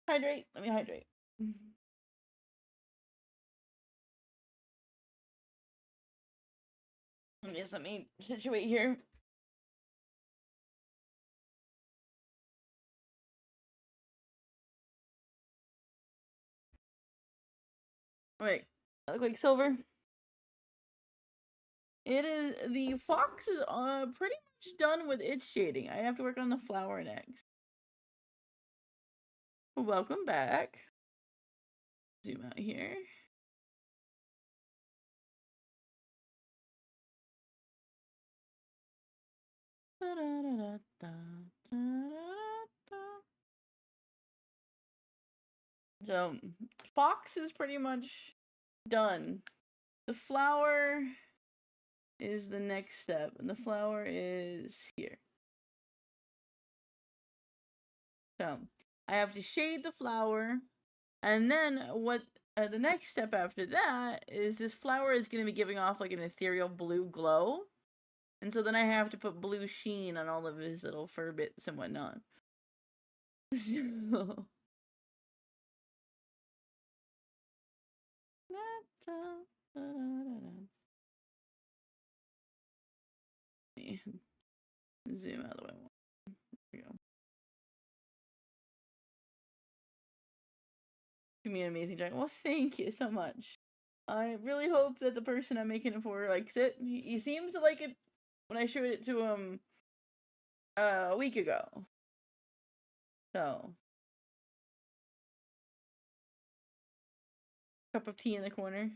Hydrate. Let me hydrate. Yes, let me situate here. Wait, that look like silver. It is, the fox is pretty much done with its shading. I have to work on the flower next. Welcome back. Zoom out here. So, fox is pretty much done. The flower is the next step, and the flower is here. So, I have to shade the flower, and then what the next step after that is this flower is going to be giving off like an ethereal blue glow. And so then I have to put blue sheen on all of his little fur bits and whatnot. Zoom out of the way. There we go. Give me an amazing job. Well, thank you so much. I really hope that the person I'm making it for likes it. He seems to like it when I showed it to him a week ago. So, cup of tea in the corner.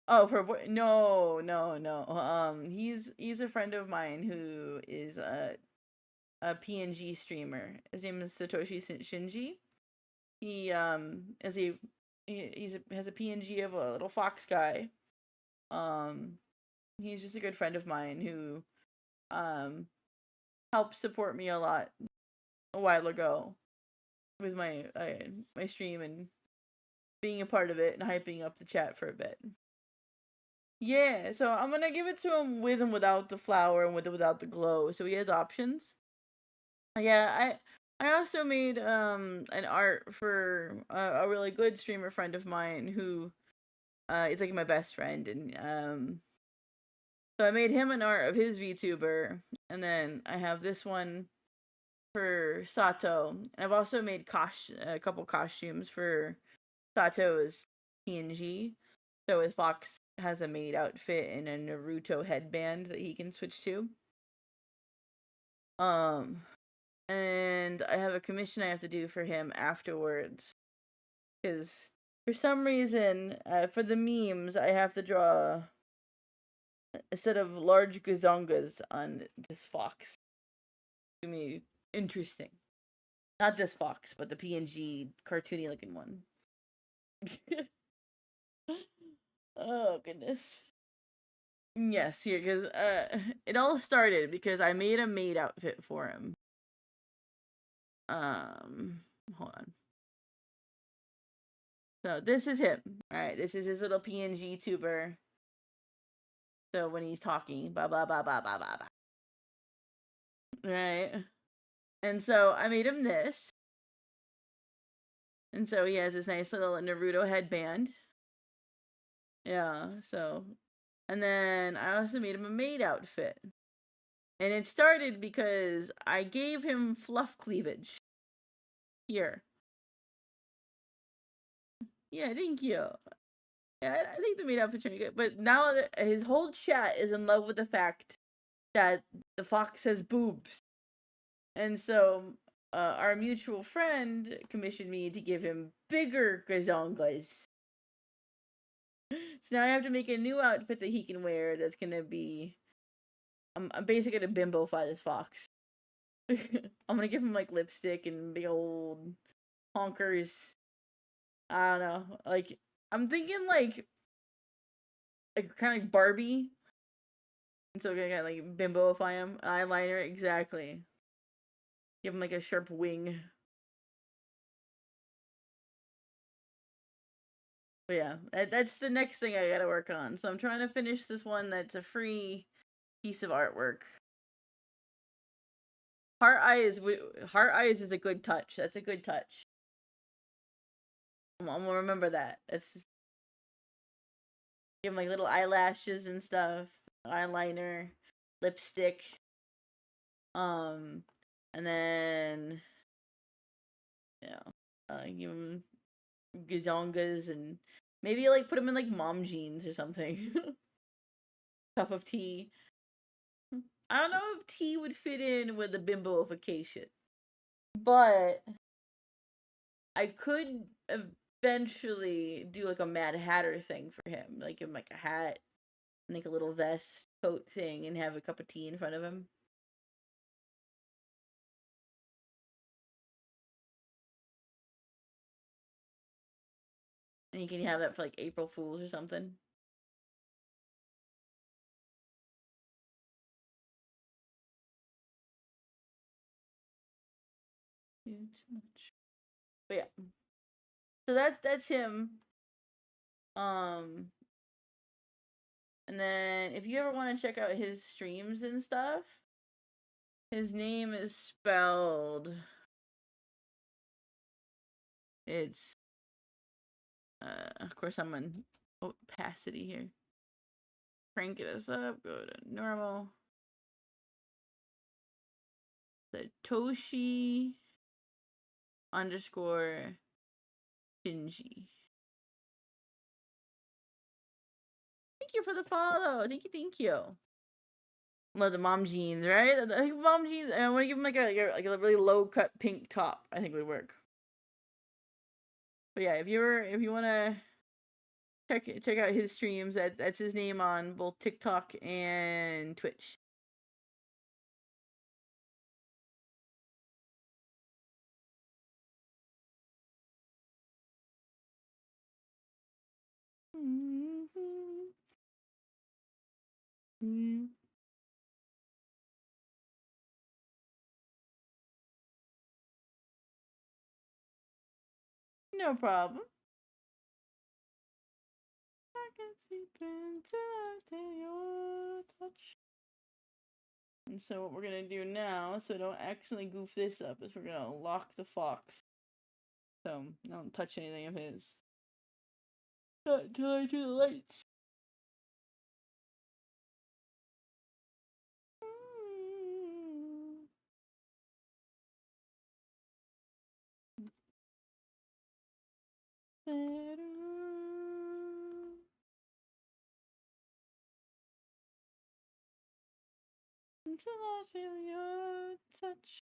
Oh, for no. He's a friend of mine who is a PNG streamer. His name is Satoshi Shinji. He has a PNG of a little fox guy. He's just a good friend of mine who helped support me a lot a while ago with my stream and being a part of it and hyping up the chat for a bit. Yeah, so I'm gonna give it to him with and without the flower and with and without the glow, so he has options. Yeah, I also made an art for a really good streamer friend of mine who is like my best friend, and so I made him an art of his VTuber, and then I have this one for Sato, and I've also made a couple costumes for Sato's PNG. So his fox has a maid outfit and a Naruto headband that he can switch to. And I have a commission I have to do for him afterwards. Because for some reason, for the memes, I have to draw a set of large gazongas on this fox. It's gonna be interesting. Not this fox, but the PNG cartoony looking one. Oh, goodness. Yes, here, because it all started because I made a maid outfit for him. Hold on. So this is him. Alright, this is his little PNG tuber. So when he's talking, blah blah blah blah blah blah blah. Right. And so I made him this. And so he has this nice little Naruto headband. Yeah, so. And then I also made him a maid outfit. And it started because I gave him fluff cleavage. Here. Yeah, thank you. Yeah, I think the maid outfit's pretty good. But now his whole chat is in love with the fact that the fox has boobs. And so our mutual friend commissioned me to give him bigger gazongas. So now I have to make a new outfit that he can wear that's gonna be... I'm basically gonna bimbofy this fox. I'm gonna give him like lipstick and big old honkers. I don't know. Like, I'm thinking like kind of like Barbie. And so we're gonna like bimboify him. Eyeliner, exactly. Give him like a sharp wing. But yeah, that's the next thing I gotta work on. So I'm trying to finish this one that's a free piece of artwork. Heart eyes is a good touch. That's a good touch. I'm gonna remember that. It's give him like little eyelashes and stuff, eyeliner, lipstick, and then give him gazongas and maybe like put him in like mom jeans or something. Cup of tea. I don't know if tea would fit in with the bimboification, but I could eventually do like a Mad Hatter thing for him, like give him like a hat, and like a little vest coat thing, and have a cup of tea in front of him. And you can have that for like April Fools or something. Yeah, too much. But yeah. So that's him. And then if you ever want to check out his streams and stuff, his name is spelled. It's of course I'm on opacity here. Crank this up, go to normal. Satoshi _ Shinji. Thank you for the follow. Thank you. Love the mom jeans, right? I think mom jeans. I want to give him like a really low cut pink top. I think would work. But yeah, if you want to check out his streams, that's his name on both TikTok and Twitch. No problem. I can see into your touch. And so what we're gonna do now, so don't accidentally goof this up, is we're gonna lock the fox. So don't touch anything of his. Not until I do the lights. Until I feel your touch.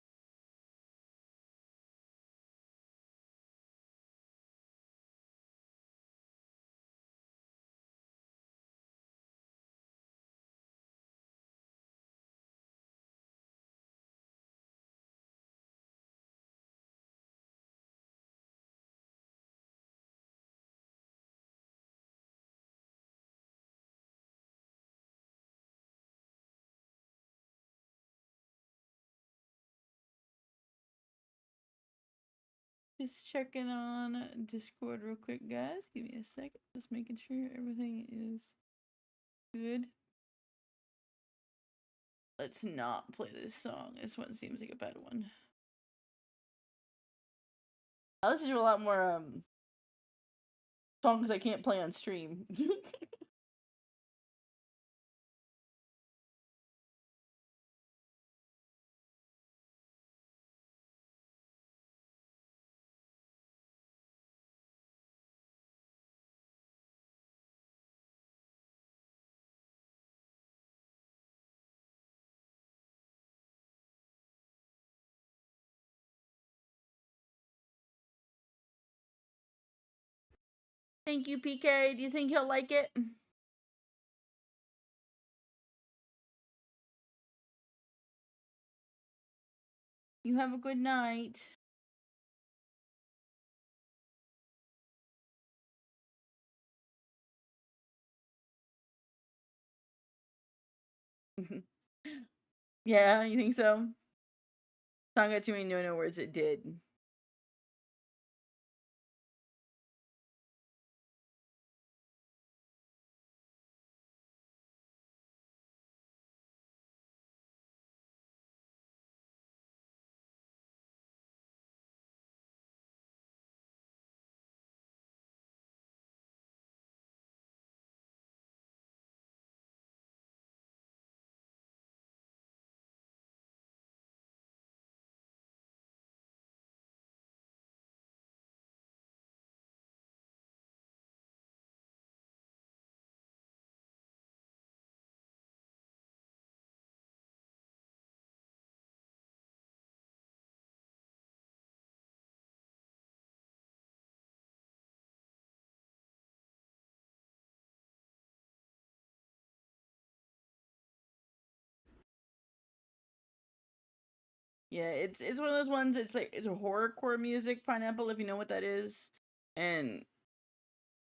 Just checking on Discord real quick, guys. Give me a second. Just making sure everything is good. Let's not play this song. This one seems like a bad one. I listen to a lot more songs I can't play on stream. Thank you, PK. Do you think he'll like it? You have a good night. Yeah, you think so? Song got too many no words. It did. Yeah, it's one of those ones. It's like it's a horrorcore music, Pineapple, if you know what that is. And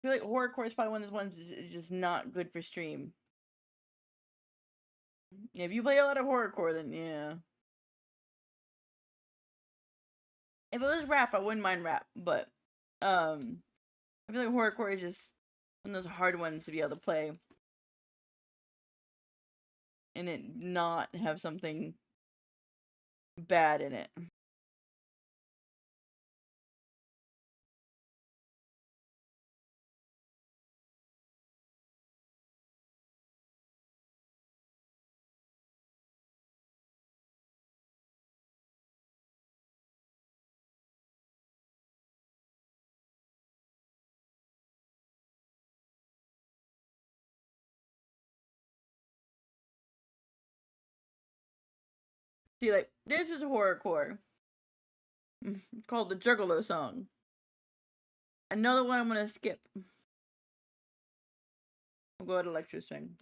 I feel like horrorcore is probably one of those ones is just not good for stream. Yeah, if you play a lot of horrorcore, then yeah. If it was rap, I wouldn't mind rap, but I feel like horrorcore is just one of those hard ones to be able to play, and it not have something bad in it. See, like this is horrorcore. Called the Juggalo song. Another one I'm gonna skip. I'll go to lecture swing.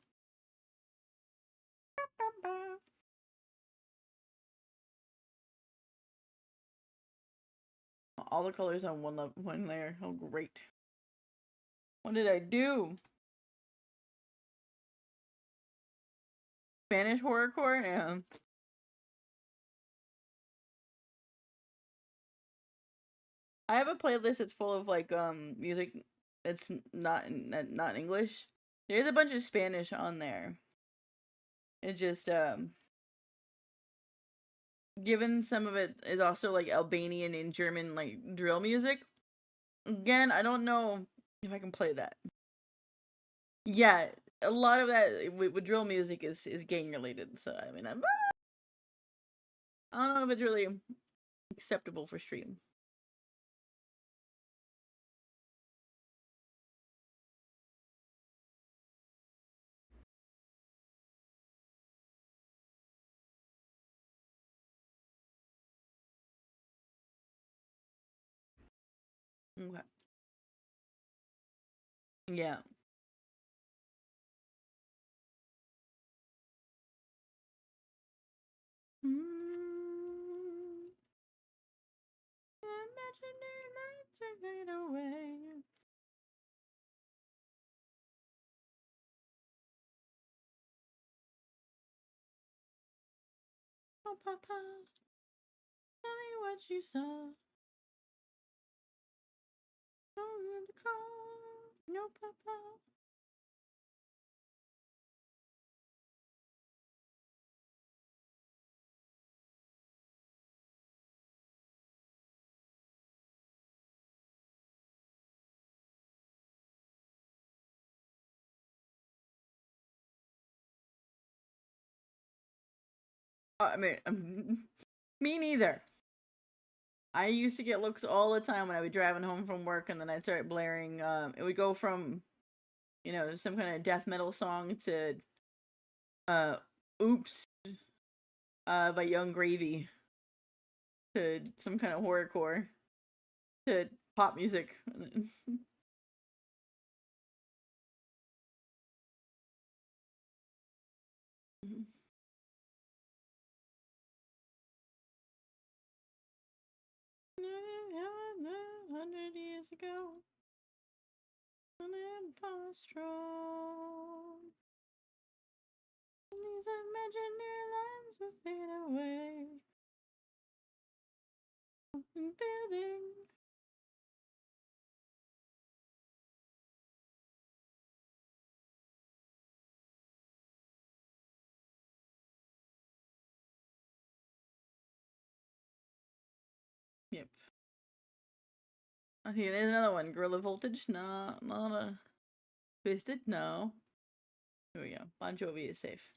All the colors on one layer. Oh, great. What did I do? Spanish horrorcore? Yeah. I have a playlist that's full of like music that's not not English. There's a bunch of Spanish on there. It just given some of it is also like Albanian and German like drill music. Again, I don't know if I can play that. Yeah, a lot of that with drill music is gang related. So I mean, I don't know if it's really acceptable for stream. Okay. Yeah. Imaginary nights are fade away. Oh, Papa, tell me what you saw. Oh, the car. No, Papa. I mean, me neither. I used to get looks all the time when I would be driving home from work, and then I'd start blaring. It would go from, you know, some kind of death metal song to, "Oops," by Young Gravy, to some kind of horrorcore, to pop music. "100 years ago, an empire strong. These imaginary lines will fade away. Building. Yep. Okay, there's another one. Gorilla Voltage? No, not a Twisted? No. Here we go. Bon Jovi is safe.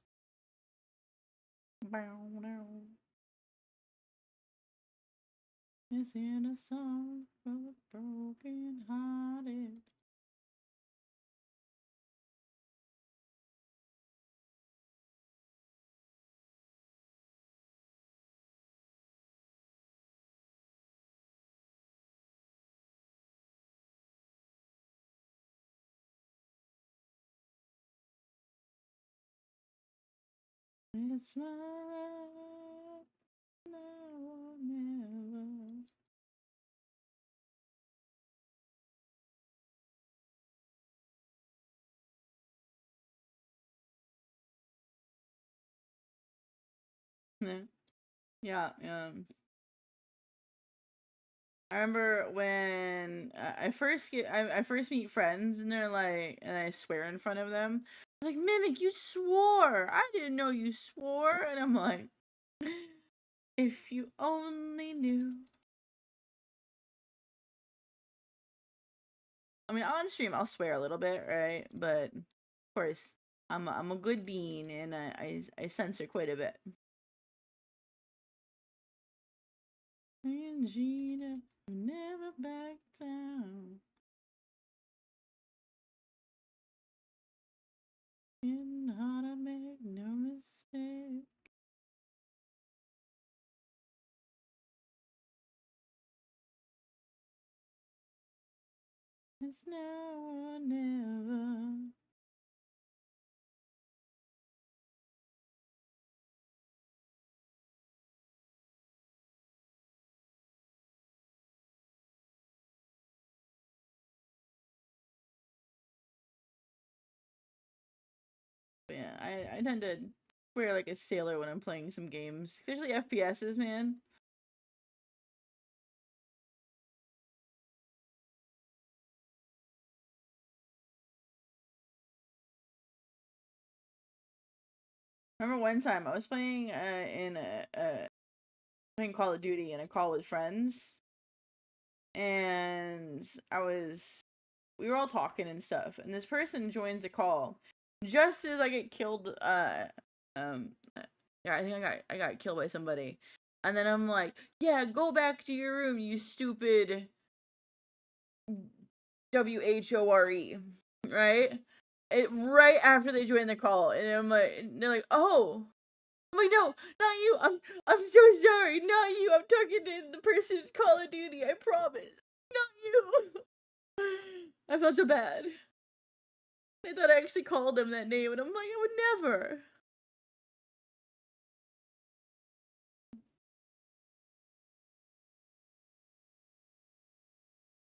Is in a song for the broken hearted. It's my life, now or never. Yeah, I remember when I first meet friends and they're like, and I swear in front of them, like, Mimic, you swore. I didn't know you swore, and I'm like, if you only knew. I mean, on stream I'll swear a little bit, right? But of course, I'm a good bean, and I censor quite a bit. And Gina never back down. In how to make no mistake. It's now or never. But yeah, I tend to wear like a sailor when I'm playing some games, especially FPSs, man. Remember one time I was playing playing Call of Duty in a call with friends, and we were all talking and stuff, and this person joins the call just as I get killed. Yeah, I think I got killed by somebody, and then I'm like, yeah, go back to your room, you stupid WHORE, right? Right after they join the call, and I'm like, and they're like, oh. I'm like, no, not you. I'm so sorry. Not you. I'm talking to the person in Call of Duty. I promise. Not you. I felt so bad. They thought I actually called them that name, and I'm like, I would never.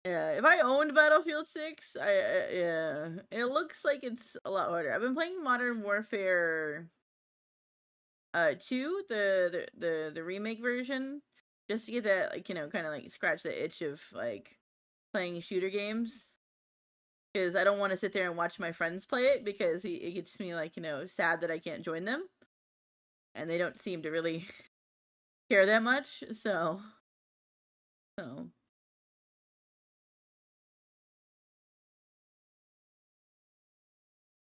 Yeah, if I owned Battlefield 6, yeah, it looks like it's a lot harder. I've been playing Modern Warfare 2, the remake version, just to get that, like, kind of like scratch the itch of like playing shooter games, because I don't want to sit there and watch my friends play it, because it gets me like, sad that I can't join them, and they don't seem to really care that much. So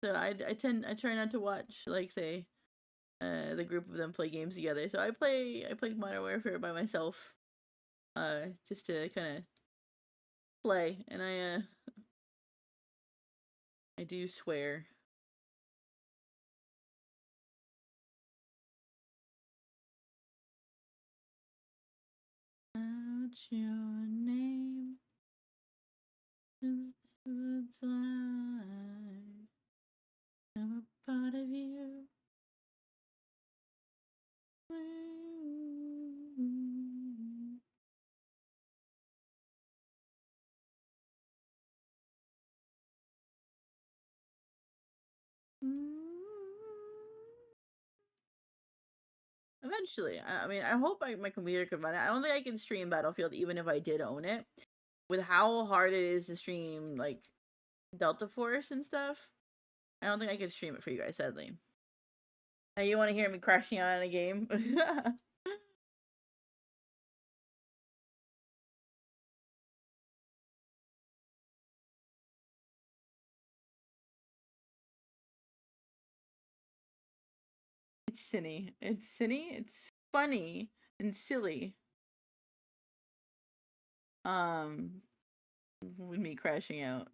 I try not to watch, like, say, the group of them play games together. So I play Modern Warfare by myself, just to kind of play, and I do swear. Out your name is the time. I'm a part of you. Eventually. I mean, I hope my computer can run it. I don't think I can stream Battlefield even if I did own it. With how hard it is to stream, like, Delta Force and stuff, I don't think I could stream it for you guys, sadly. Now you want to hear me crashing out in a game? It's silly. It's silly. It's funny and silly. With me crashing out.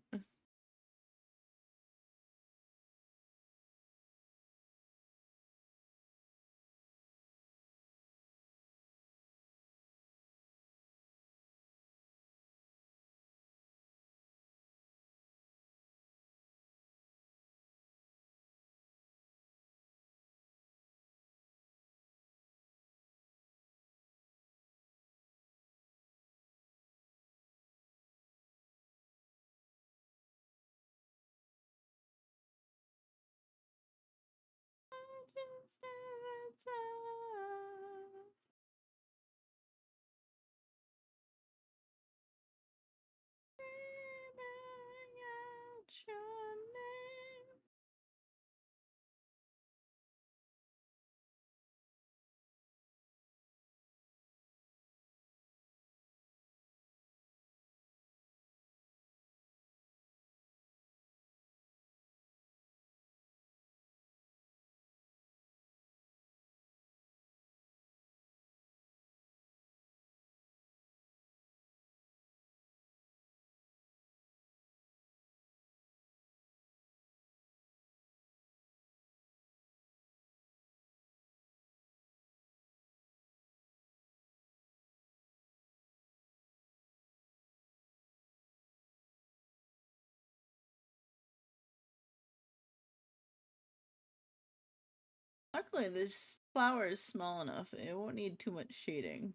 Luckily, this flower is small enough. It won't need too much shading.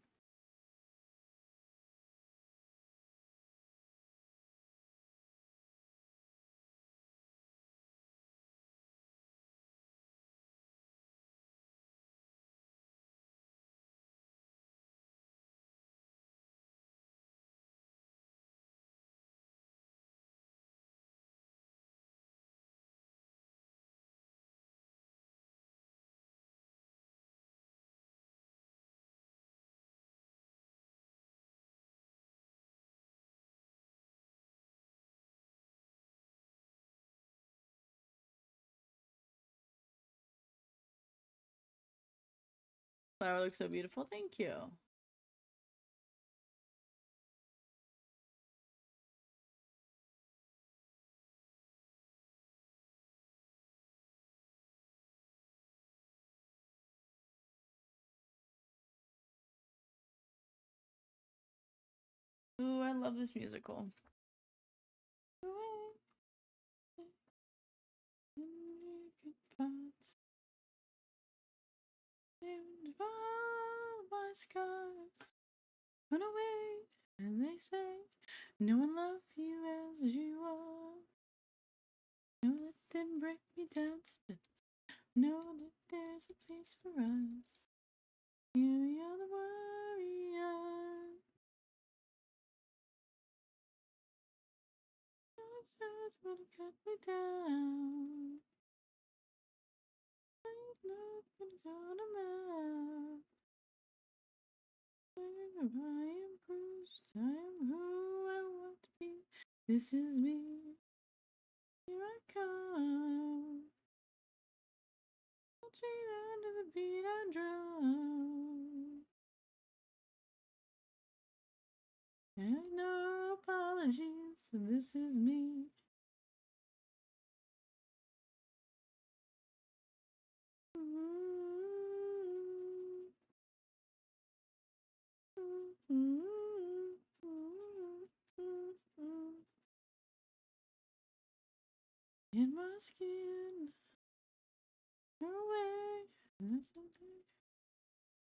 Flower looks so beautiful. Thank you. Ooh, I love this musical. My scars run away, and they say no one loved you as you are. No, let them break me down to dust. Know that there's a place for us. You're the warrior. It's gonna cut me down. I'm not gonna melt. I am bruised. I am who I want to be. This is me. Here I come. Marching under the beat I drum. And no apologies. This is me. In my skin, away, and something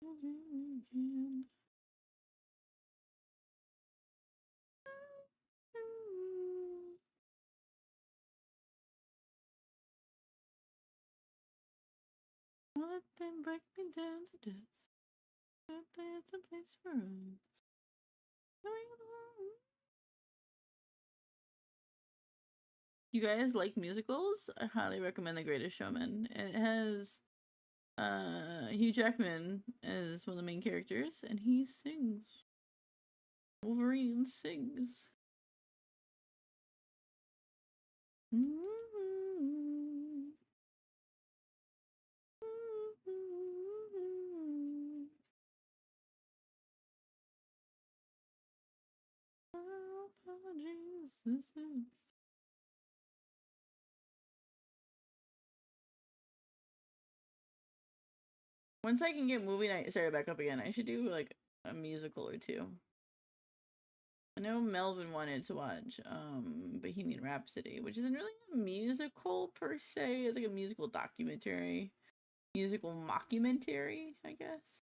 I do again. What then break me down to dust? That there's a place for us. You guys like musicals? I highly recommend The Greatest Showman. It has Hugh Jackman as one of the main characters, and he sings. Wolverine sings. Once I can get movie night started back up again, I should do like a musical or two. I know Melvin wanted to watch Bohemian Rhapsody, which isn't really a musical per se. It's like a musical documentary, musical mockumentary, I guess.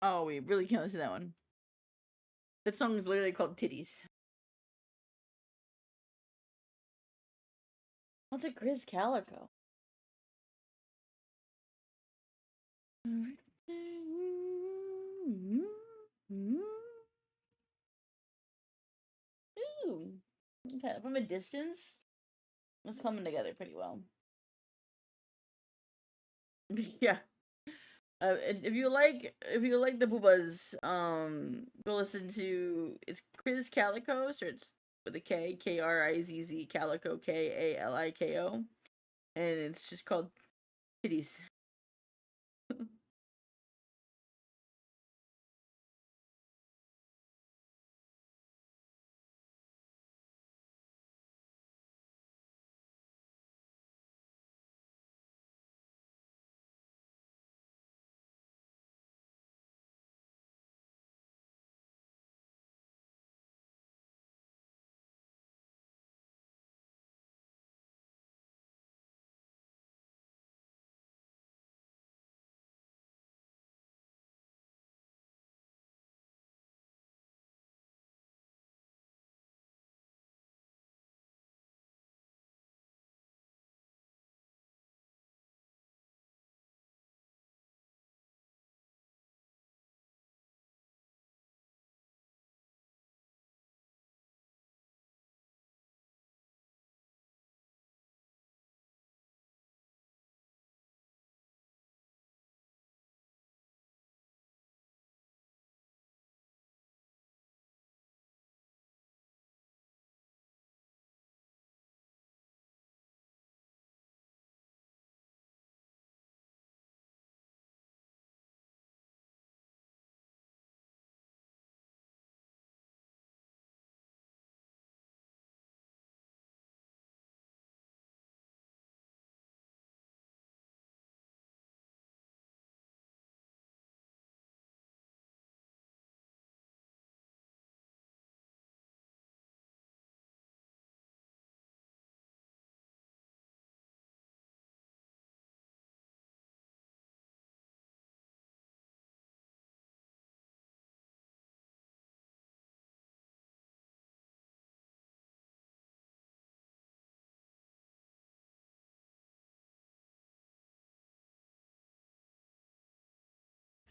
Oh, we really can't listen to that one. That song is literally called Titties. What's a Chris Calico? Ooh. Okay, from a distance, it's coming together pretty well. Yeah. If you like the Boobas, go listen to it's Chris Calico, search with a K, Krizz Calico, Kaliko, and it's just called Titties.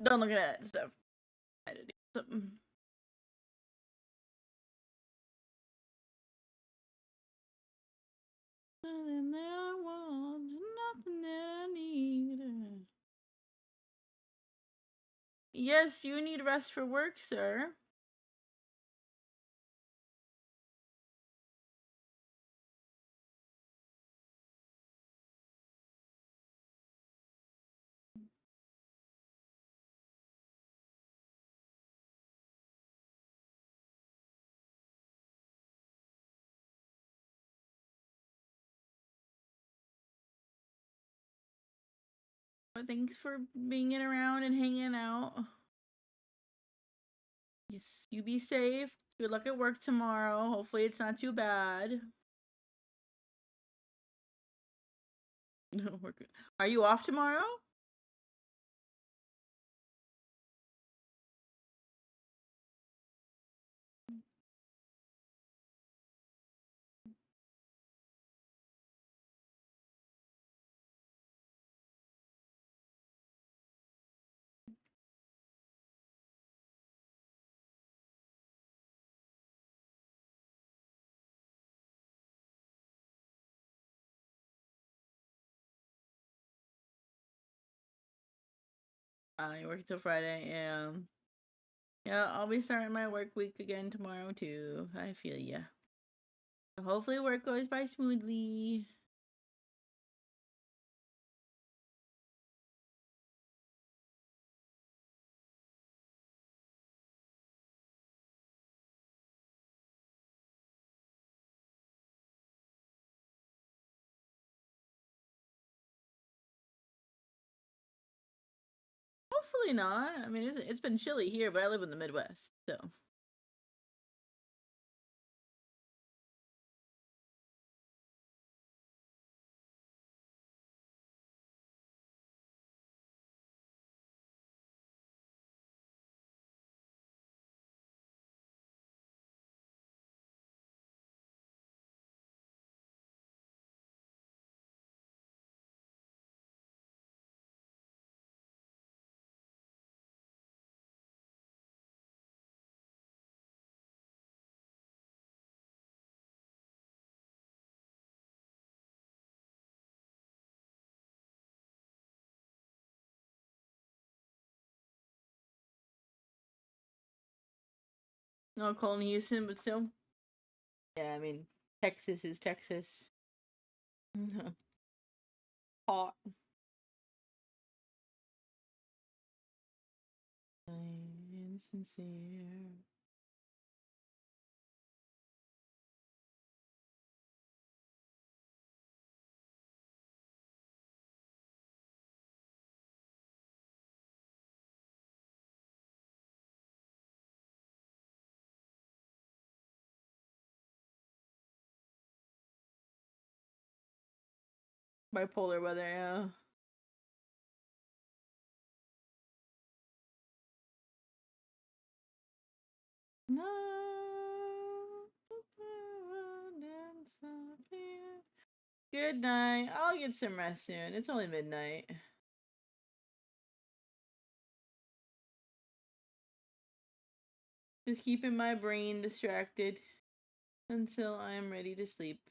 Don't look at that stuff. I did something. Yes, you need rest for work, sir. But thanks for being around and hanging out. Yes, you be safe. Good luck at work tomorrow. Hopefully it's not too bad. No, we're good. Are you off tomorrow? You work till Friday, yeah. Yeah, I'll be starting my work week again tomorrow too. I feel ya. Hopefully work goes by smoothly. Hopefully not. I mean, it's been chilly here, but I live in the Midwest, so. No, cold in Houston, but still. Yeah, I mean, Texas is Texas. Hot. Insincere. Bipolar weather, yeah. No. Good night. I'll get some rest soon. It's only midnight. Just keeping my brain distracted until I'm ready to sleep.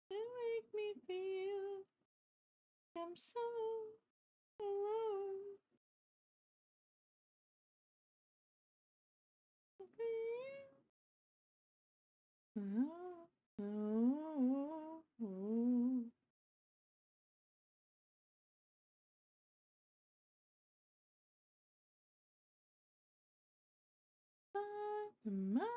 You make me feel I'm so alone. Oh, oh, oh. My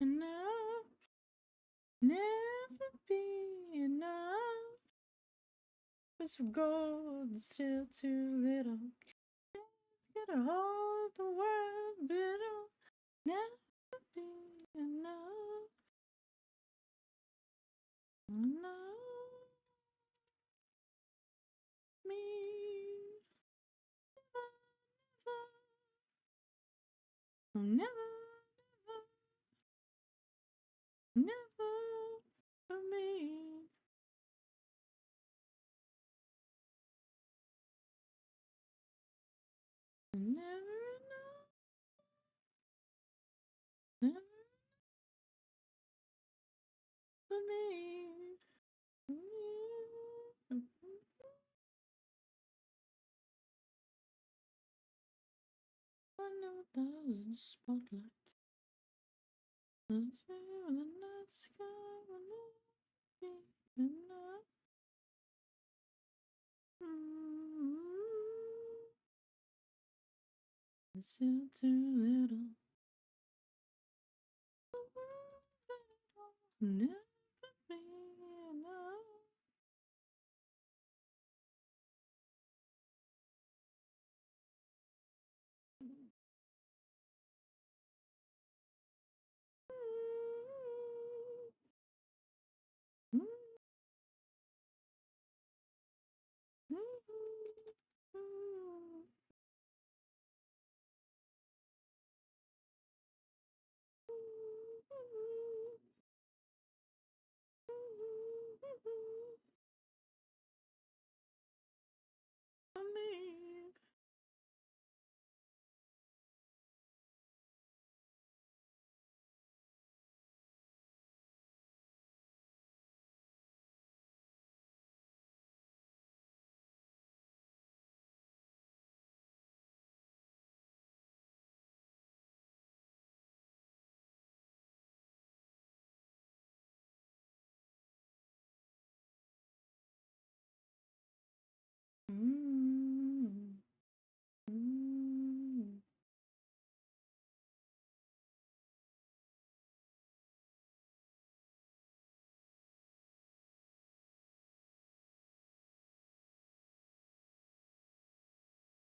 enough, never be enough. It's gold, still too little. It's gonna hold the world bitter. Never be enough. Enough. Me. Never, never, never, never for me. Never enough. Never for me. For me. Under a thousand spotlights, the night sky will never be enough. It's still too little. Never be enough.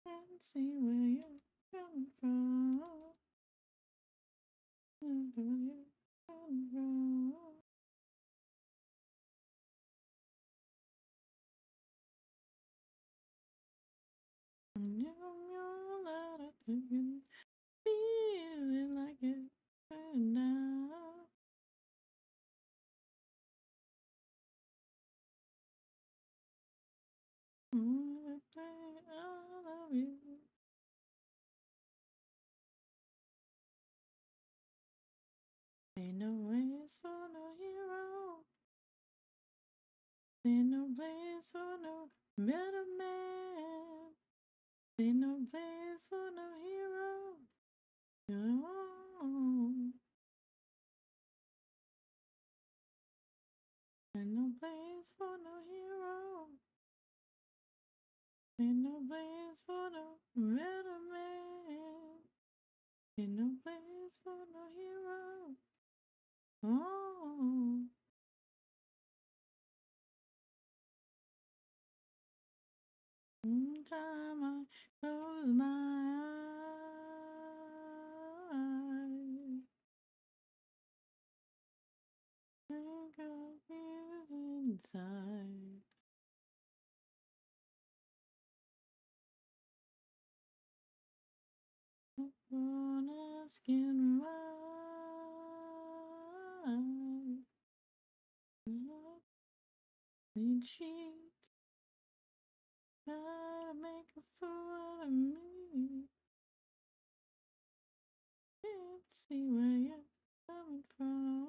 Can't see where you're coming from. Where you're coming from. You're that I can feel it like it right now. I love you. Ain't no ways for no hero. Ain't no place for no better man. Ain't no place for no hero. No. Ain't no place for no hero. Ain't no place for no better man. Ain't no place for no hero. Oh. Time I close my eyes, think of you inside. Upon a skin right, clean sheet, gotta make a fool of me. Can't see where you're coming from.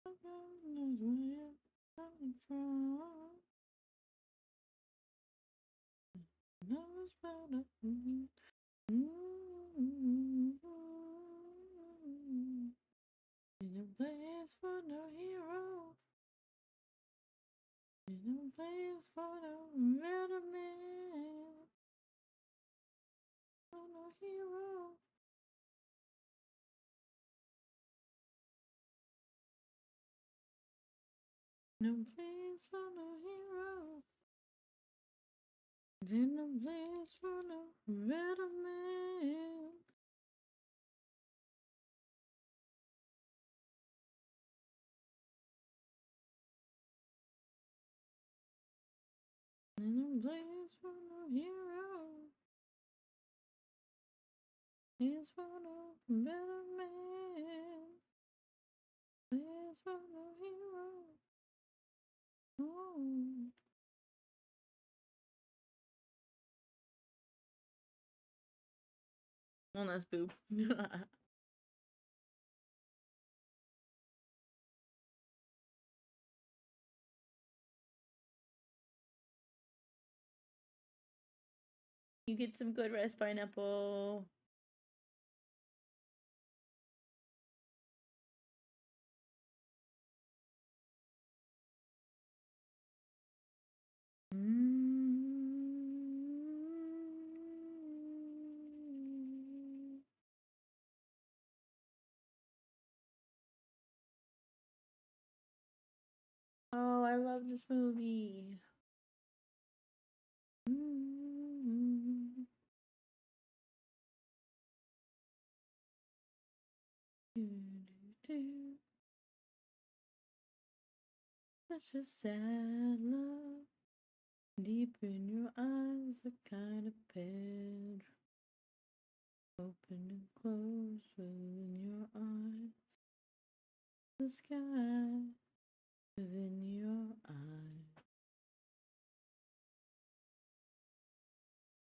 God knows where you're coming from. Knows better. Ain't no place for no hero. Ain't no place for no better man. For no hero. No place for no hero. There's no place for no better man. There's no place for no hero. There's for no better man. There's for no hero. Oh. Well, that's boob. You get some good rest, pineapple. Oh, I love this movie. Such a sad love, deep in your eyes, a kind of ped. Open and close within your eyes. The sky is in your eyes.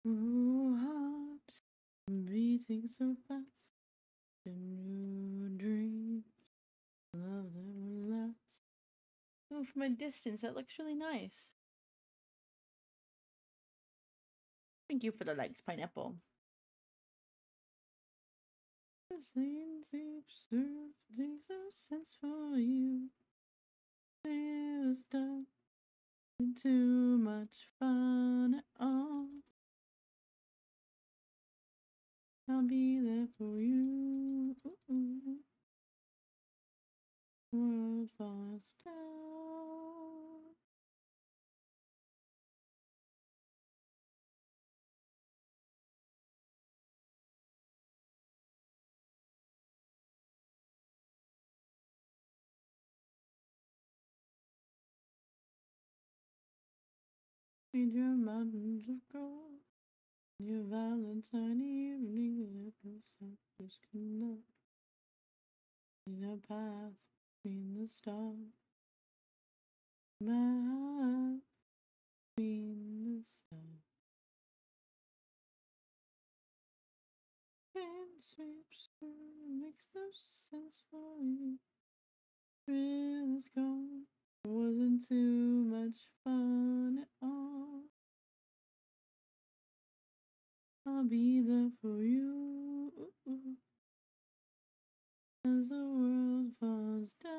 Oh, heart beating so fast in your dreams. Love that will last. Oh, from a distance, that looks really nice. Thank you for the likes, pineapple. The same seeps through, makes no sense for you. Never stop. Too much fun at all. I'll be there for you. World falls down. Made your mountains of gold. Your Valentine evenings that no selfish can love. In a path between the stars. My heart between the stars. Wind sweeps through, makes no sense for you. Rivers gone, wasn't too much fun at all. I'll be there for you as the world falls down.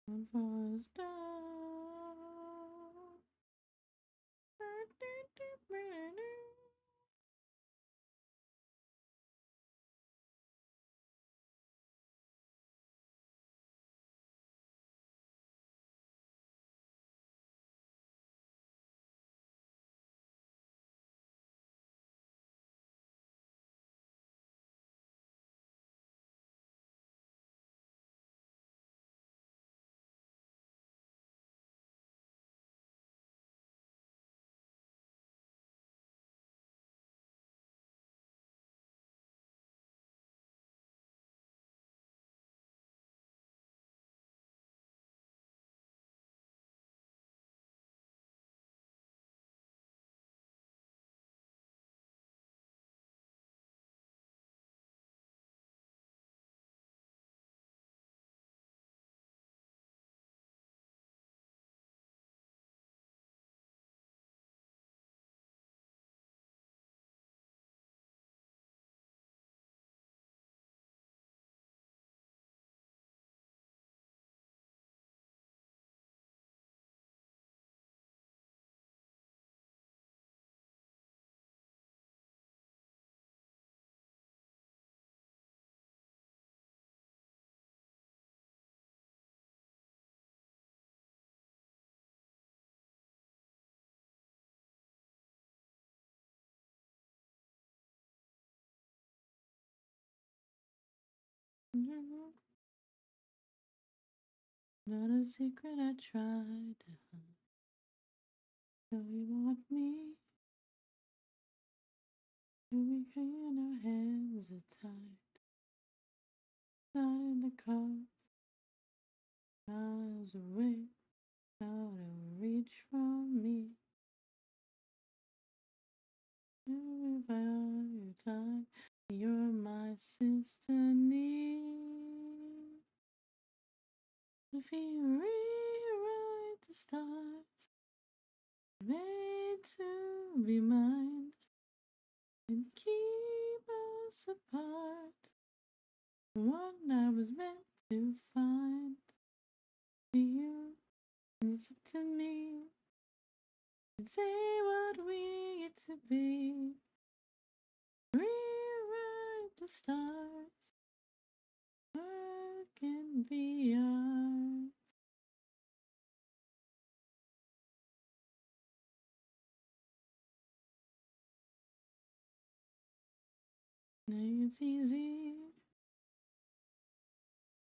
World falls down. Not a secret I tried to hide. So you want me to be clean, our hands are tied. Not in the cars, miles away, out of reach from me. If I are your time, you're my sister need. If you rewrite the stars, made to be mine, and keep us apart. What I was meant to find for you, it's up to me to say what we get to be. Rewrite the stars, what can be ours? Now it's easy.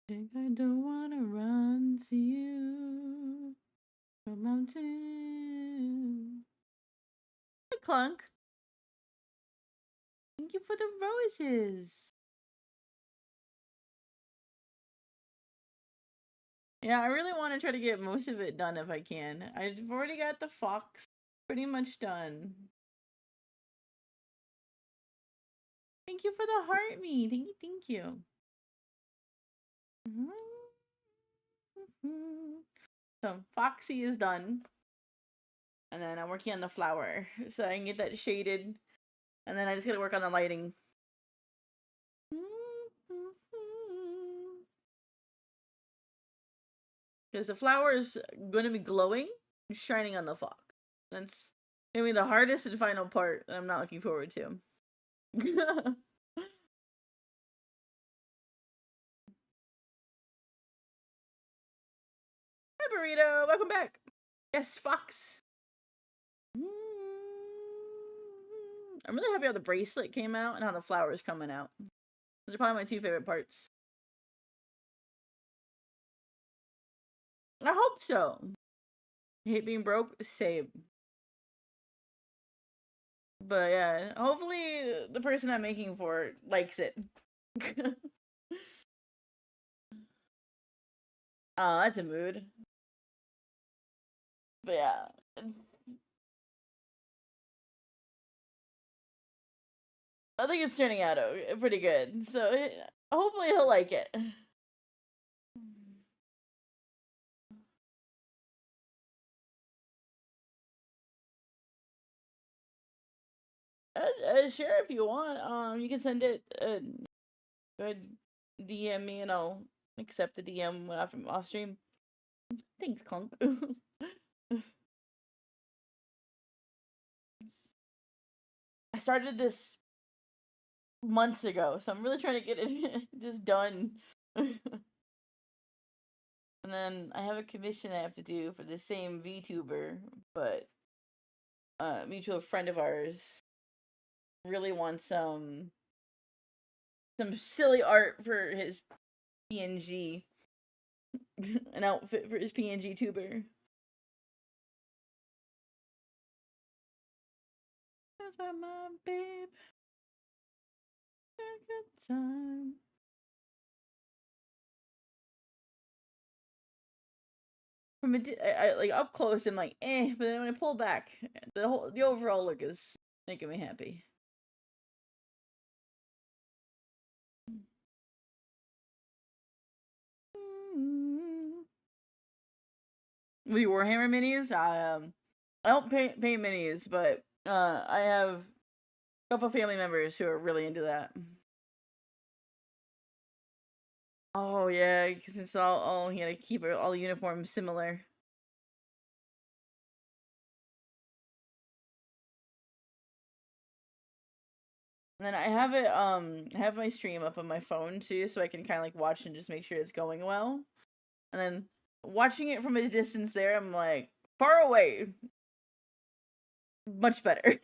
Think I don't wanna run to you from mountain. Hi, Clunk. Thank you for the roses. Yeah, I really want to try to get most of it done if I can. I've already got the fox pretty much done. Thank you for the heart me. Thank you. So Foxy is done. And then I'm working on the flower. So I can get that shaded. And then I just gotta work on the lighting. Because the flower is gonna be glowing, shining on the fox. That's gonna be the hardest and final part that I'm not looking forward to. Hi, Burrito. Welcome back. Yes, Fox. I'm really happy how the bracelet came out and how the flower is coming out. Those are probably my two favorite parts. I hope so. I hate being broke. Same. But yeah, hopefully the person I'm making for likes it. Oh, that's a mood. But yeah. I think it's turning out pretty good. So hopefully he'll like it. Sure, if you want. You can send it. Go ahead, DM me, and I'll accept the DM after off stream. Thanks, Clunk. I started this months ago, so I'm really trying to get it just done. And then I have a commission I have to do for the same VTuber, but a mutual friend of ours really wants some silly art for his PNG. An outfit for his PNG tuber. That's my mom, babe. A good time. From I like up close, I'm like, but then when I pull back, the overall look is making me happy. The Warhammer minis, I don't paint minis, but I have a couple family members who are really into that. Oh yeah, because it's all you gotta keep all the uniforms similar. And then I have it I have my stream up on my phone too, so I can kind of like watch and just make sure it's going well. And then watching it from a distance there, I'm like, far away, much better.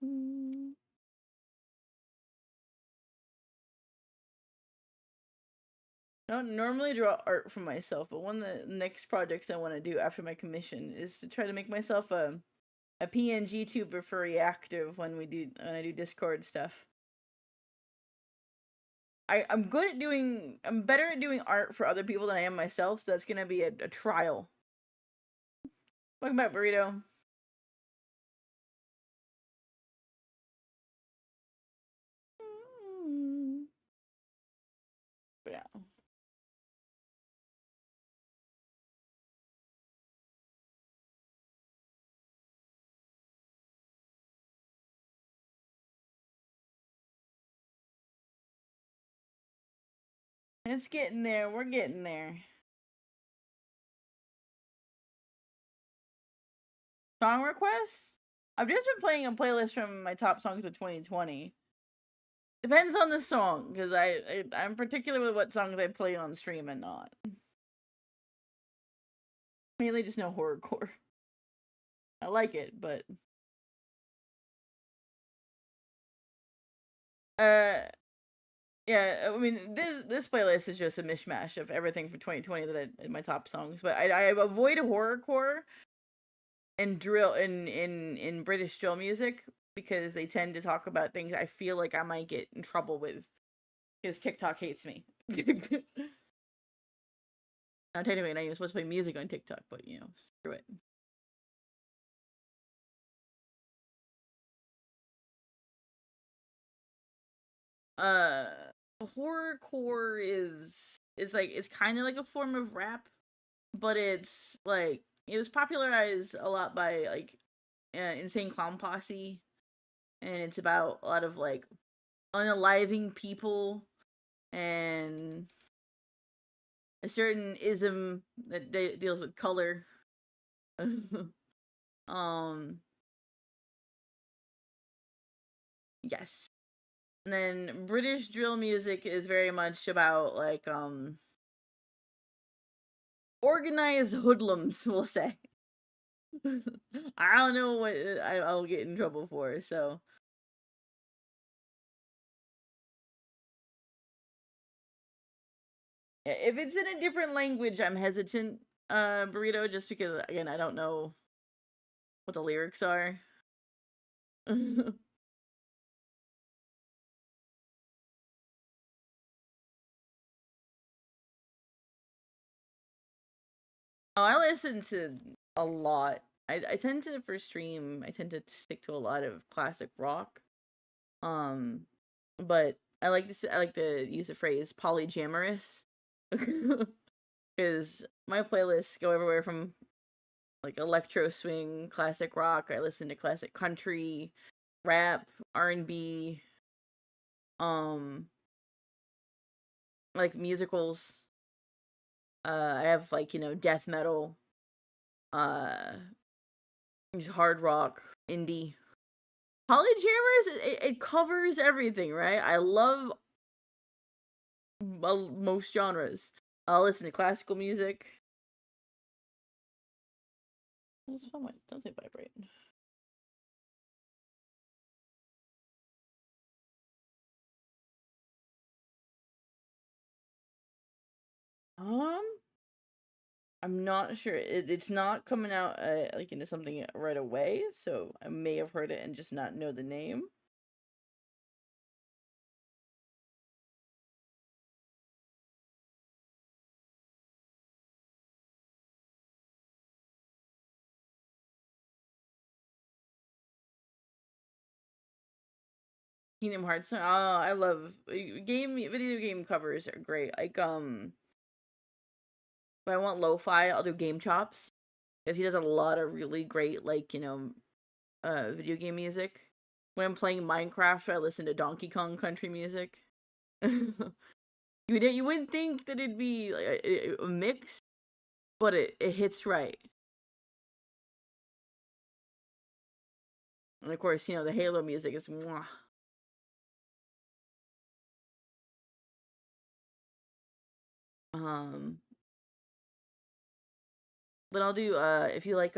I don't normally draw art for myself, but one of the next projects I want to do after my commission is to try to make myself a PNG tuber for reactive when I do Discord stuff. I'm better at doing art for other people than I am myself, so that's gonna be a trial. Welcome back, Burrito. Yeah. It's getting there. We're getting there. Song requests? I've just been playing a playlist from my top songs of 2020. Depends on the song, because I'm particular with what songs I play on stream and not. Mainly just no horrorcore. I like it, but yeah, I mean this playlist is just a mishmash of everything from 2020 that my top songs. But I avoid horrorcore and drill in British drill music because they tend to talk about things I feel like I might get in trouble with because TikTok hates me. Now technically, I'm not even supposed to play music on TikTok, but you know, screw it. Horrorcore is like it's kind of like a form of rap, but it's like it was popularized a lot by like Insane Clown Posse, and it's about a lot of like unaliving people and a certain ism that deals with color. Yes. And then British drill music is very much about like organized hoodlums, we'll say. I don't know what I'll get in trouble for, so if it's in a different language, I'm hesitant, Burrito, just because again I don't know what the lyrics are. Oh, I listen to a lot. I tend to for stream. I tend to stick to a lot of classic rock. But I like to use the phrase polyjamorous because my playlists go everywhere from like electro swing, classic rock. I listen to classic country, rap, R&B, like musicals. I have like, you know, death metal, just hard rock, indie. Polyjammers, it covers everything, right? I love most genres. I'll listen to classical music. Don't say vibrate. I'm not sure. It's not coming out like into something right away, so I may have heard it and just not know the name. Kingdom Hearts. Oh, I love video game covers are great. Like if I want lo-fi, I'll do Game Chops because he does a lot of really great like, you know, video game music. When I'm playing Minecraft, I listen to Donkey Kong country music. You wouldn't think that it'd be like a mix, but it hits right. And of course, you know, the Halo music is mwah. Then I'll do if you like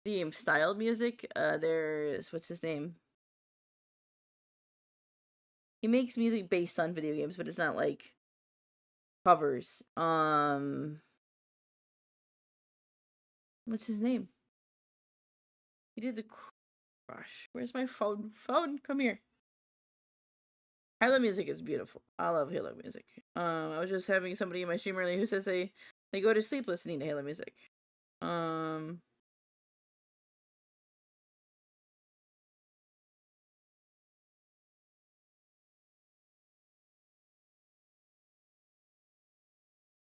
game style music. There's what's his name? He makes music based on video games, but it's not like covers. What's his name? He did the Crush. Where's my phone? Phone, come here. Halo music is beautiful. I love Halo music. I was just having somebody in my stream earlier who says they go to sleep listening to Halo music.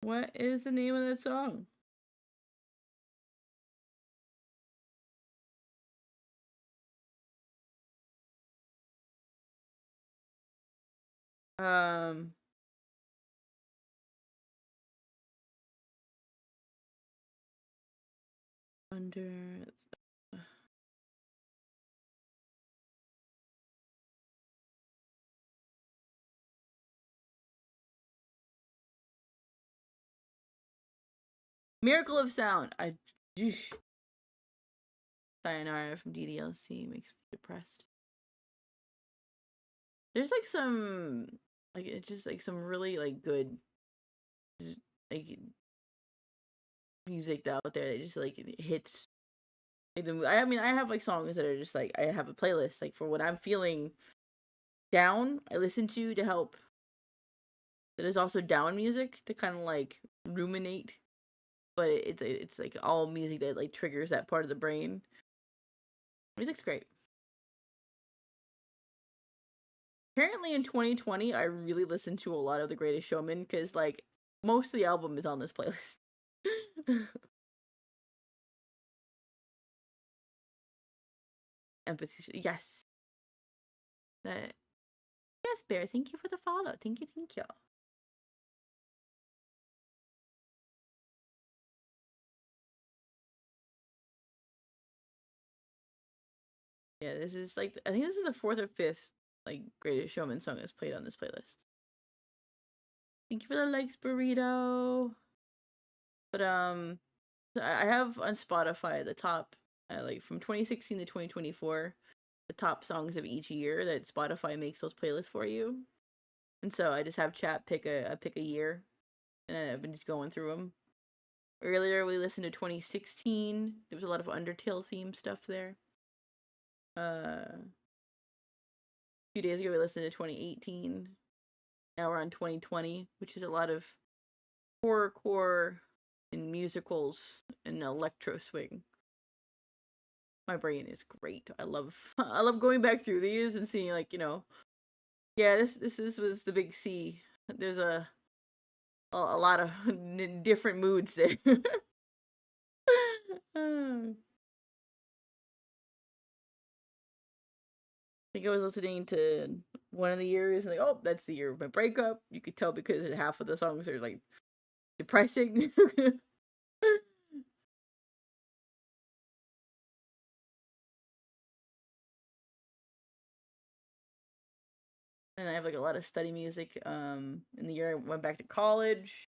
What is the name of that song? Under Miracle of Sound. Sayonara from DDLC makes me depressed. There's like some it's just like some really like good like music out there that just like it hits. I mean, I have like songs that are just like I have a playlist like for when I'm feeling down, I listen to help. That is also down music to kind of like ruminate, but it's like all music that like triggers that part of the brain. Music's great. Apparently in 2020, I really listened to a lot of The Greatest Showman because like most of the album is on this playlist. Empathy, yes. Yes, Bear. Thank you for the follow. Thank you. Yeah, this is like I think this is the 4th or 5th like Greatest Showman song that's played on this playlist. Thank you for the likes, Burrito. But I have on Spotify the top like from 2016 to 2024, the top songs of each year that Spotify makes those playlists for you. And so I just have chat pick a year, and I've been just going through them. Earlier we listened to 2016. There was a lot of Undertale themed stuff there. A few days ago we listened to 2018. Now we're on 2020, which is a lot of horrorcore and musicals and electro swing. My brain is great. I love going back through these and seeing like, yeah, this was the big C. There's a lot of different moods there. I think I was listening to one of the years and like, oh, that's the year of my breakup. You could tell because half of the songs are like depressing. And I have like a lot of study music. In the year I went back to college.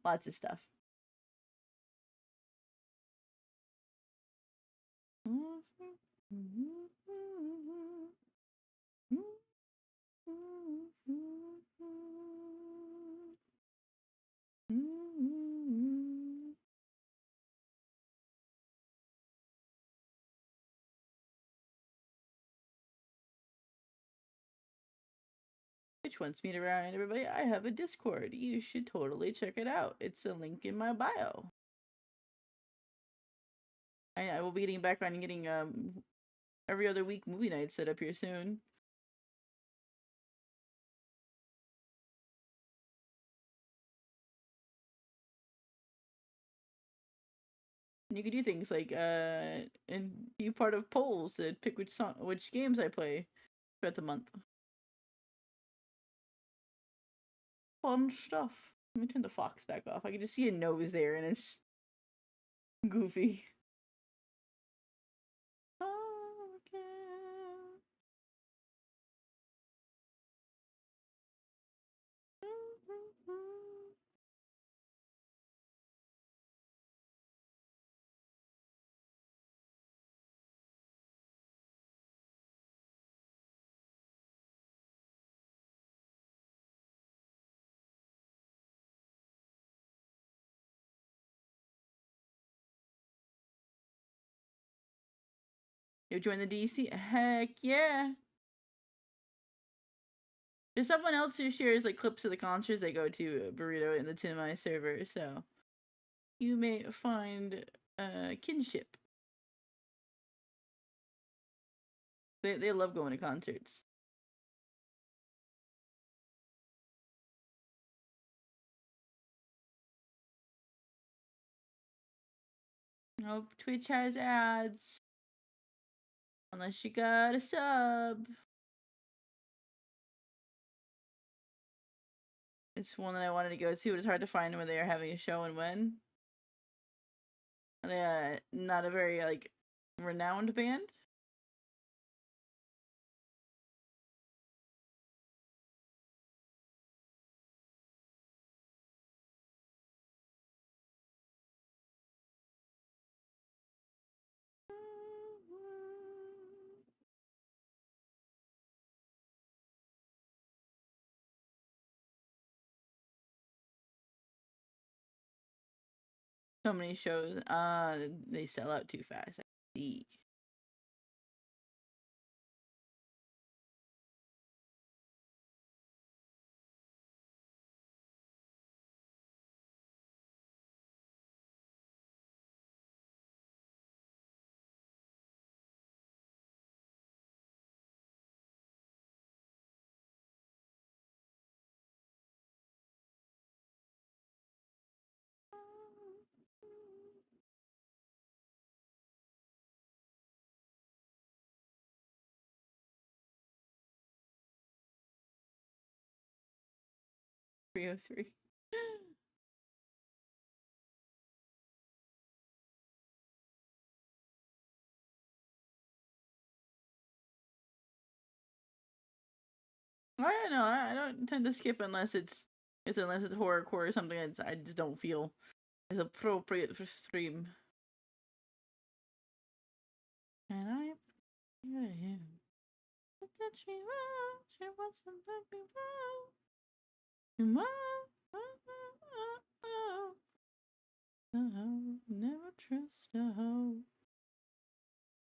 Lots of stuff. Twitch wants me to remind everybody I have a Discord. You should totally check it out. It's a link in my bio. I will be getting back on getting every other week movie night set up here soon. And you can do things like and be part of polls that pick which games I play throughout the month. Fun stuff. Let me turn the fox back off. I can just see a nose there and it's goofy. You join the DC? Heck yeah. There's someone else who shares like clips of the concerts they go to, Burrito, in the Timmy server, so you may find kinship. They love going to concerts. Nope, Twitch has ads. Unless you got a sub. It's one that I wanted to go to, but it's hard to find when they are having a show and when. They're not a very, like, renowned band. So many shows. They sell out too fast. I see. .303. I know. I don't tend to skip unless it's horrorcore or something. I just don't feel is appropriate for stream. And I hear him. Touch me well, she wants to let me well. A hoe never trust a hoe.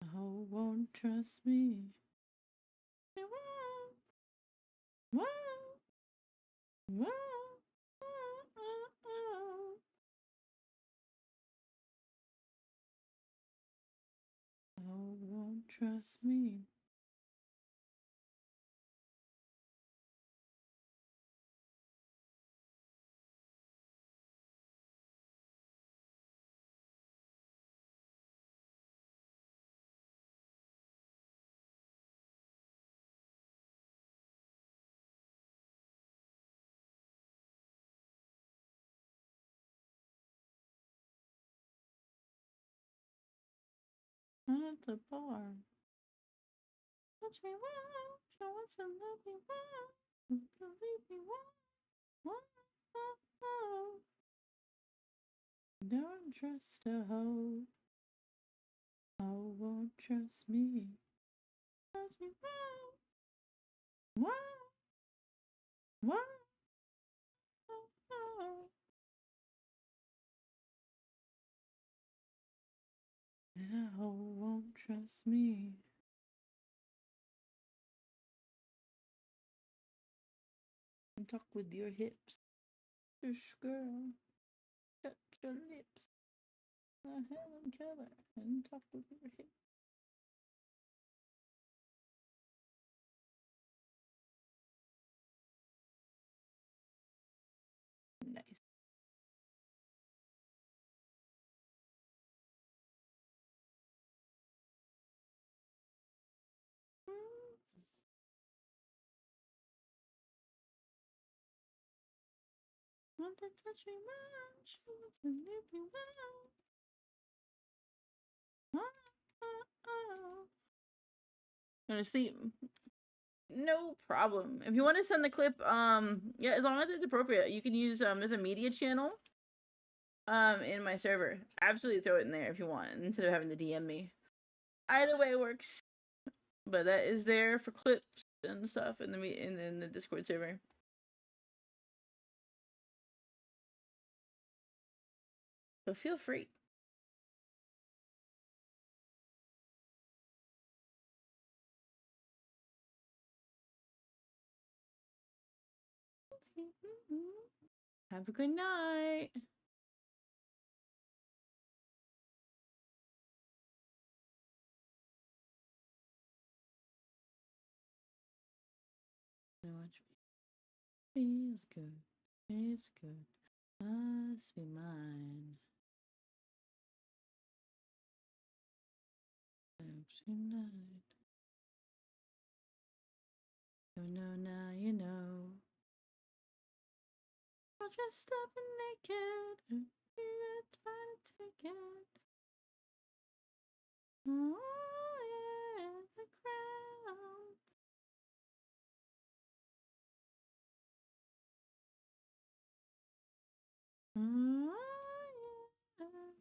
A hoe won't trust me. Wow. Oh, won't trust me. I'm at the bar. Touch me well, show us and let me well. Believe me well. Don't trust a hoe. Hoe won't trust me. Touch me well. Wow. And a hoe won't trust me. And talk with your hips. Shush, girl. Touch your lips. Helen Keller. And talk with your hips. Nice. Want to touch me much? Want to live me well? Gonna sleep. No problem. If you want to send the clip, yeah, as long as it's appropriate, you can use there's a media channel in my server. Absolutely throw it in there if you want, instead of having to DM me. Either way works. But that is there for clips and stuff in the Discord server. So feel free. Have a good night. Feels good. It's good. Must be mine. Tonight. So now you know. I'll dressed up and naked. And try to take it. Oh yeah, the crown. Oh yeah.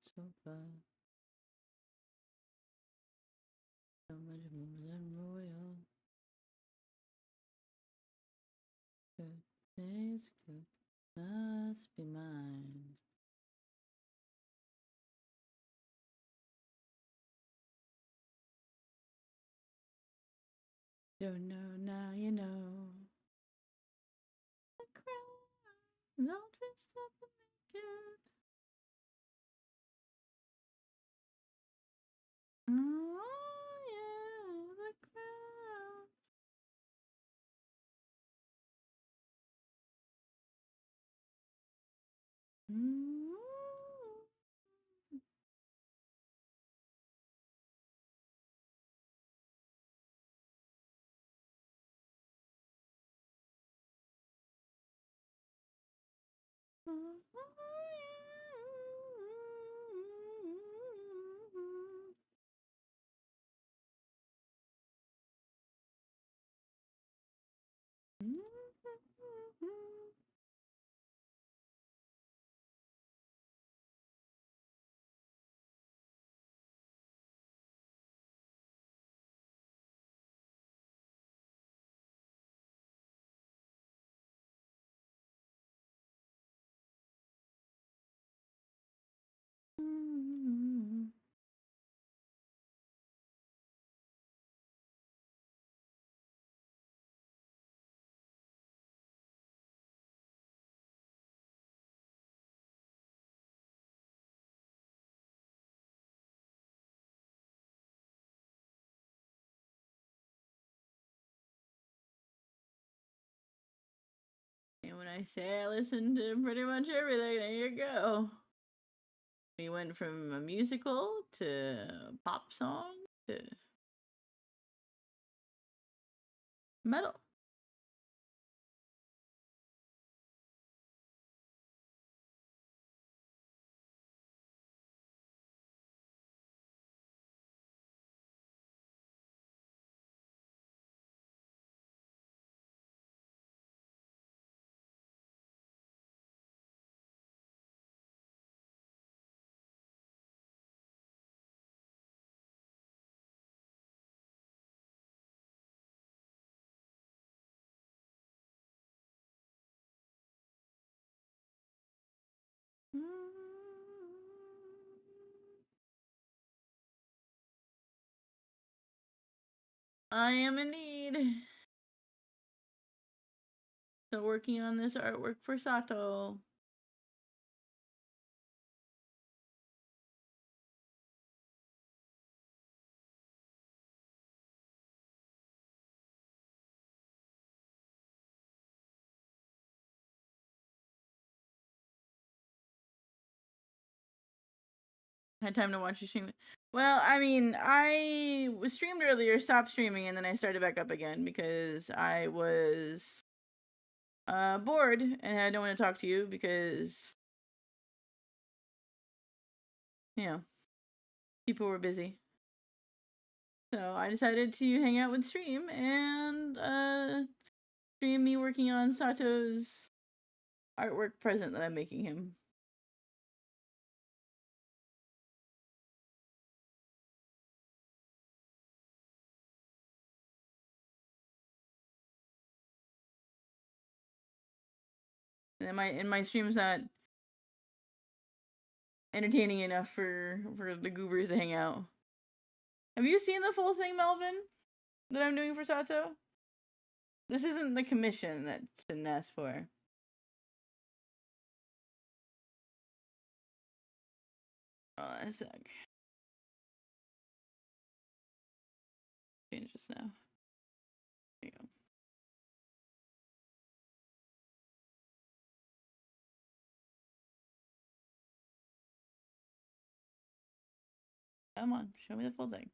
So far. So much more than royal. Good. Tastes good. Must be mine. Don't know now you know. The crown, all dressed up and naked. Oh yeah, the crown. Mm. And when I say I listened to pretty much everything, there you go. We went from a musical to a pop song to metal. I am indeed. So working on this artwork for Sato. Had time to watch you stream it. Well, I mean, I was streamed earlier, stopped streaming, and then I started back up again because I was bored and I don't want to talk to you because, you know, people were busy. So I decided to hang out with stream and stream me working on Sato's artwork present that I'm making him. And my stream's not entertaining enough for the goobers to hang out. Have you seen the full thing, Melvin? that I'm doing for Sato. This isn't the commission that Sin asked for. A sec. Change this now. There you go. Come on, show me the full thing.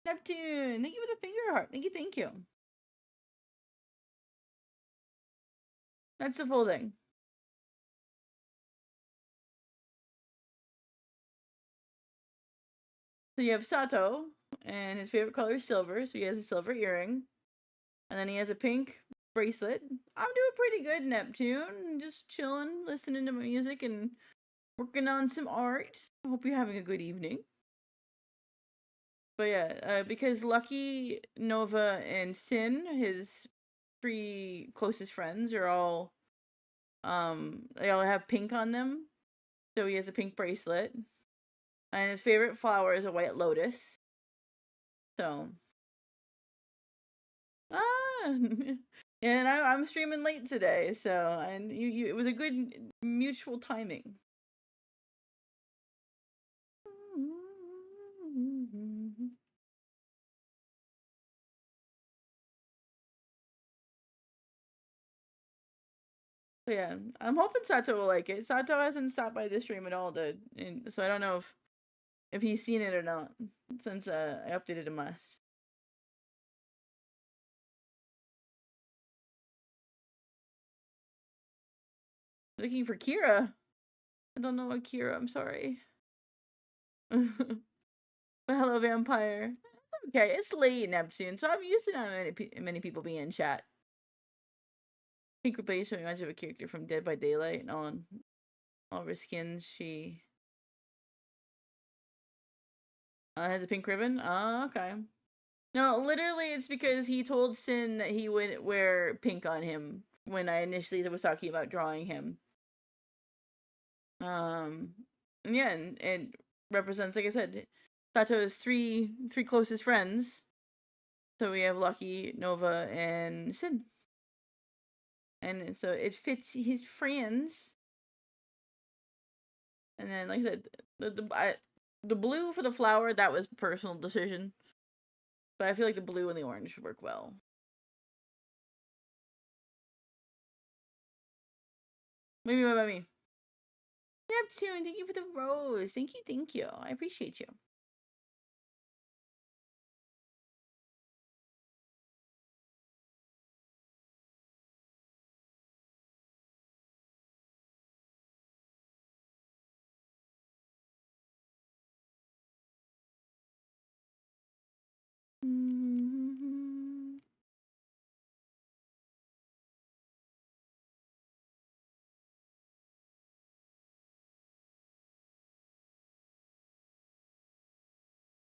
Neptune, thank you for the finger heart. Thank you. That's the full thing. So you have Sato, and his favorite color is silver, so he has a silver earring. And then he has a pink bracelet. I'm doing pretty good, Neptune. Just chilling, listening to my music, and working on some art. I hope you're having a good evening. But yeah, because Lucky, Nova, and Sin, his 3 closest friends, are all, they all have pink on them. So he has a pink bracelet. And his favorite flower is a white lotus. So. And I'm streaming late today, so, and it was a good mutual timing. But yeah, I'm hoping Sato will like it. Sato hasn't stopped by this stream at all, so I don't know if he's seen it or not, since I updated him last. Looking for Kira. I don't know what Kira, I'm sorry. But hello, vampire. It's okay, it's late, Neptune, so I'm used to not many people being in chat. Pink replacement reminds me of a character from Dead by Daylight. And all of her skins, she has a pink ribbon. Oh, okay. No, literally, it's because he told Sin that he would wear pink on him when I initially was talking about drawing him. Yeah, and it represents, like I said, Sato's three closest friends. So we have Lucky, Nova, and Sin. And so it fits his friends. And then, like I said, the blue for the flower, that was a personal decision. But I feel like the blue and the orange should work well. Maybe what about me? Neptune, thank you for the rose. Thank you. I appreciate you.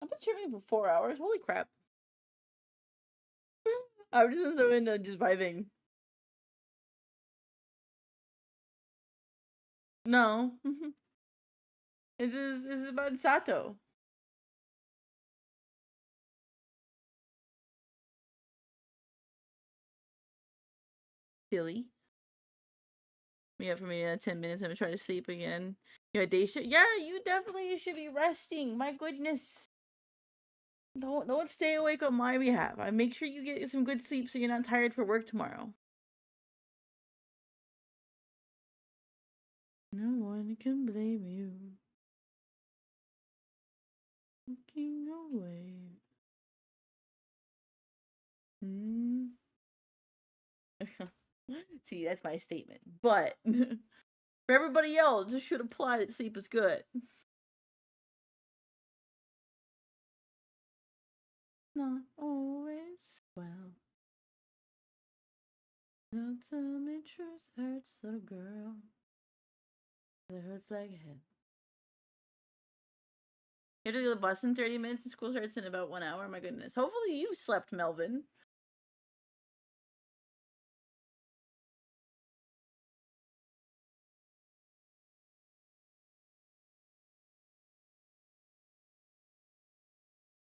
I've been streaming for 4 hours. Holy crap. I've just been so into just vibing. No. This is about Sato. Silly. Yeah, for me, 10 minutes. I'm trying to sleep again. Yeah, day shift. Yeah, you definitely should be resting. My goodness. Don't stay awake on my behalf. I make sure you get some good sleep so you're not tired for work tomorrow. No one can blame you. Looking away. See, that's my statement. But for everybody else, it should apply that sleep is good. Not always well. Don't tell me truth hurts, little girl. It hurts like hell. You have to go to the bus in 30 minutes and school starts in about 1 hour. My goodness. Hopefully you've slept, Melvin.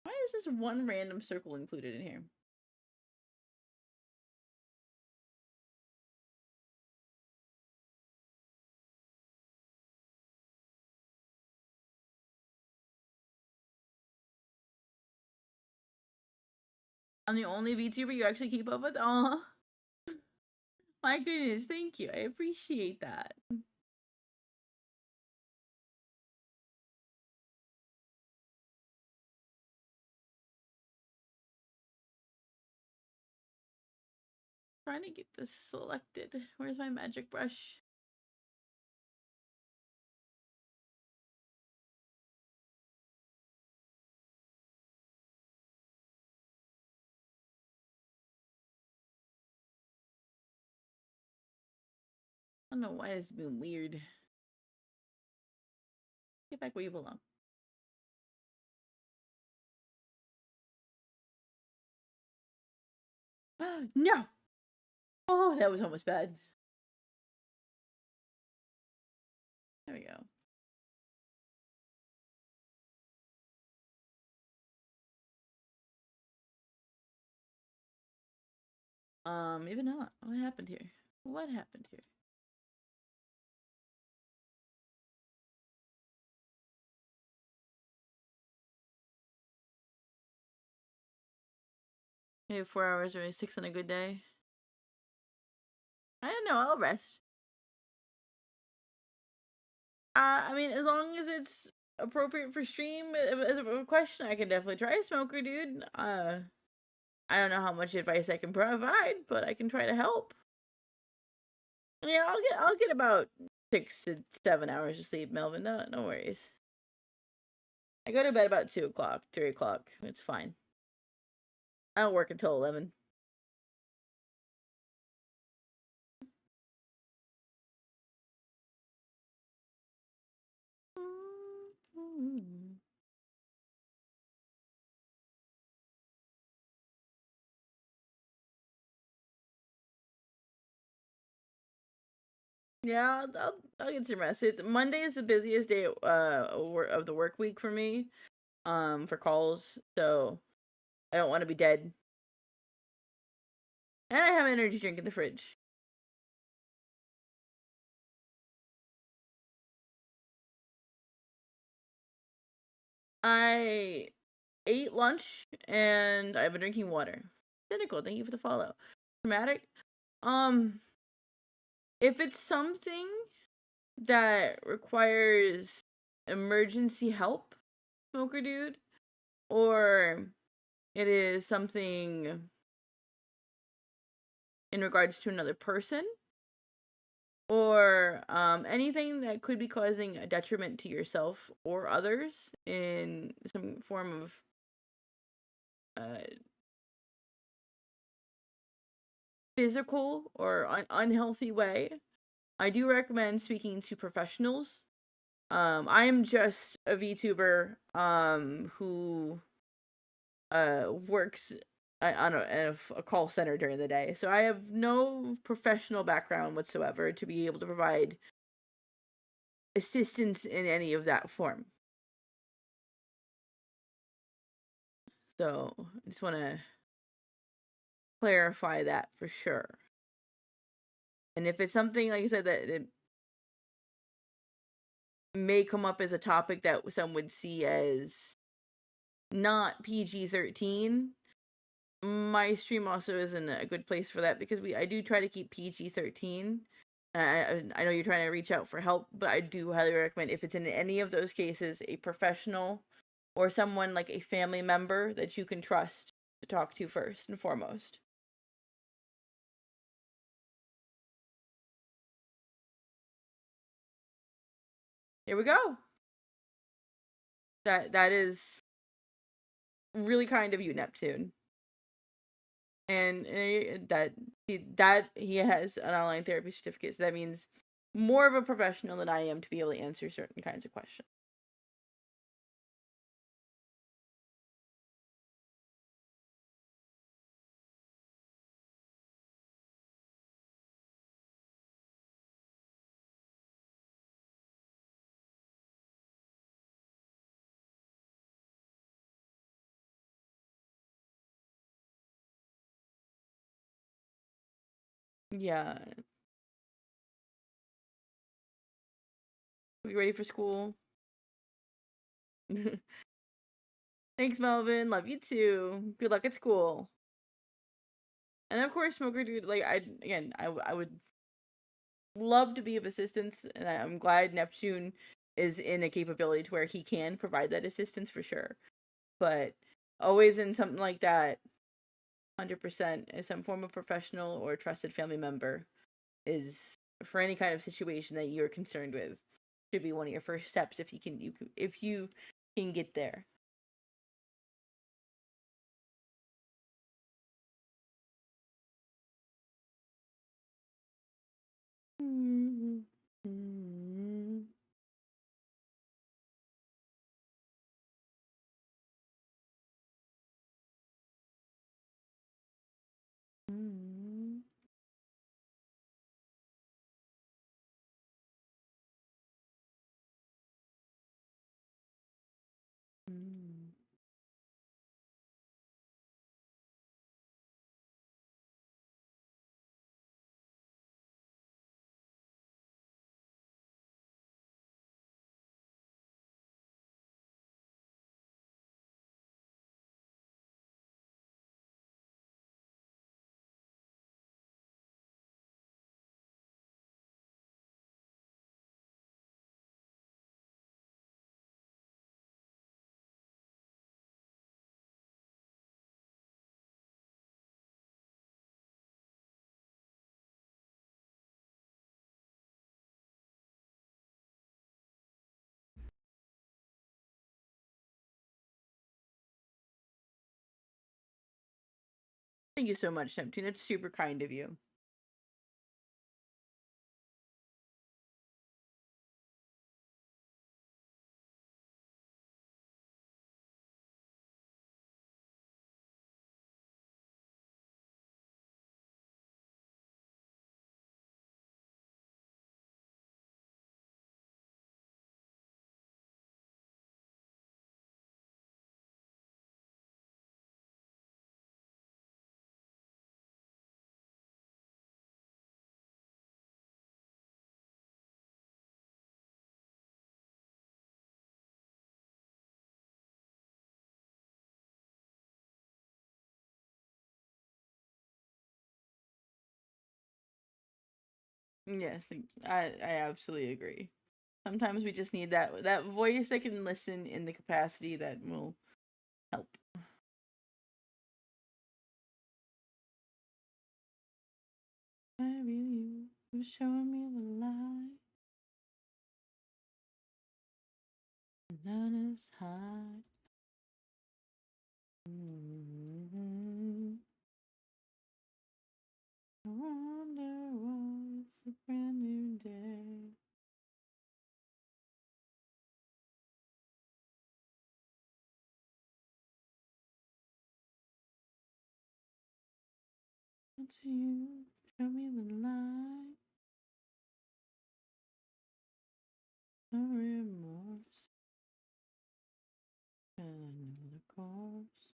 Why is this one random circle included in here? I'm the only VTuber you actually keep up with? Aw. My goodness, thank you. I appreciate that. Trying to get this selected. Where's my magic brush? I don't know why it's been weird. Get back where you belong. No! Oh, that was almost bad. There we go. Maybe not. What happened here? What happened here? Maybe 4 hours or 6 on a good day. I don't know. I'll rest. I mean, as long as it's appropriate for stream as a question, I can definitely try Smoker, dude. I don't know how much advice I can provide, but I can try to help. Yeah, I'll get about 6 to 7 hours of sleep, Melvin. No worries. I go to bed about 2 o'clock, 3 o'clock. It's fine. I don't work until 11. Yeah, I'll get some rest. Monday is the busiest day of the work week for me, for calls. So I don't want to be dead. And I have an energy drink in the fridge. I ate lunch and I've been drinking water. Cynical, thank you for the follow. Dramatic. If it's something that requires emergency help, Smoker Dude, or it is something in regards to another person, or anything that could be causing a detriment to yourself or others in some form of physical or unhealthy way, I do recommend speaking to professionals. I am just a VTuber who works on a call center during the day, so I have no professional background whatsoever to be able to provide assistance in any of that form. So I just want to clarify that for sure. And if it's something, like I said, that it may come up as a topic that some would see as not PG-13, my stream also isn't a good place for that, because I do try to keep PG-13. I know you're trying to reach out for help, but I do highly recommend, if it's in any of those cases, a professional or someone like a family member that you can trust to talk to first and foremost. Here we go. That is really kind of you, Neptune. And that he has an online therapy certificate, so that means more of a professional than I am to be able to answer certain kinds of questions. Yeah. We ready for school? Thanks, Melvin. Love you too. Good luck at school. And of course, Smoker Dude, like, I would love to be of assistance, and I'm glad Neptune is in a capability to where he can provide that assistance for sure. But always in something like that, 100% as some form of professional or trusted family member is for any kind of situation that you're concerned with should be one of your first steps if you can get there. Thank you so much, Neptune. That's super kind of you. Yes, I absolutely agree. Sometimes we just need that voice that can listen in the capacity that will help. You was showing me the light. Not as high. I wonder why it's a brand new day. It's you, show me the light. No remorse. And I know the course.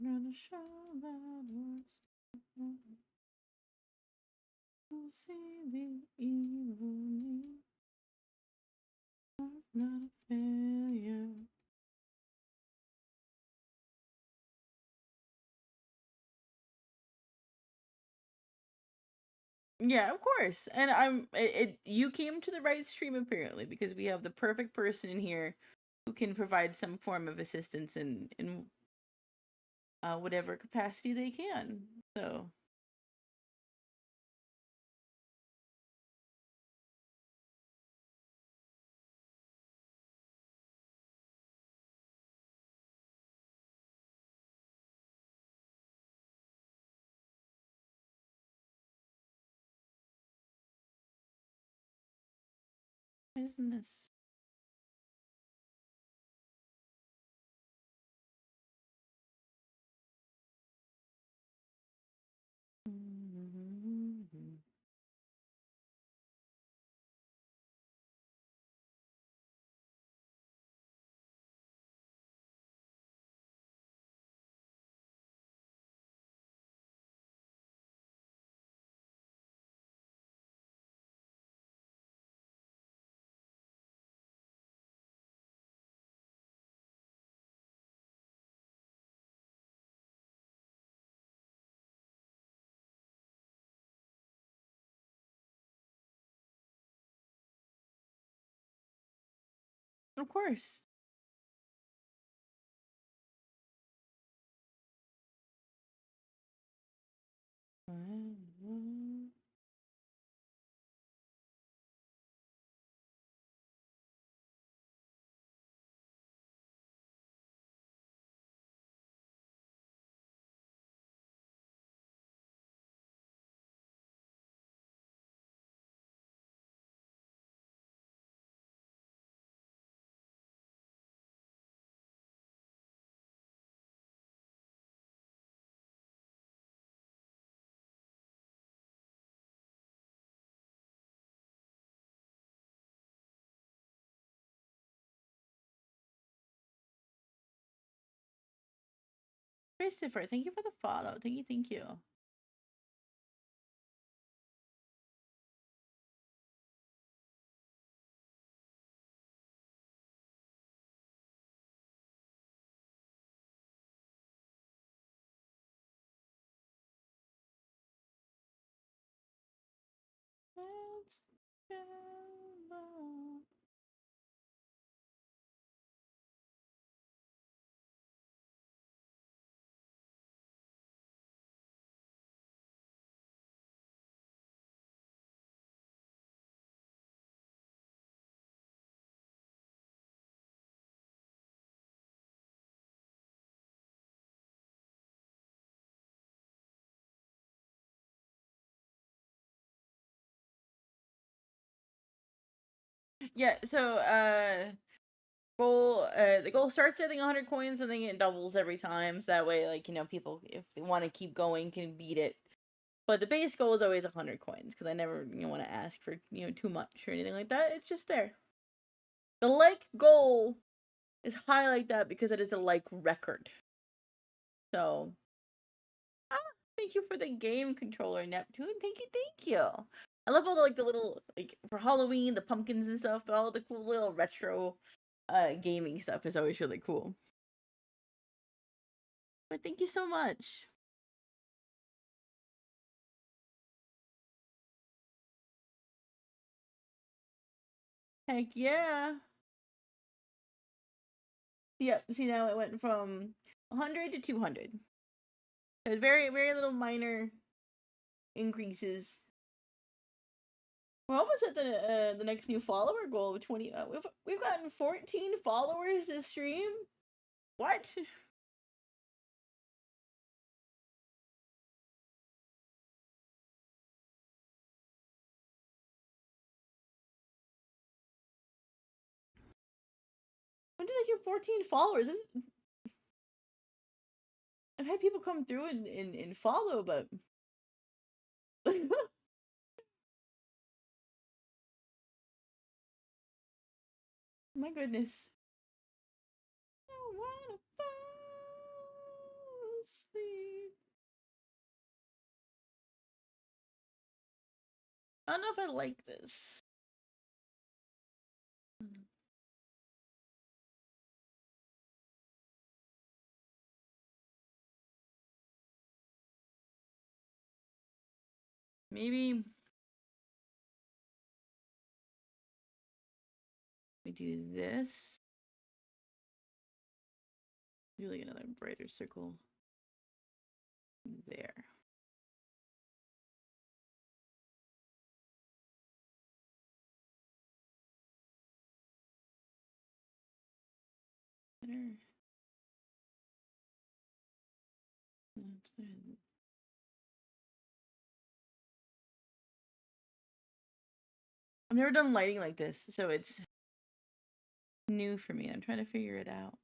I'm gonna show that horse. You'll see the evil in me. I'm not a failure. Yeah, of course. And you came to the right stream apparently because we have the perfect person in here who can provide some form of assistance in whatever capacity they can. So isn't this Of course. Christopher, thank you for the follow. Thank you, thank you. Let's go. Yeah, so the goal starts at 100 coins and then it doubles every time, so that way, like, you know, people, if they want to keep going, can beat it. But the base goal is always 100 coins, because I never, you know, want to ask for, you know, too much or anything like that. It's just there. The like goal is high like that because it is the like record. So, thank you for the game controller, Neptune. Thank you. I love all the, like, the little, like, for Halloween, the pumpkins and stuff, but all the cool little retro gaming stuff is always really cool. But thank you so much. Heck yeah. Yep, see, now it went from 100 to 200. There's very, very little minor increases. We're almost at the next new follower goal of 20. We've gotten 14 followers this stream. What? When did I get 14 followers? I've had people come through and follow, but my goodness. I wanna fall asleep. I don't know if I like this. Maybe we do this. Do like another brighter circle there. Better. I've never done lighting like this, so it's new for me. I'm trying to figure it out.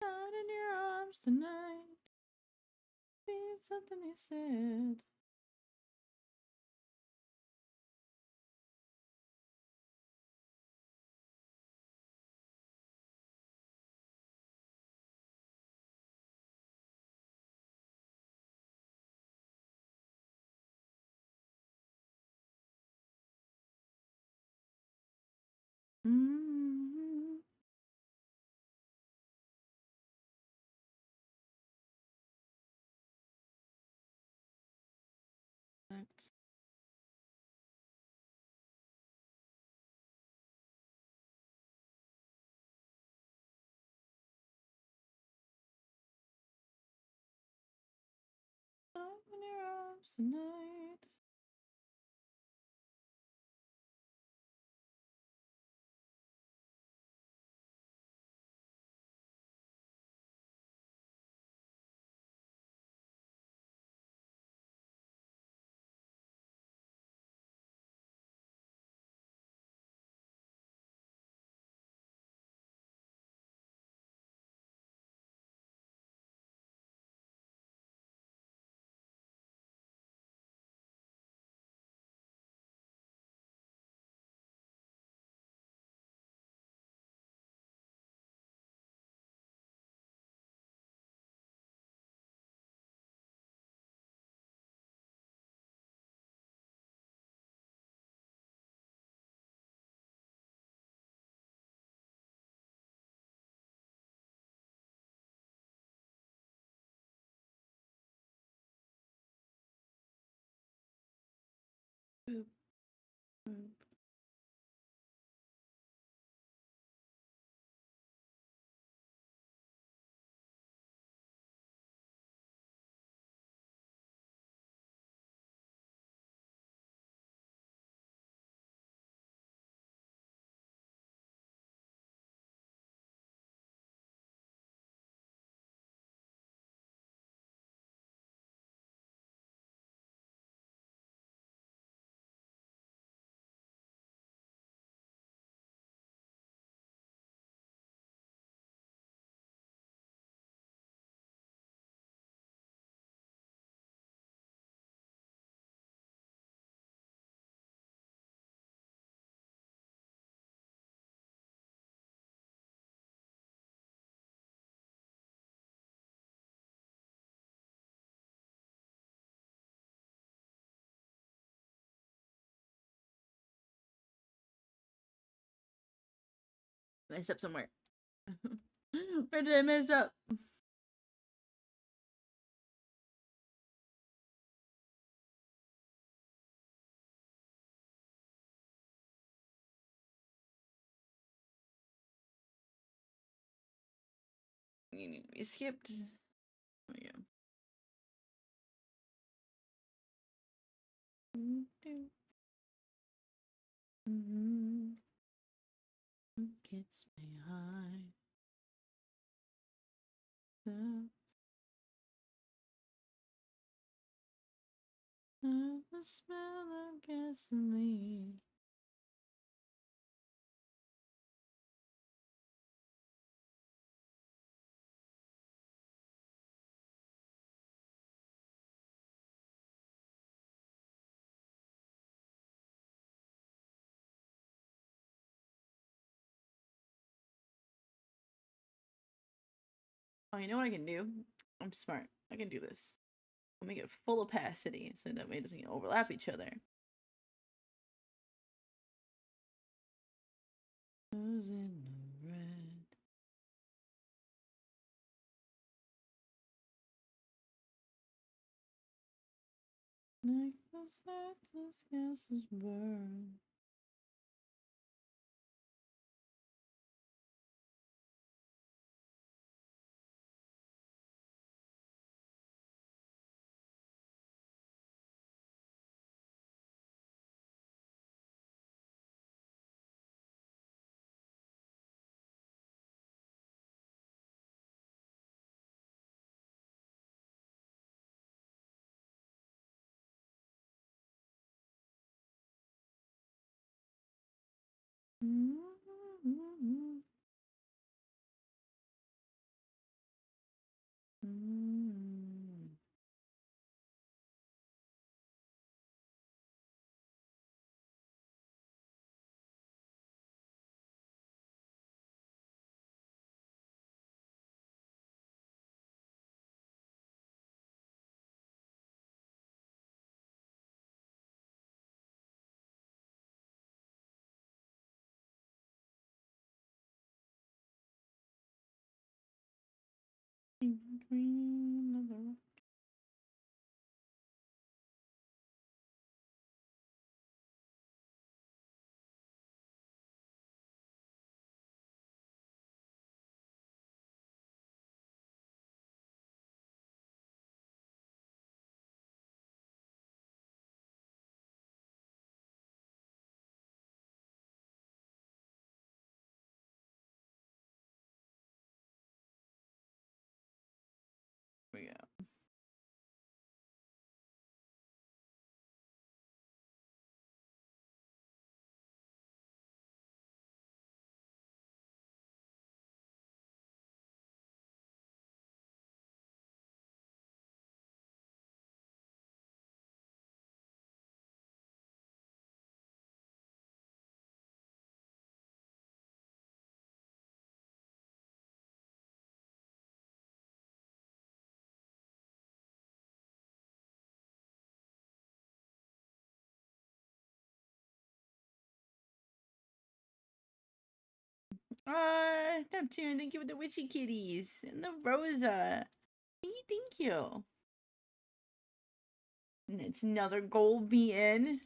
Not in your arms tonight. Be something he said. Mm-hmm. comes the night. Boop, boop. Mess up somewhere. Where did I mess up? You need to be skipped. There we go. Kiss me high. The smell of gasoline. Oh, you know what I can do? I'm smart. I can do this. I'll make it full opacity so that way it doesn't overlap each other. Who's in the red? Like the surface gases burn. Mm-hmm. Mm-hmm. Green of the Neptune, thank you for the witchy kitties and the Rosa. Thank you. And it's another gold bean.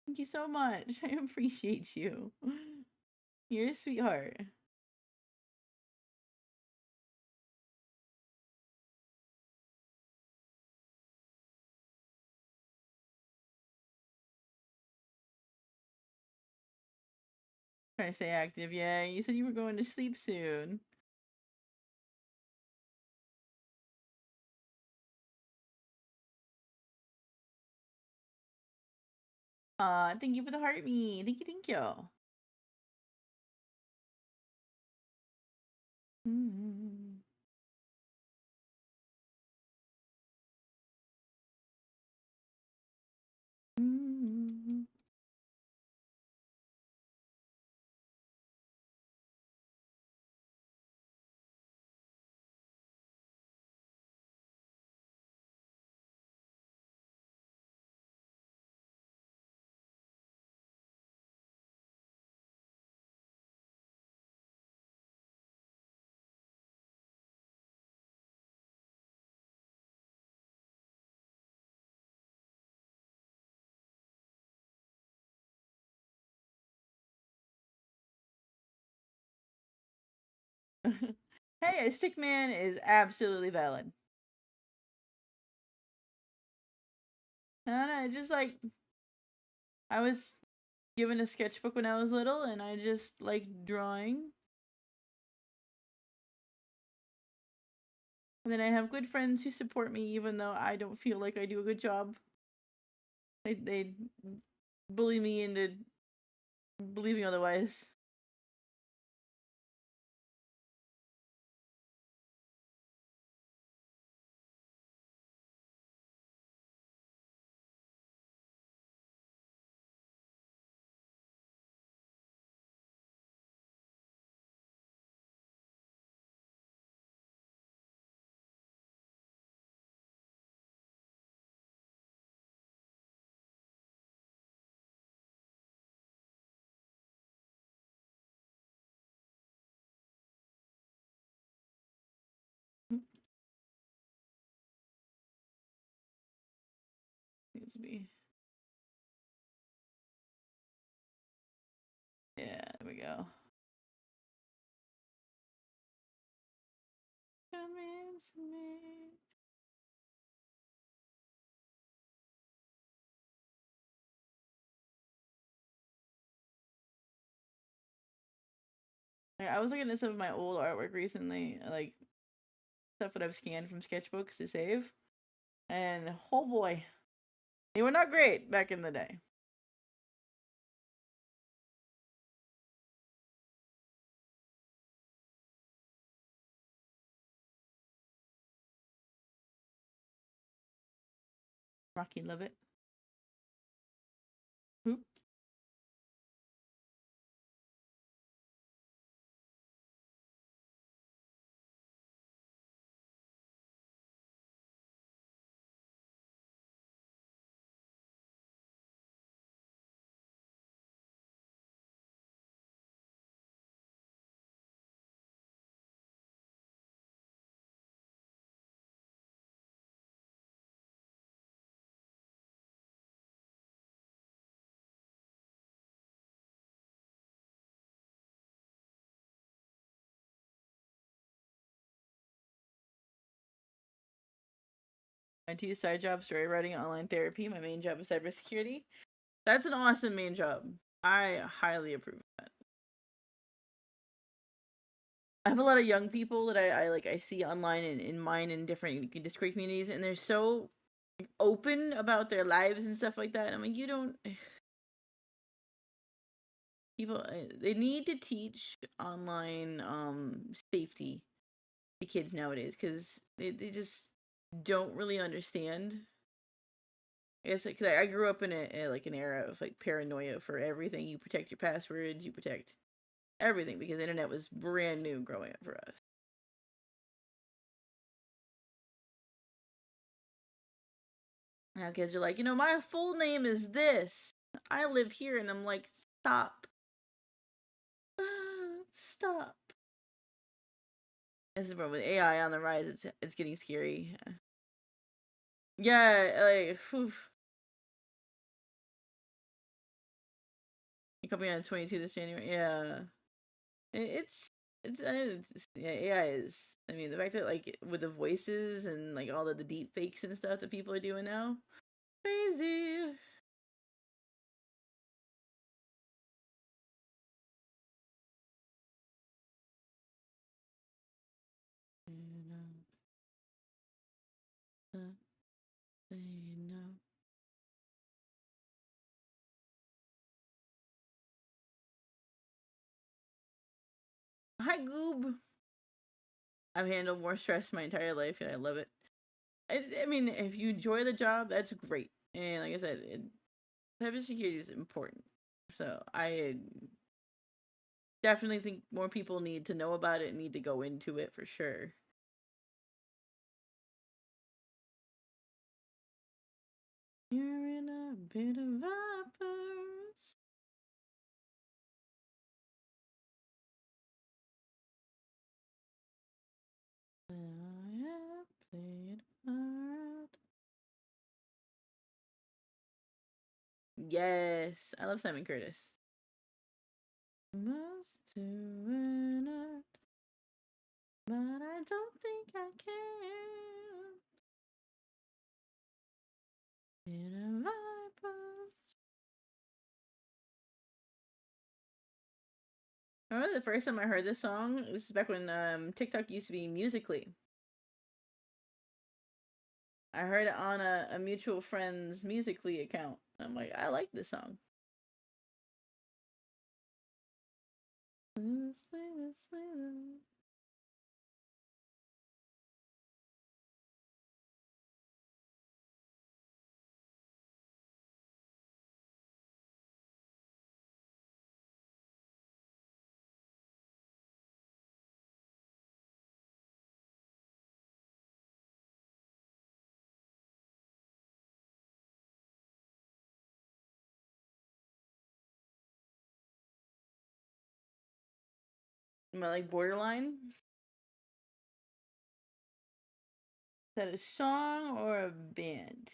Thank you so much. I appreciate you. You're a sweetheart. Trying to stay active, yeah. You said you were going to sleep soon. Thank you for the heart me. Thank you. Mm-hmm. Mm-hmm. Hey, a stick man is absolutely valid. I just like I was given a sketchbook when I was little and I just like drawing. And then I have good friends who support me even though I don't feel like I do a good job. They bully me into believing otherwise. Excuse me. Yeah, there we go. Come in to me. I was looking at some of my old artwork recently, like stuff that I've scanned from sketchbooks to save. And oh boy, they were not great back in the day. Rocky, love it. Oop. My two side jobs: story writing, online therapy. My main job is cybersecurity. That's an awesome main job. I highly approve of that. I have a lot of young people that I see online and in mine and different Discord communities, and they're so open about their lives and stuff like that. And I'm like, you don't. People, they need to teach online safety to kids nowadays because they just don't really understand. I guess because I grew up in like an era of like paranoia for everything. You protect your passwords, you protect everything because the internet was brand new growing up for us. Now kids are like, you know, my full name is this. I live here, and I'm like, stop. Stop. This is with AI on the rise. It's getting scary. Yeah, like, whew. You coming on 22 this January? Yeah. It's yeah, AI is. I mean, the fact that like with the voices and like all of the deep fakes and stuff that people are doing now, crazy. Hi, Goob. I've handled more stress my entire life, and I love it. I mean, if you enjoy the job, that's great. And like I said, cybersecurity is important. So I definitely think more people need to know about it and need to go into it for sure. You're in a bit of vipers. I have played hard. Yes, I love Simon Curtis. Must do it, but I don't think I can. In a viper. I remember the first time I heard this song. This is back when TikTok used to be Musically. I heard it on a mutual friend's Musically account. I'm like, I like this song. Am I like borderline? Is that a song or a band?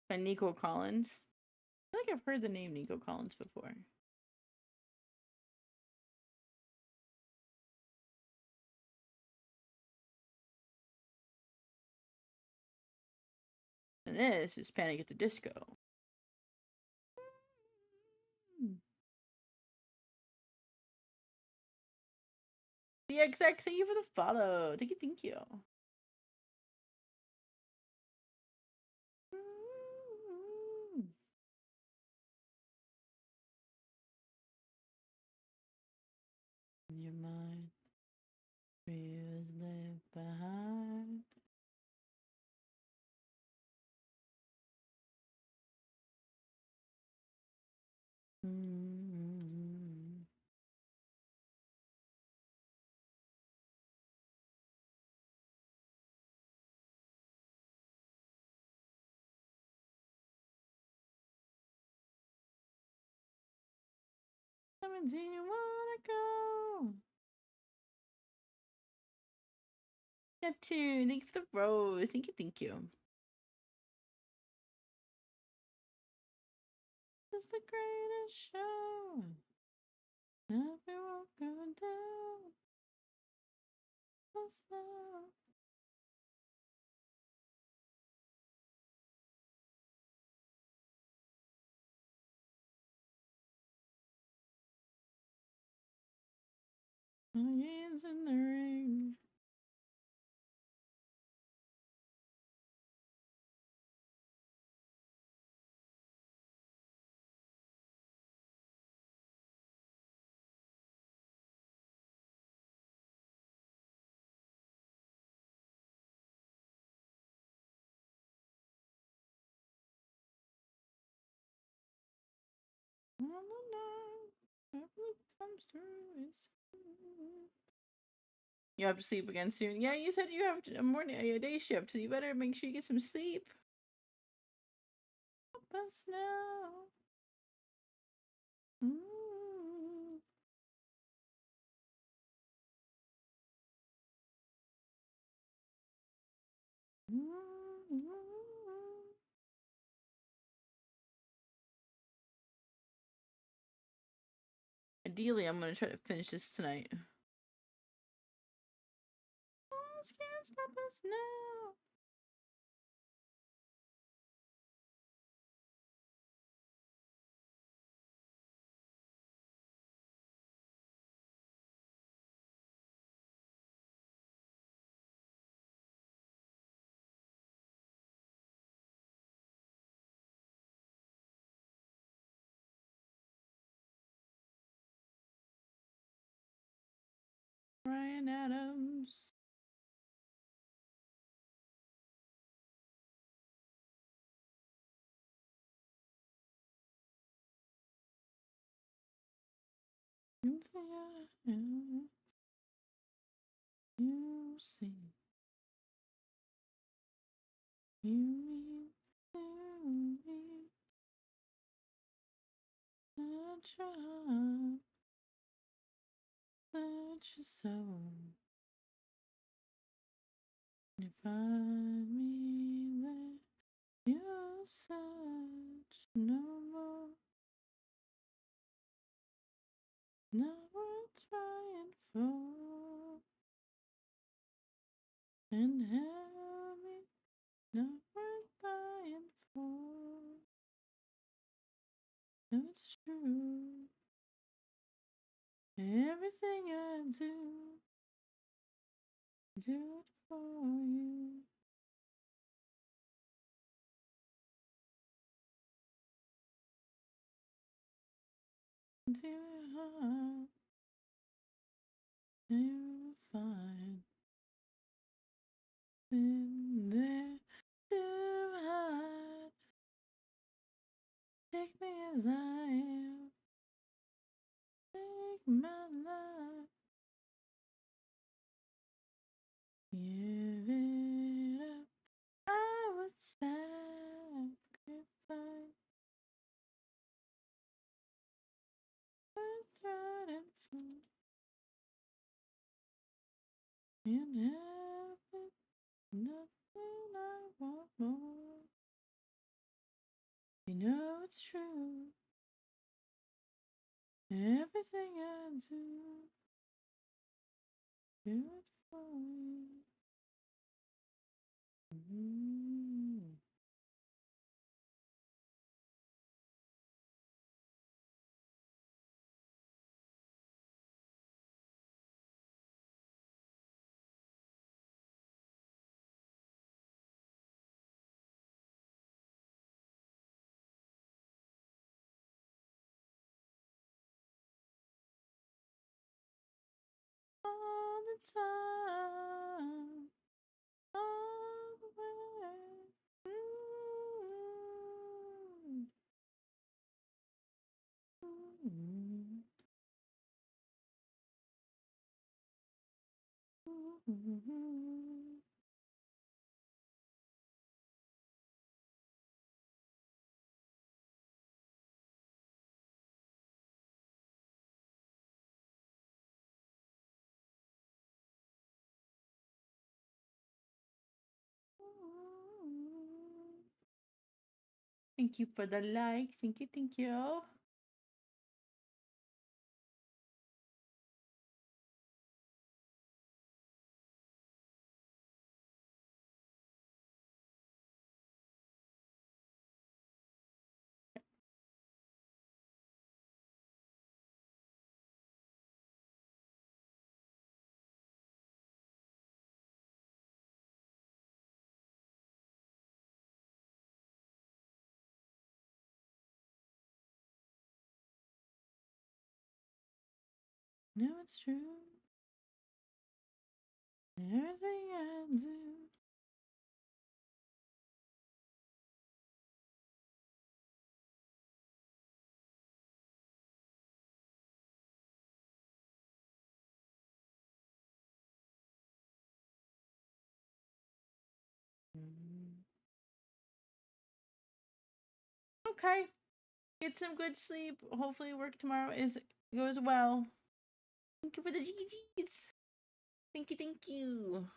By Nico Collins. I feel like I've heard the name Nico Collins before. And this is Panic at the Disco. DXX, thank you for the follow. Thank you, thank you. In your mind, fears left behind. Do you wanna go? Neptune, thank you for the rose. Thank you, thank you. It's the greatest show. Nothing will go down. What's love? My hands in the ring. comes through. You have to sleep again soon. Yeah, you said you have a day shift, so you better make sure you get some sleep. Help us now. Ideally, I'm gonna try to finish this tonight. Can't stop us now. Bryan Adams. You see, you mean to me such a heart, such a soul. You find me there, you're such no more. Now we're trying for and help me. Now we're dying for. No, it's true. Everything I do it for you. Into your heart, you'll find in there to hide. Take me as I am. Take my life. Give it up. I would sacrifice. Birthright and food. In heaven, nothing I want more. You know it's true. Everything I do it for you. All the time, all the way. Thank you for the like. Thank you, thank you. No, it's true. Everything I do Okay. Get some good sleep. Hopefully work tomorrow goes well. Thank you for the GGs. Thank you, thank you.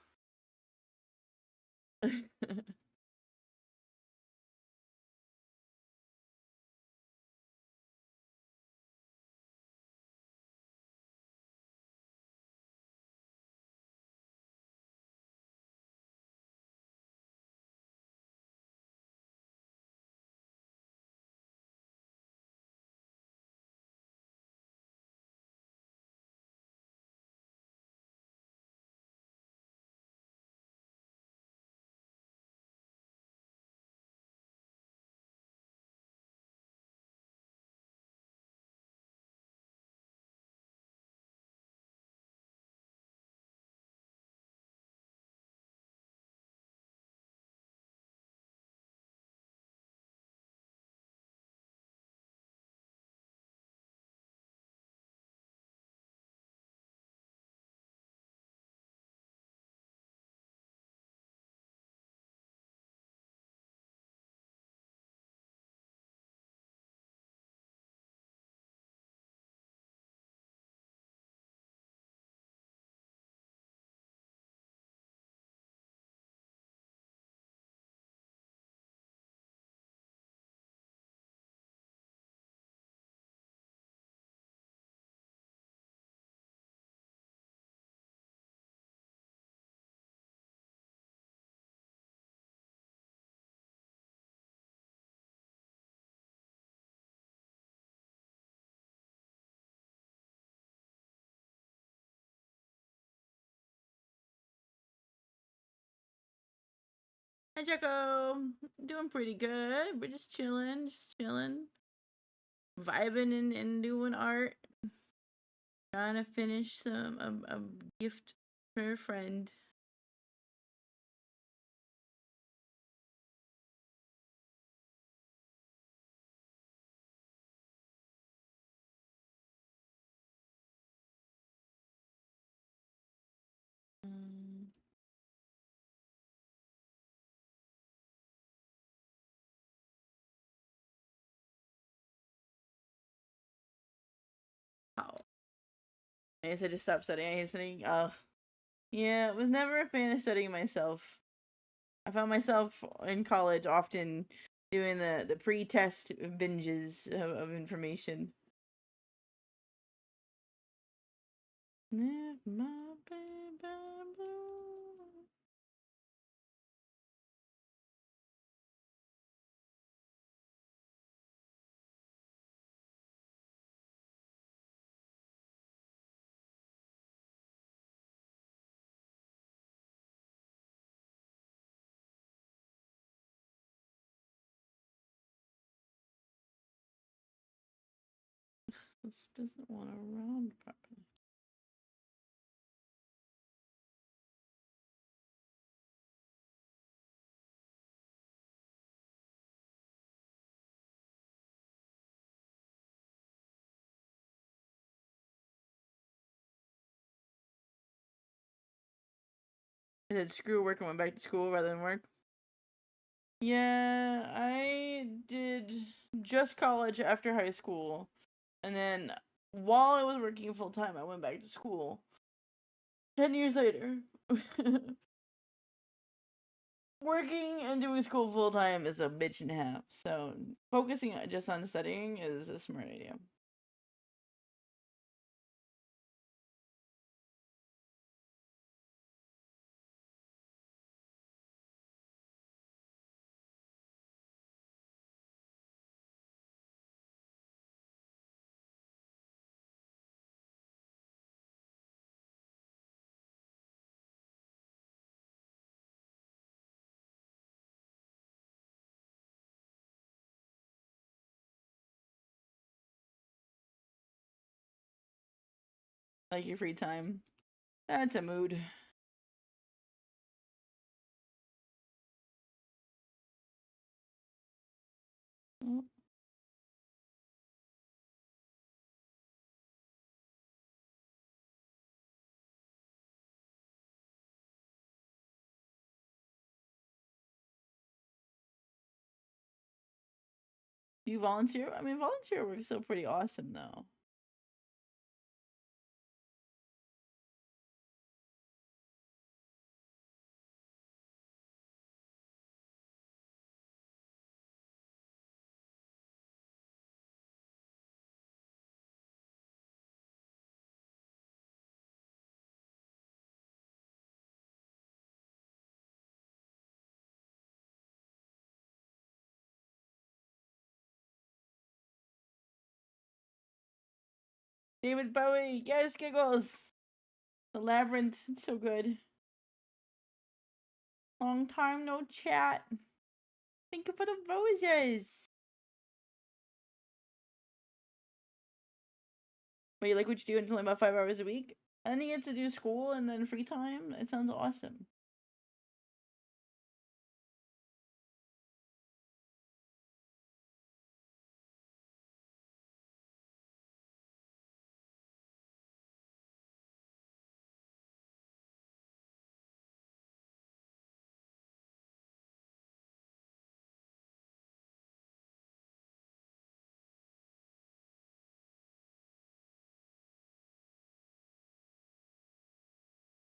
Hi, Jacko. Doing pretty good. We're just chilling, vibing and doing art. Trying to finish a gift for a friend. Oh. I guess I just stopped studying. I hate studying. Yeah, I was never a fan of studying myself. I found myself in college often doing the pre-test binges of information. If my baby blue. This doesn't want to round properly. I said screw work and went back to school rather than work. Yeah, I did just college after high school. And then while I was working full time, I went back to school. 10 years later. Working and doing school full time is a bitch and a half. So focusing just on studying is a smart idea. Like your free time. That's a mood. Oh. Do you volunteer? I mean, volunteer work is still pretty awesome, though. David Bowie, yes, giggles. The Labyrinth, it's so good. Long time no chat. Thank you for the roses. But you like what you do? It's only about 5 hours a week? And then you get to do school and then free time? It sounds awesome.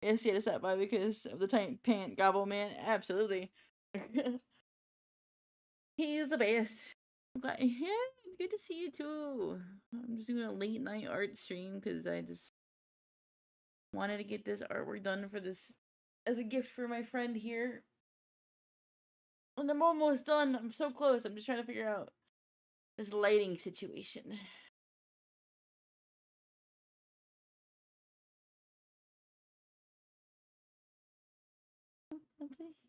Yes, he had to stop by because of the tight pant gobble man. Absolutely. He's the best. Yeah, good to see you too. I'm just doing a late night art stream because I just wanted to get this artwork done for this as a gift for my friend here. And I'm almost done. I'm so close. I'm just trying to figure out this lighting situation.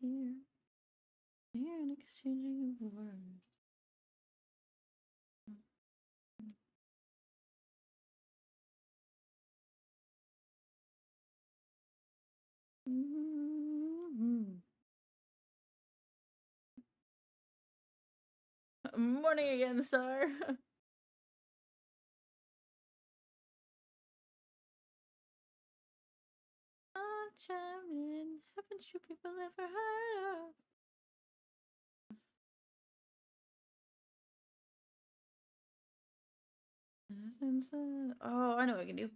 To hear an exchanging of words. Morning again, sir. Charming, haven't you people ever heard of? Oh, I know what I can do.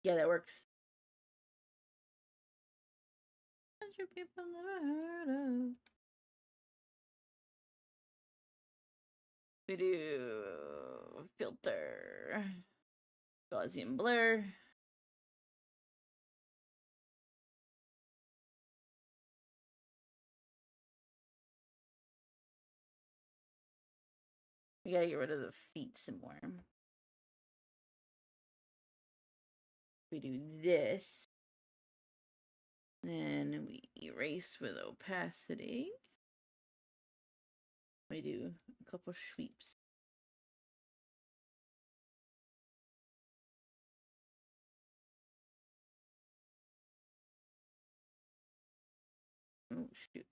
Yeah, that works. Haven't you people ever heard of? We do filter, Gaussian blur. We gotta get rid of the feet some more. We do this. Then we erase with opacity. We do a couple sweeps. Oh, shoot.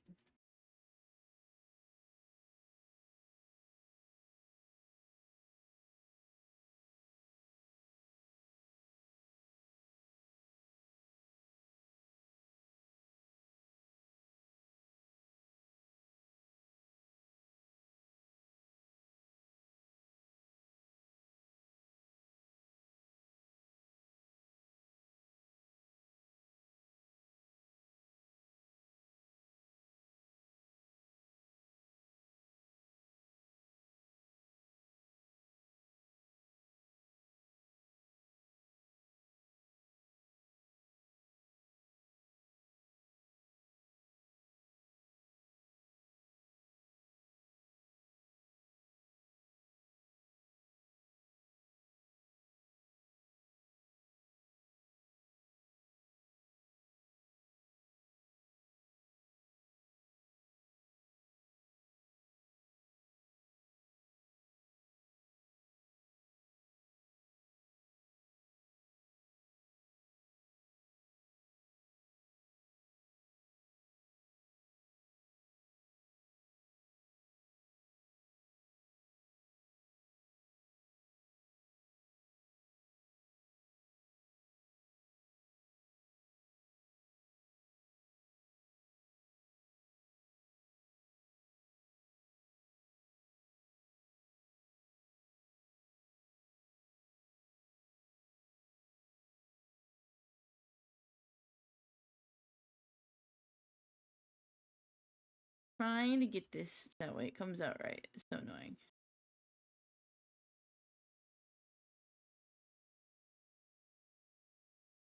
trying to get this that way it comes out right. It's so annoying.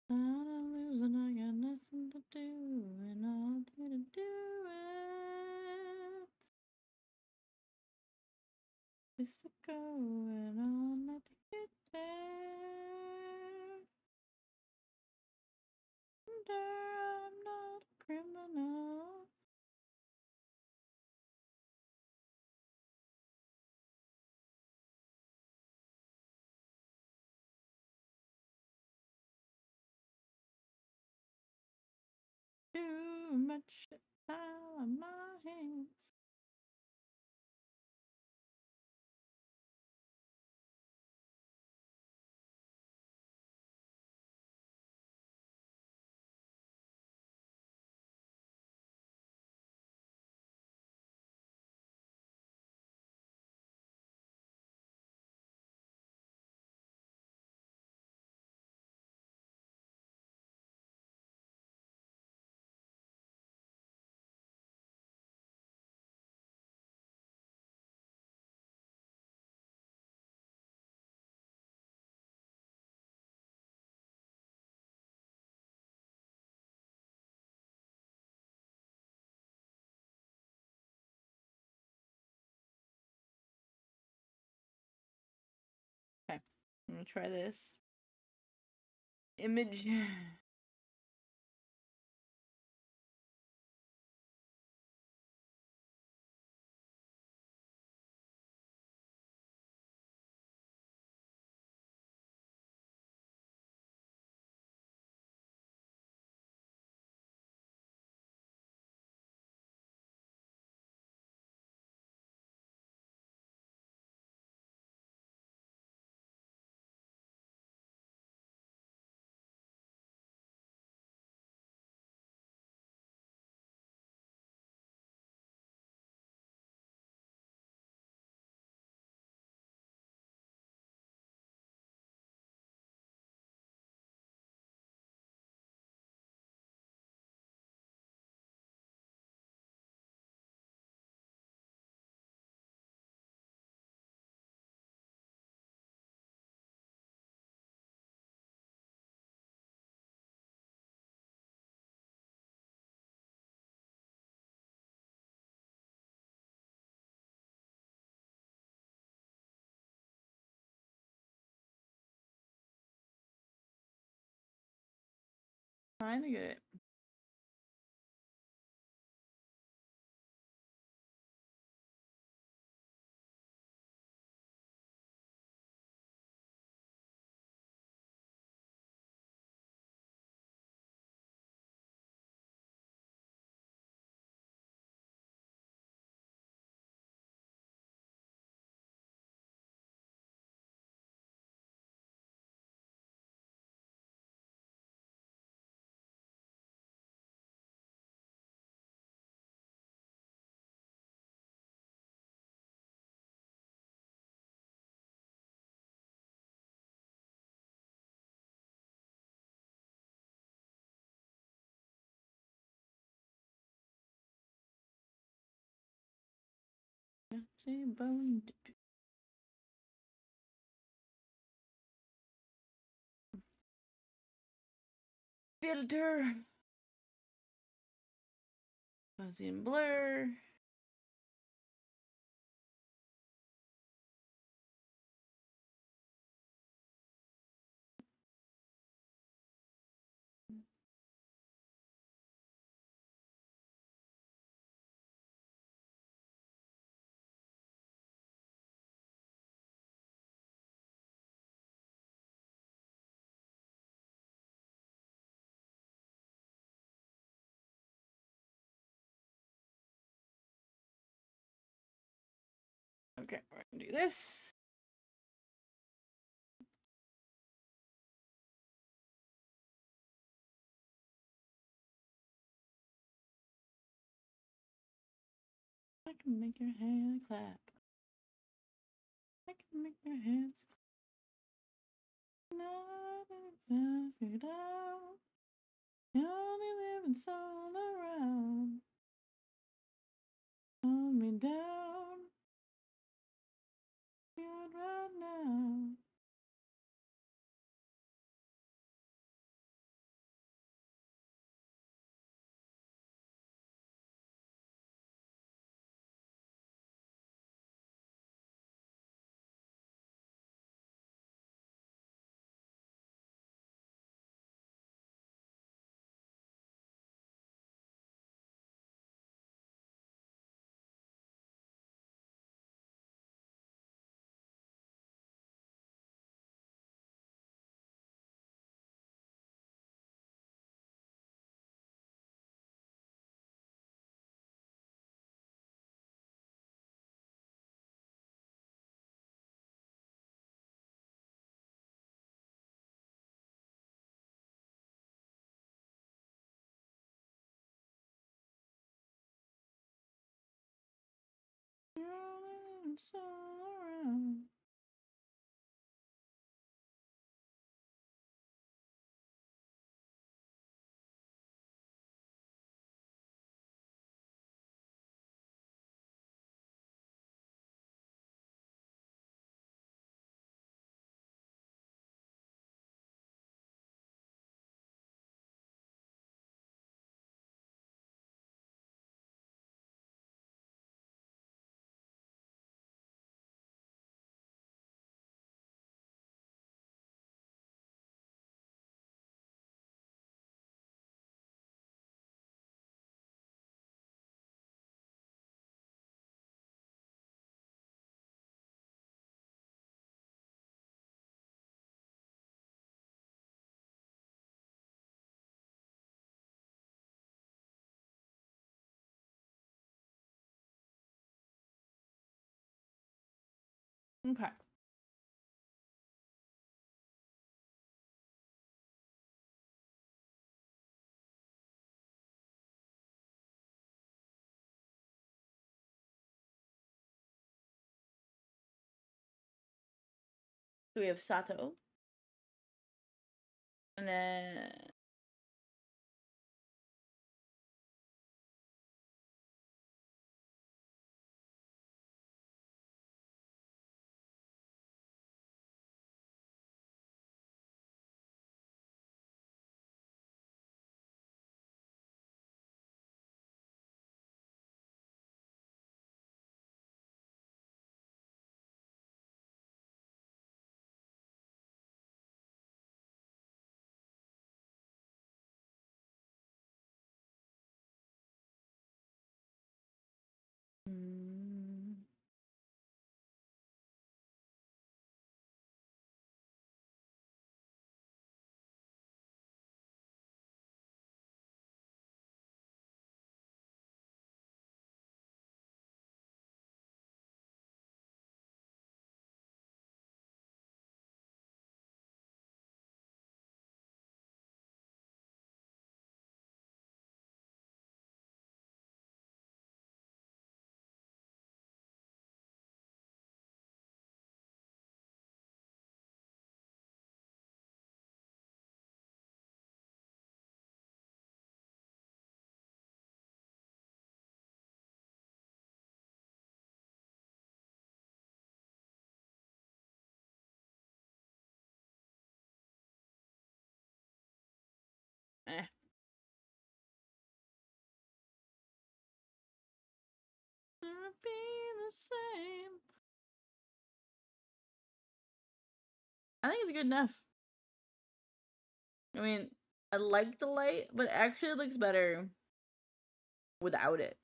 I'm losing, I got nothing to do, and I'll do it. Just to go and all night to get there. I'm not a criminal. Too much out of my hands. Okay, I'm gonna try this. Image. Trying to get it. Filter. Fuzzy and blur. Okay, we're gonna do this. I can make your hands clap. I can make your hands clap. Not it out. You only live and soul around. Hold me down. Feel it right now. It's all around. Okay. So we have Sato. And then eh. Never be the same. I think it's good enough. I mean, I like the light, but actually it looks better without it.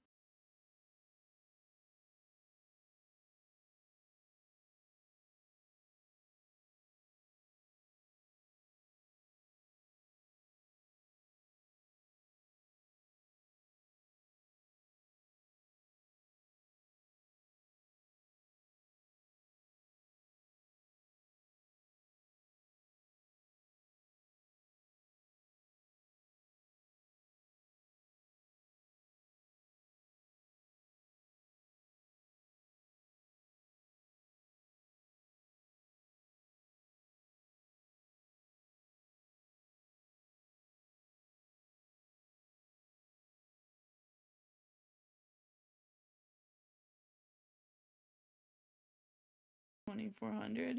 2400.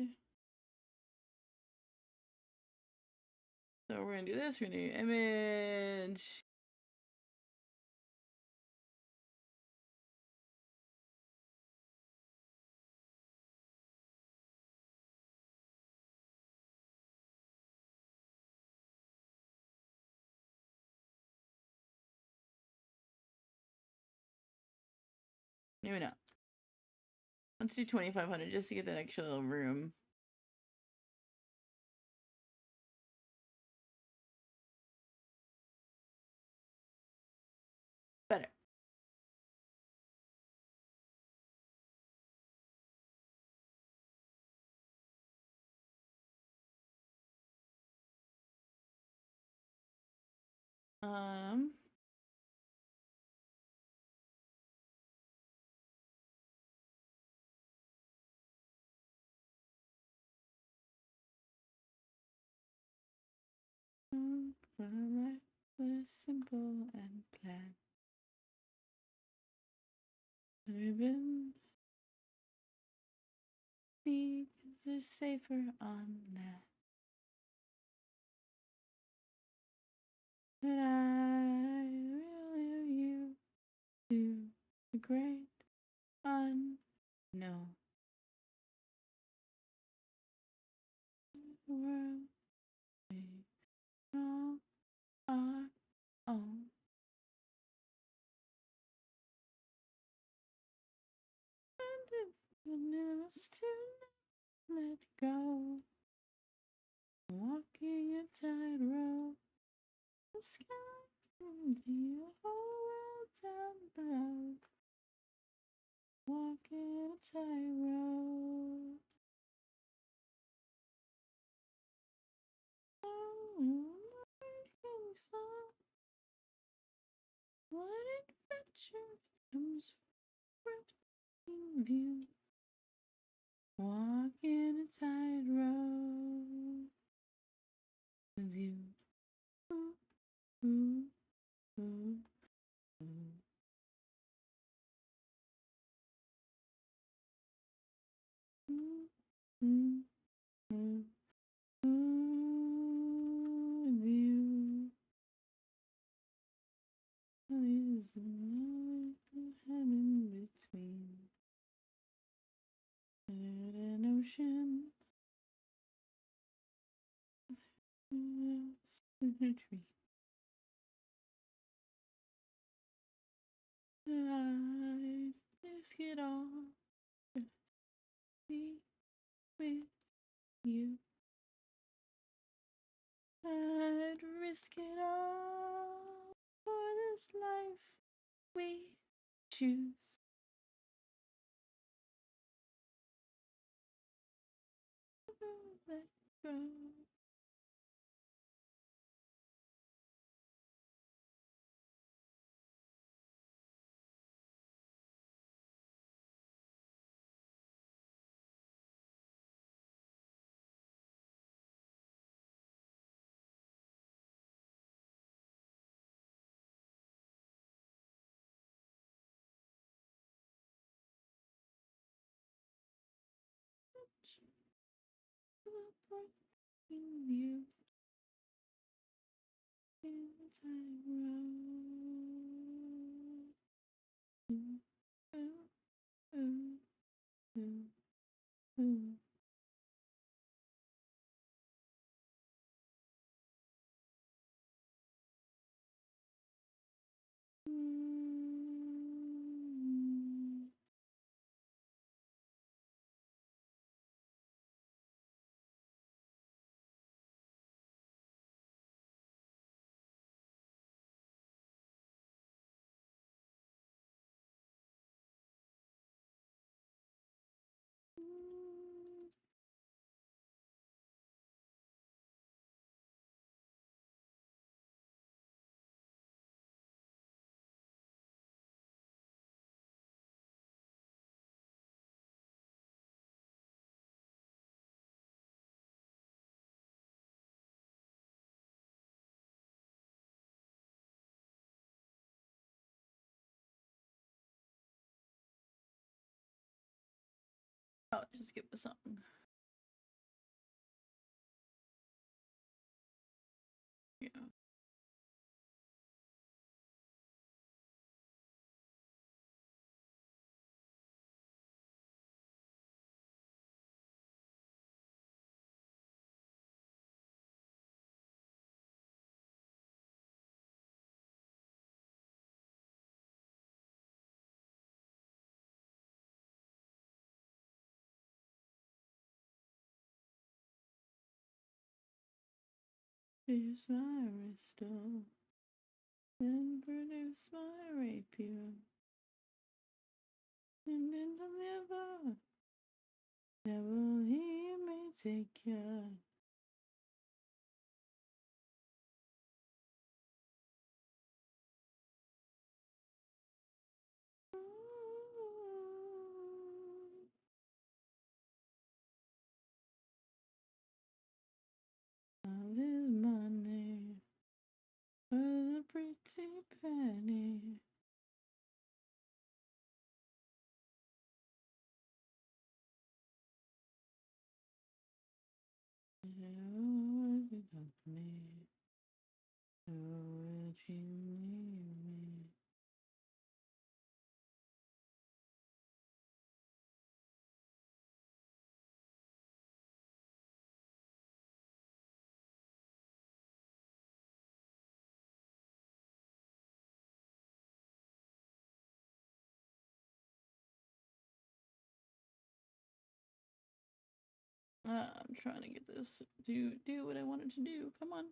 So we're gonna do this. We're gonna do image. Maybe not. Let's do 2500 just to get that extra little room. Better. What a simple and plan. We've been see, 'cause they're safer on land. But I will leave you to the great unknown. The world we all our own. And if you never to let go, walking a tightrope, the sky and the whole world down below. Walking a tightrope. What adventure comes breathtaking view? Walking a tightrope with you. Ooh, ooh, ooh, ooh. Ooh, ooh, ooh, ooh, with you. Is no heaven between an ocean and a tree. I risk it all to be with you. I'd risk it all for this life we choose. Let go. Celebrating you in time road. Ooh, ooh, ooh, ooh. Mm. Just skip the song. Yeah. Produce my restore, then produce my rapier, and then deliver. Devil, he may take care. Of his money was a pretty penny. Oh, if you love me, oh, would you leave me? I'm trying to get this to do what I wanted to do. Come on.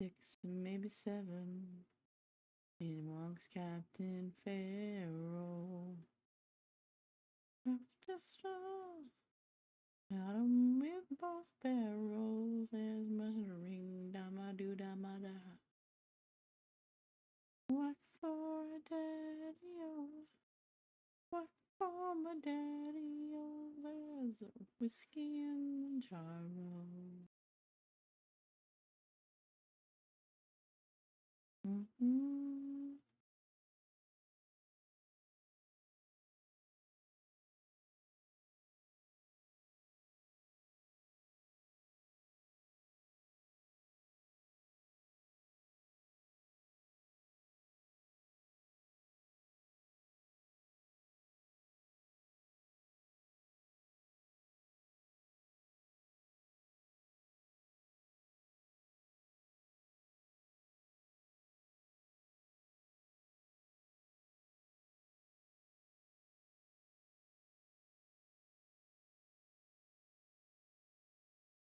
Six, maybe seven. In walks Captain Pharaoh. Grab his pistol. Shot him with both barrels. There's much ring, dama do dama da. Whack for a daddy-o. Whack for my daddy-o. There's a whiskey in the jarro. Mm-hmm.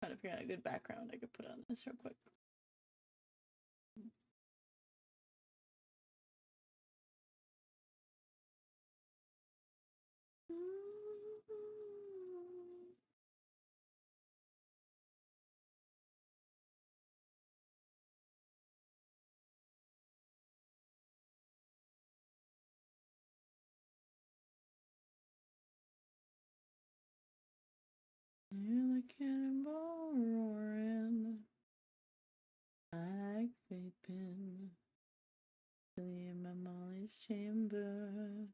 Trying to figure out a good background I could put on this real quick. Hear the cannonball roaring. I like vaping. In my Molly's chamber.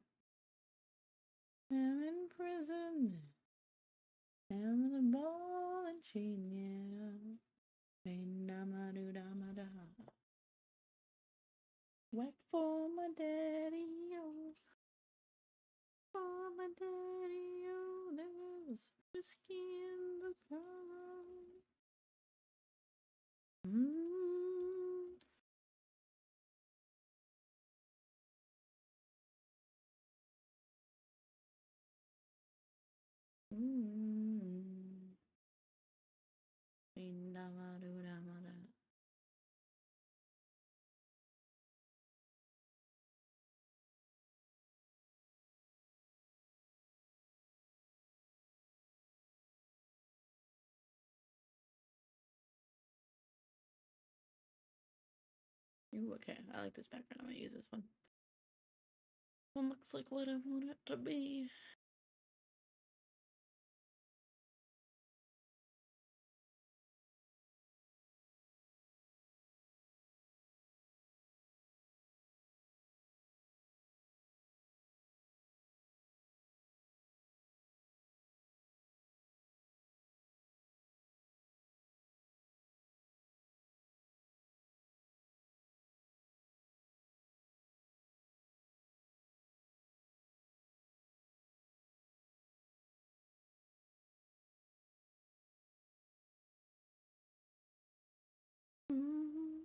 I'm in prison. I'm in the ball and chain, yeah. Pain dama do dama da. Whack for my daddy, oh. For my daddy, oh. There's whiskey in the car. Mm. Mm. Pain dama do dama da. Ooh, okay. I like this background. I'm gonna use this one. One looks like what I want it to be. Mm-hmm.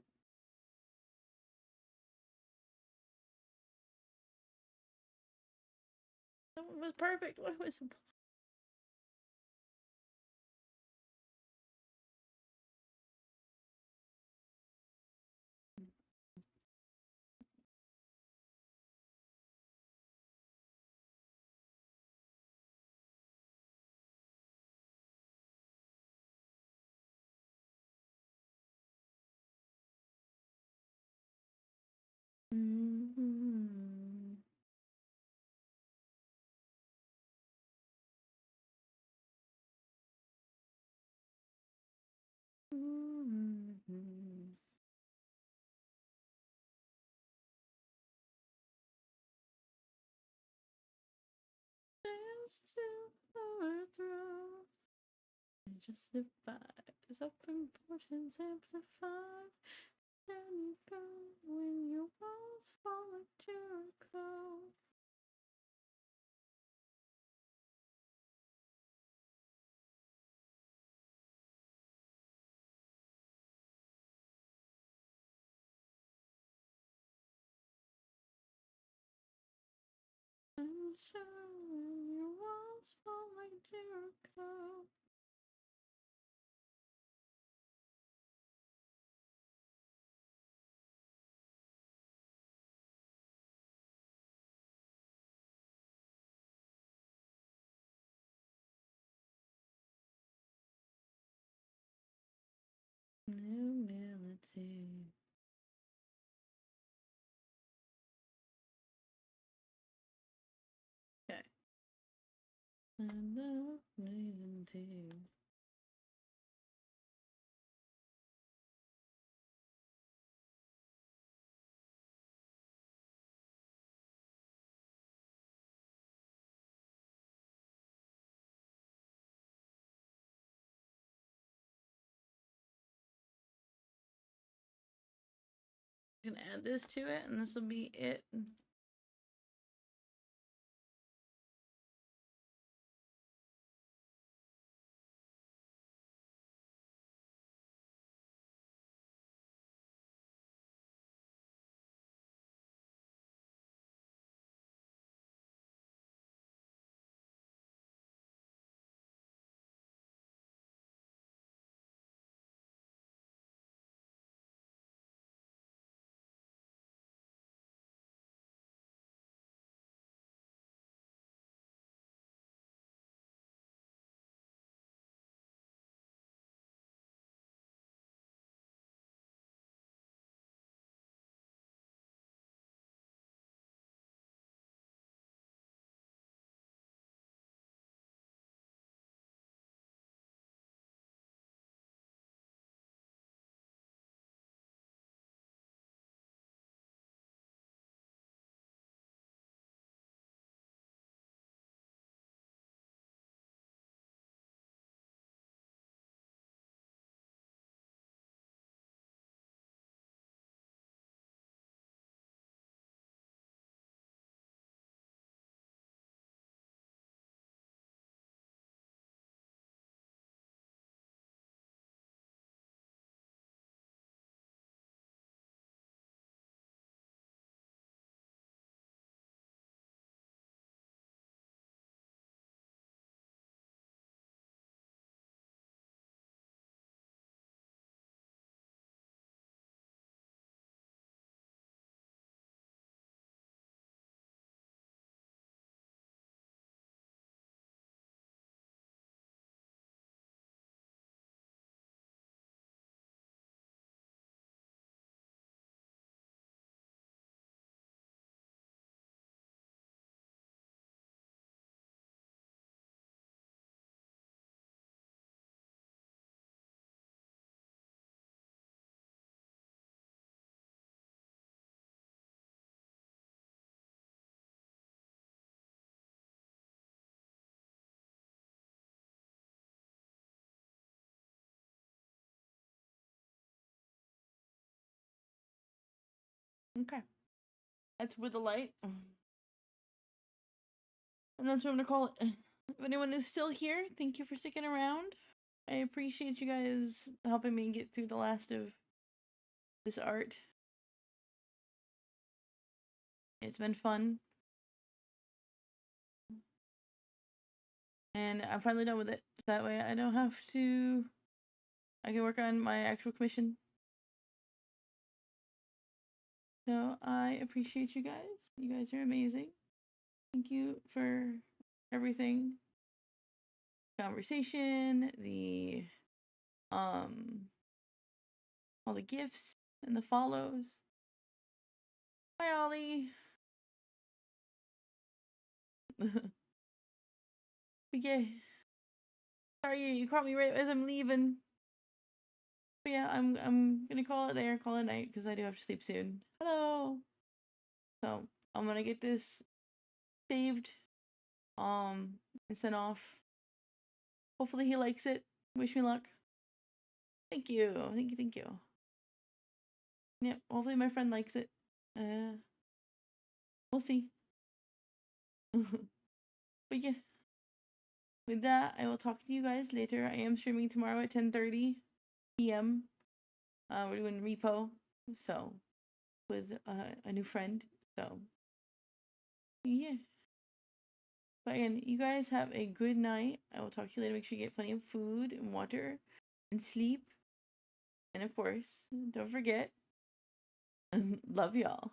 That one was perfect. What was it? Mm-hmm. Mm-hmm. Dance to overthrow. Justifies up in portions amplified. Then you go when your walls fall like Jericho. I'm sure when your walls fall like Jericho. Humility. Okay. Enough reason to. You can add this to it, and this will be it. Okay. That's with the light. And that's what I'm gonna call it. If anyone is still here, thank you for sticking around. I appreciate you guys helping me get through the last of this art. It's been fun. And I'm finally done with it. That way I don't have to... I can work on my actual commission. So I appreciate you guys. You guys are amazing. Thank you for everything. Conversation, all the gifts and the follows. Hi, Ollie. But yeah, sorry you caught me right as I'm leaving. But yeah, I'm gonna call it there, call it night, because I do have to sleep soon. Hello. So I'm gonna get this saved, and sent off. Hopefully he likes it. Wish me luck. Thank you. Thank you. Yep, hopefully my friend likes it. We'll see. But yeah. With that, I will talk to you guys later. I am streaming tomorrow at 10:30 p.m. We're doing repo. So with a new friend. So yeah. But again, you guys have a good night. I will talk to you later. Make sure you get plenty of food and water and sleep. And of course, don't forget, love y'all.